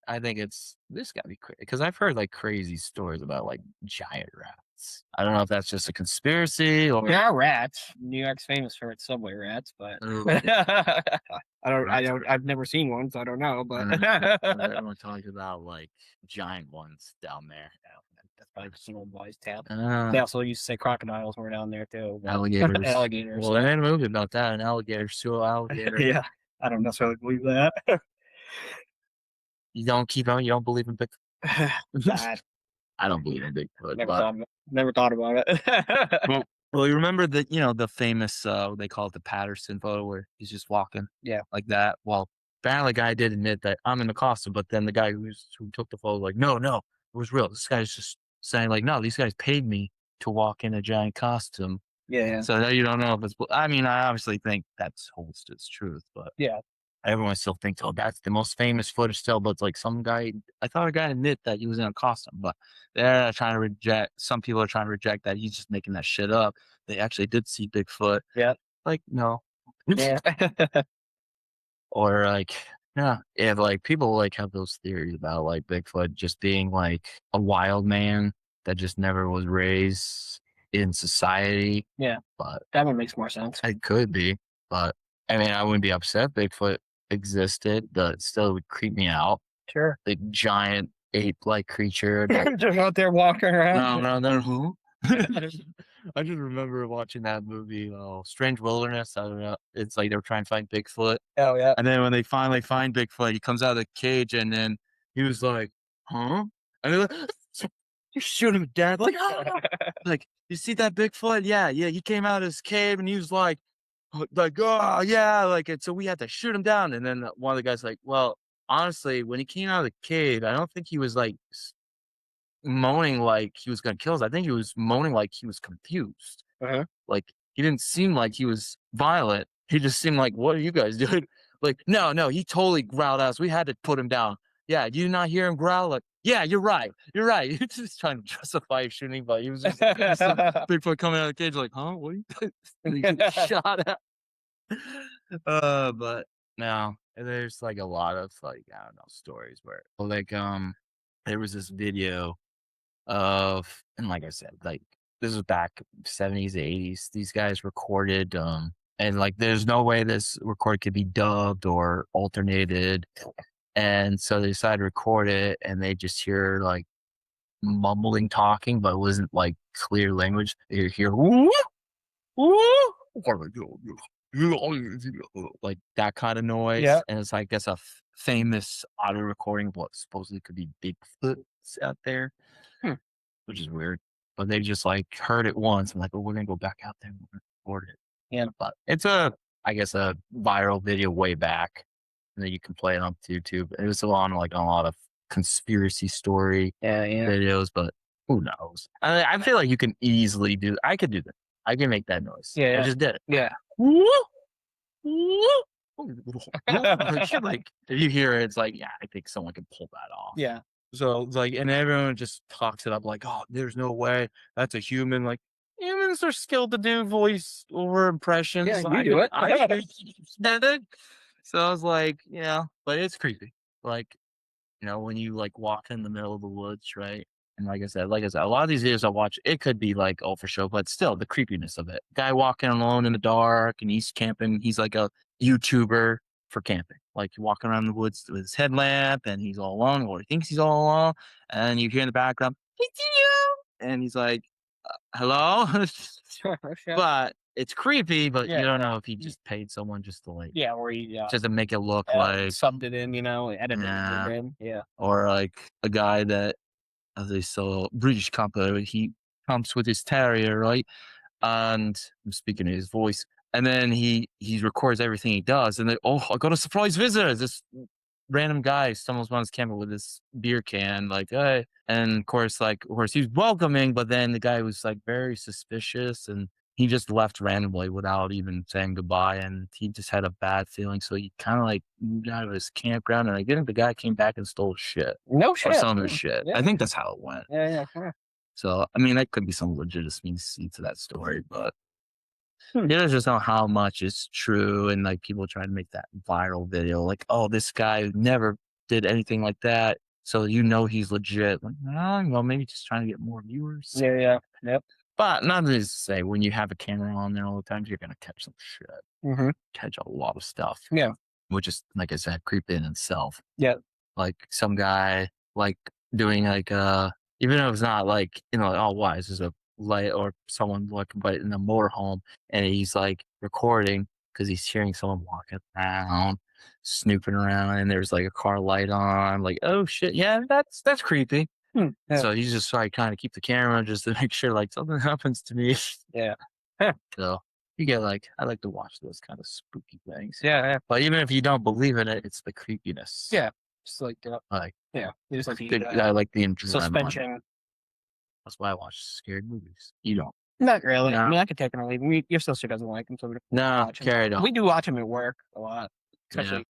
I think this got to be crazy because I've heard like crazy stories about like giant rats. I don't know if that's just a conspiracy or There are rats. New York's famous for its subway rats, but I've never seen one, so I don't know. But everyone talks about like giant ones down there. That's probably just an old boys tab. Uh, They also used to say crocodiles were down there too. alligators. Alligators. Well, there ain't a movie about that. An alligator, sue an alligator. Yeah, I don't necessarily believe that. You don't believe in Bigfoot. Bad. I don't believe in Bigfoot. Never thought about it. Well, you remember the famous they call it the Patterson photo where he's just walking, like that. Well, apparently, the guy did admit that I'm in the costume, but then the guy who took the photo was like, no, it was real. This guy's just saying like, no, these guys paid me to walk in a giant costume. Yeah. So now you don't know if it's. I mean, I obviously think that's holds its truth, but Yeah. everyone still thinks, oh, that's the most famous footage still. But it's like I thought a guy admit that he was in a costume, but some people are trying to reject that. He's just making that shit up. They actually did see Bigfoot. Yeah. Like, no. Yeah. Or like, yeah, if like people like have those theories about like Bigfoot just being like a wild man that just never was raised in society. Yeah. But that one makes more sense. It could be, but I mean, I wouldn't be upset if Bigfoot existed, but it still would creep me out. Sure. The giant ape-like creature. Just out there walking around. No, who? I just remember watching that movie, Strange Wilderness. I don't know. It's like they were trying to find Bigfoot. Oh, yeah. And then when they finally find Bigfoot, he comes out of the cage and then he was like, huh? And they're like, you shoot him dead. Like, ah! Like, you see that Bigfoot? Yeah. He came out of his cave and he was like, oh, yeah. Like, and so we had to shoot him down. And then one of the guys like, well, honestly, when he came out of the cave, I don't think he was like moaning like he was going to kill us. I think he was moaning like he was confused. Like, he didn't seem like he was violent. He just seemed like, what are you guys doing? Like, no, he totally growled at us. We had to put him down. Yeah, do you not hear him growl? Like, yeah, you're right. You're right. He's just trying to justify shooting, but he was just Bigfoot coming out of the cage like, huh? What are you and he gets shot at. But no, there's like a lot of like, I don't know, stories where like there was this video of, and like I said, like this was back 70s, 80s. These guys recorded and like there's no way this record could be dubbed or alternated. And so they decided to record it and they just hear like mumbling talking, but it wasn't like clear language. They hear "Woo, woo," like that kind of noise. Yeah. And it's, I guess, famous audio recording of what supposedly could be Bigfoots out there, Hmm. which is weird. But they just like heard it once and like, oh, we're gonna go back out there and we're gonna record it. Yeah. But it's I guess, a viral video way back, and then you can play it on YouTube. It was on like a lot of conspiracy story Yeah. videos, but who knows? I feel like you can easily do. I could do that. I can make that noise. Yeah. I just did it. Yeah. Woo, woo. Like if you hear it, it's like, yeah, I think someone can pull that off. Yeah. So it's like, and everyone just talks it up like, oh, there's no way that's a human. Like humans are skilled to do voice over impressions. Yeah, you do it. So I was like, yeah, but it's creepy. Like, when you like walk in the middle of the woods, right? And like I said, a lot of these videos I watch, it could be like, oh, for sure, but still the creepiness of it. Guy walking alone in the dark and he's camping. He's like a YouTuber for camping. Like walking around the woods with his headlamp and he's all alone, or he thinks he's all alone. And you hear in the background, "It's you," and he's like, hello? Sure. But it's creepy, but Yeah, you don't know if he just paid someone just to like, Yeah, or he just to make it look like, subbed it in, edited Yeah. it in. Yeah. or like a guy that, as they saw, British company, he comes with his terrier, right? And I'm speaking in his voice, and then he records everything he does, and then, oh, I got a surprise visitor. This random guy stumbles on his camera with this beer can, like, hey, and of course, he's welcoming, but then the guy was like very suspicious, and he just left randomly without even saying goodbye, and he just had a bad feeling, so he kind of like moved out of his campground, and I think the guy came back and stole shit No or shit. some of his shit. Yeah. I think that's how it went. Yeah. So, I mean, that could be some legitimacy to that story, but Hmm. you just know how much is true. And like people try to make that viral video, like, oh, this guy never did anything like that. So, he's legit. Like, well, maybe just trying to get more viewers. Yeah. Yep. But not to say, when you have a camera on there all the time, you're going to catch some shit, Mm-hmm. catch a lot of stuff. Yeah. Which is, like I said, creepy in itself. Yeah. Like some guy, like doing like, even though it's not like, oh, why is this a light or someone looking, but in a motorhome, and he's like recording because he's hearing someone walking around, snooping around, and there's like a car light on, like, oh shit, yeah, that's creepy. Yeah. So he's just like kind of keep the camera just to make sure like something happens to me. Yeah. So you get like, I like to watch those kind of spooky things. Yeah. But even if you don't believe in it, it's the creepiness. Yeah. Just like, Like, yeah. You just like I like the adrenaline. suspension. That's why I watch scary movies. You don't. Not really. No. I mean, I could take it or leave him. Your sister doesn't like him, so we don't No, watch him. Carrie don't. We do watch him at work a lot, especially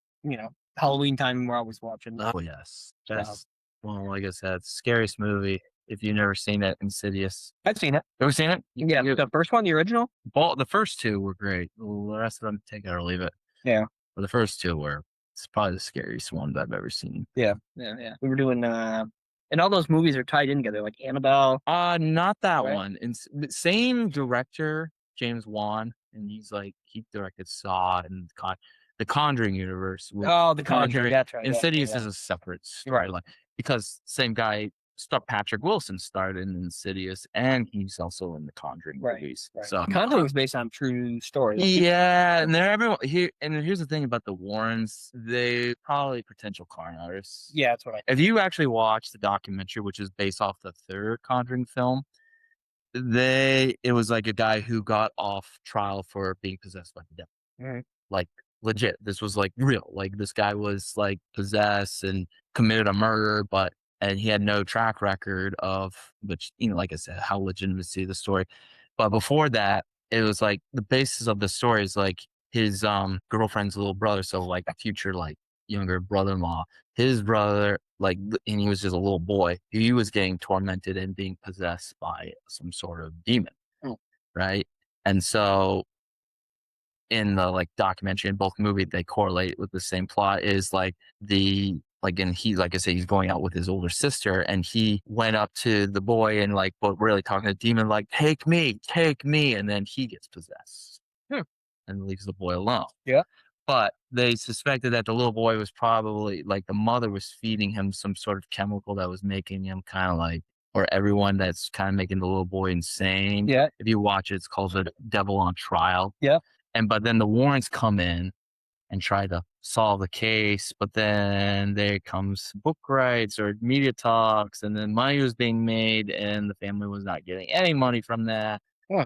Halloween time. We're always watching. Oh yes, that's like I said, scariest movie. If you've never seen it, Insidious. I've seen it. Ever seen it? Yeah, the first one, the original. Well, the first two were great. The rest of them, take it or leave it. Yeah. But the first two were. It's probably the scariest one I've ever seen. Yeah. We were doing, and all those movies are tied in together, like Annabelle. Not that Right. one. Same director, James Wan, and he directed Saw and the Conjuring universe. With The Conjuring. That's right. Insidious is a separate storyline because same guy, Patrick Wilson, starred in Insidious, and he's also in the Conjuring movies. Right. So Conjuring is based on true stories. yeah, and everyone here. And here's the thing about the Warrens: they probably potential con artists. Yeah, that's what I. If you actually watch the documentary, which is based off the third Conjuring film, it was like a guy who got off trial for being possessed by the devil. Mhm. Like legit, this was like real. Like this guy was like possessed and committed a murder, and he had no track record of, which, like I said, how legitimacy the story. But before that, it was like the basis of the story is like his girlfriend's little brother. So like future like younger brother-in-law. His brother, like, and he was just a little boy. He was getting tormented and being possessed by some sort of demon, Oh. right? And so in the like documentary in both movies, they correlate with the same plot. Is like and he, like I say, he's going out with his older sister, and he went up to the boy and like, but really talking to the demon, like, take me, and then he gets possessed and leaves the boy alone. Yeah. But they suspected that the little boy was probably like the mother was feeding him some sort of chemical that was making him kind of like, or everyone that's kind of making the little boy insane. Yeah. If you watch it, it's called The Devil on Trial. Yeah. But then the Warrens come in and try to solve the case, but then there comes book rights or media talks, and then money was being made, and the family was not getting any money from that. Huh.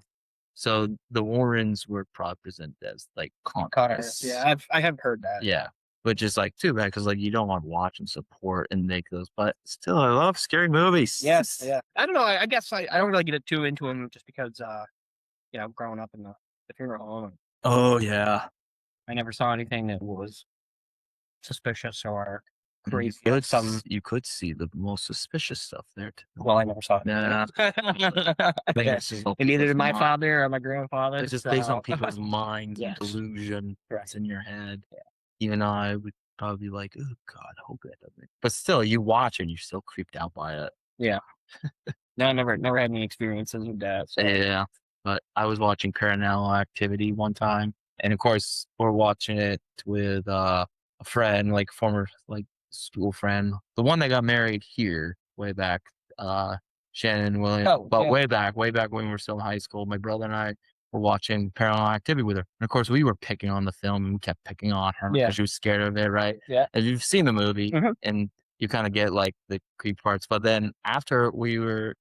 So the Warrens were probably presented as like Connors. Yeah, I have heard that. yeah, which is like too bad because like you don't want to watch and support and make those, but still, I love scary movies. Yes, yeah. I don't know. I guess I don't really get too into them just because growing up in the funeral home, Oh yeah. I never saw anything that was suspicious or You crazy. could, you could see the most suspicious stuff there too. Well, I never saw it. Yeah. I think it's just And neither did my people's father or my grandfather. It's just based on people's mind Yes. delusion Right. that's in your head. Yeah. Even though I would probably be like, oh God, I hope that doesn't. But still, you watch and you're still creeped out by it. Yeah. No, I never had any experiences with that. So. Yeah. But I was watching Paranormal Activity one time, and of course, we're watching it with a friend, like former like school friend, the one that got married here way back, Shannon Williams. Oh, But yeah. way back when we were still in high school, my brother and I were watching Paranormal Activity with her. And of course, we were picking on the film and we kept picking on her Yeah. because she was scared of it, right? Yeah. And you've seen the movie Mhm. and you kind of get like the creep parts. But then after you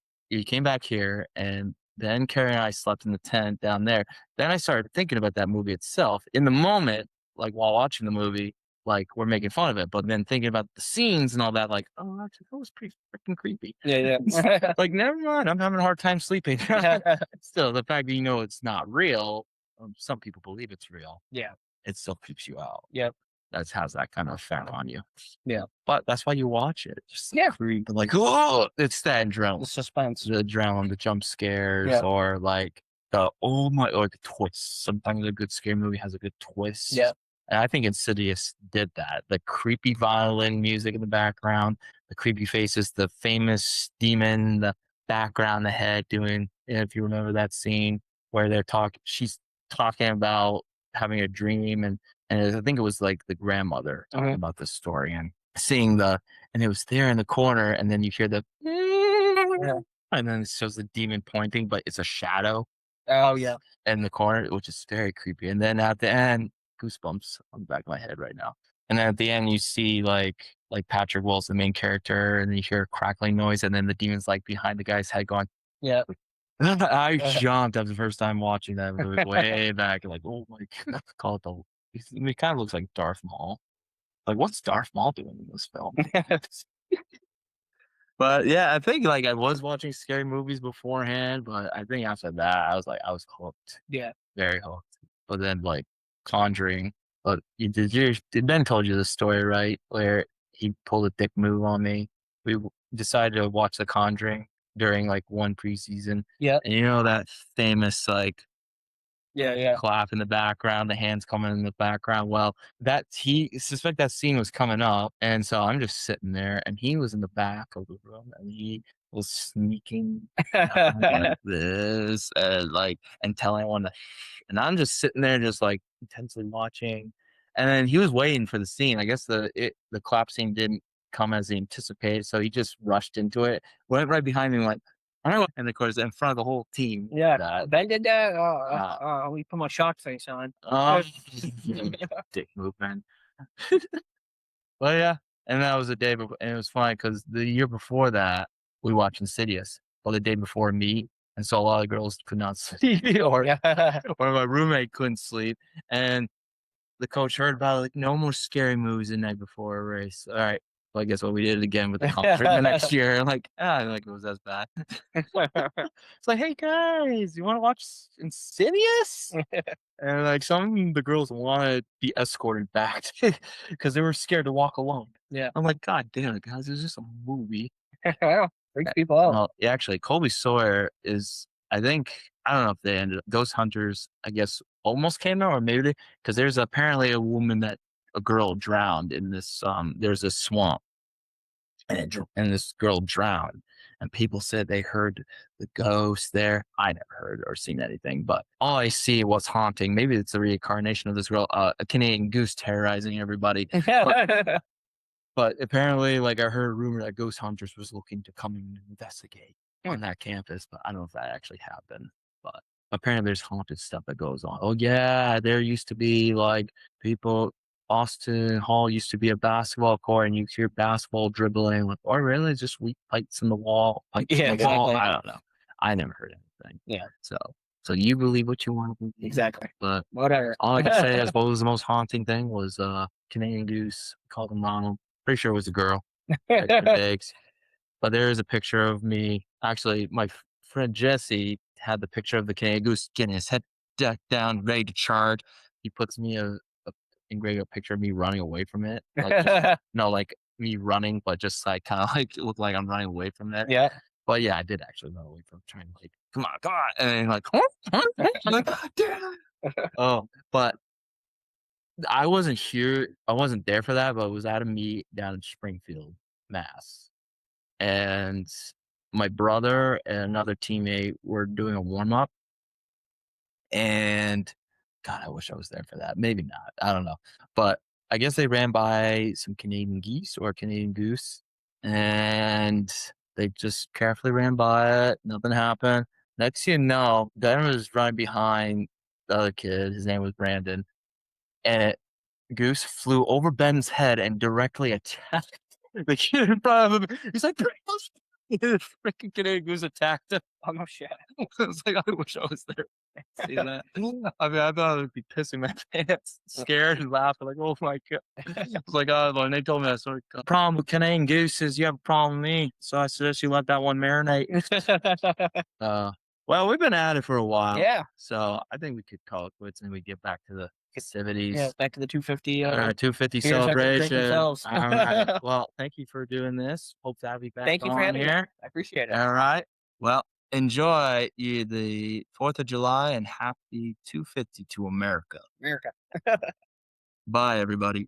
came back here, and then Carrie and I slept in the tent down there. Then I started thinking about that movie itself. In the moment, like while watching the movie, like we're making fun of it, but then thinking about the scenes and all that, like, oh, actually, that was pretty freaking creepy. Yeah. Like, never mind, I'm having a hard time sleeping. Still, the fact that you know it's not real, some people believe it's real. Yeah. It still creeps you out. Yep. That has that kind of effect on you. Yeah. But that's why you watch it. Just Yeah. creep, like, oh, it's that adrenaline. The suspense. The adrenaline, the jump scares, Yeah. or like or the twists. Sometimes a good scary movie has a good twist. Yeah. And I think Insidious did that. The creepy violin music in the background, the creepy faces, the famous demon, the background, the head doing, if you remember that scene where she's talking about having a dream, and I think it was like the grandmother talking about the story and seeing and it was there in the corner, and then you hear and then it shows the demon pointing, but it's a shadow. Oh yeah. In the corner, which is very creepy. And then at the end, goosebumps on the back of my head right now. And then at the end, you see like Patrick Wills, the main character, and then you hear a crackling noise, and then the demon's like behind the guy's head going. Yeah. I jumped. That was the first time watching that movie way back. Like, oh my God, call it it kind of looks like Darth Maul. Like, what's Darth Maul doing in this film? But yeah, I think like I was watching scary movies beforehand, but I think after that I was hooked. Yeah. Very hooked. But then like Conjuring, but Ben told you the story, right? Where he pulled a dick move on me. We decided to watch The Conjuring during like one preseason. Yeah. And you know that famous like Yeah. clap in the background, the hands coming in the background. Well, he suspect that scene was coming up, and so I'm just sitting there, and he was in the back of the room, and he was sneaking like this, and telling everyone to, and I'm just sitting there, just like intensely watching, and then he was waiting for the scene. I guess the clap scene didn't come as he anticipated, so he just rushed into it, went right behind me, like. And of course, in front of the whole team. Yeah. Ben did that. We put my shock face on. Dick movement. Well, yeah. And that was the day before, and it was funny because the year before that, we watched Insidious. Well, the day before me, and so a lot of girls could not sleep, or my roommate couldn't sleep, and the coach heard about it, like, no more scary movies the night before a race. All right, I guess when we did it again with the concert the next year, like, like it was as bad. It's like, hey guys, you want to watch Insidious? And like some of the girls wanted to be escorted back because they were scared to walk alone. Yeah. I'm like, God damn it, guys, it's just a movie. Freaks people out. Well, yeah, actually, Colby Sawyer is, I think, I don't know if they ended up, Ghost Hunters, I guess, almost came out, or maybe because there's apparently a girl drowned in this, there's a swamp, and this girl drowned, and people said they heard the ghost there. I never heard or seen anything, but all I see was haunting. Maybe it's a reincarnation of this girl, a Canadian goose terrorizing everybody. But apparently, like, I heard a rumor that Ghost Hunters was looking to come and investigate on that campus, but I don't know if that actually happened. But apparently, there's haunted stuff that goes on. Oh yeah, there used to be like people. Austin Hall used to be a basketball court, and you hear basketball dribbling. Like, or really, just weak pipes in the wall, pipes in the wall. I don't know. I never heard anything. Yeah. So you believe what you want to believe. Exactly. But Whatever. all I can say is what was the most haunting thing was Canadian goose. We called him Ronald. Pretty sure it was a girl. Extra bigs. But there is a picture of me. Actually, my friend Jesse had the picture of the Canadian goose getting his head decked down, ready to charge. He puts me engraved a picture of me running away from it. Like, no, like me running, but just like kind of like look like I'm running away from it. Yeah. But yeah, I did actually run away from trying to like, come on, and then like, I'm like, oh, but I wasn't here. I wasn't there for that, but it was at a meet down in Springfield, Mass. And my brother and another teammate were doing a warm up. And God, I wish I was there for that. Maybe not. I don't know. But I guess they ran by some Canadian geese or Canadian goose. And they just carefully ran by it. Nothing happened. Next thing you know, Ben was running behind the other kid. His name was Brandon. And goose flew over Ben's head and directly attacked the kid in front of him. He's like, the freaking Canadian goose attacked him. Oh no shit. I was like, I wish I was there to see that. I mean, I thought I would be pissing my pants, scared and laughing, like, oh my God. I was like, oh, and they told me that story. The problem with Canadian goose is you have a problem with me. So I suggest you let that one marinate. Well, we've been at it for a while. Yeah. So I think we could call it quits and we get back to the festivities. Yeah, back to the 250. 250 beers have to drink celebration. themselves. All right. Well, thank you for doing this. Hope to have you back Thank you for on having me. here. I appreciate it. All right. Well, enjoy the 4th of July and happy 250 to America. America. Bye, everybody.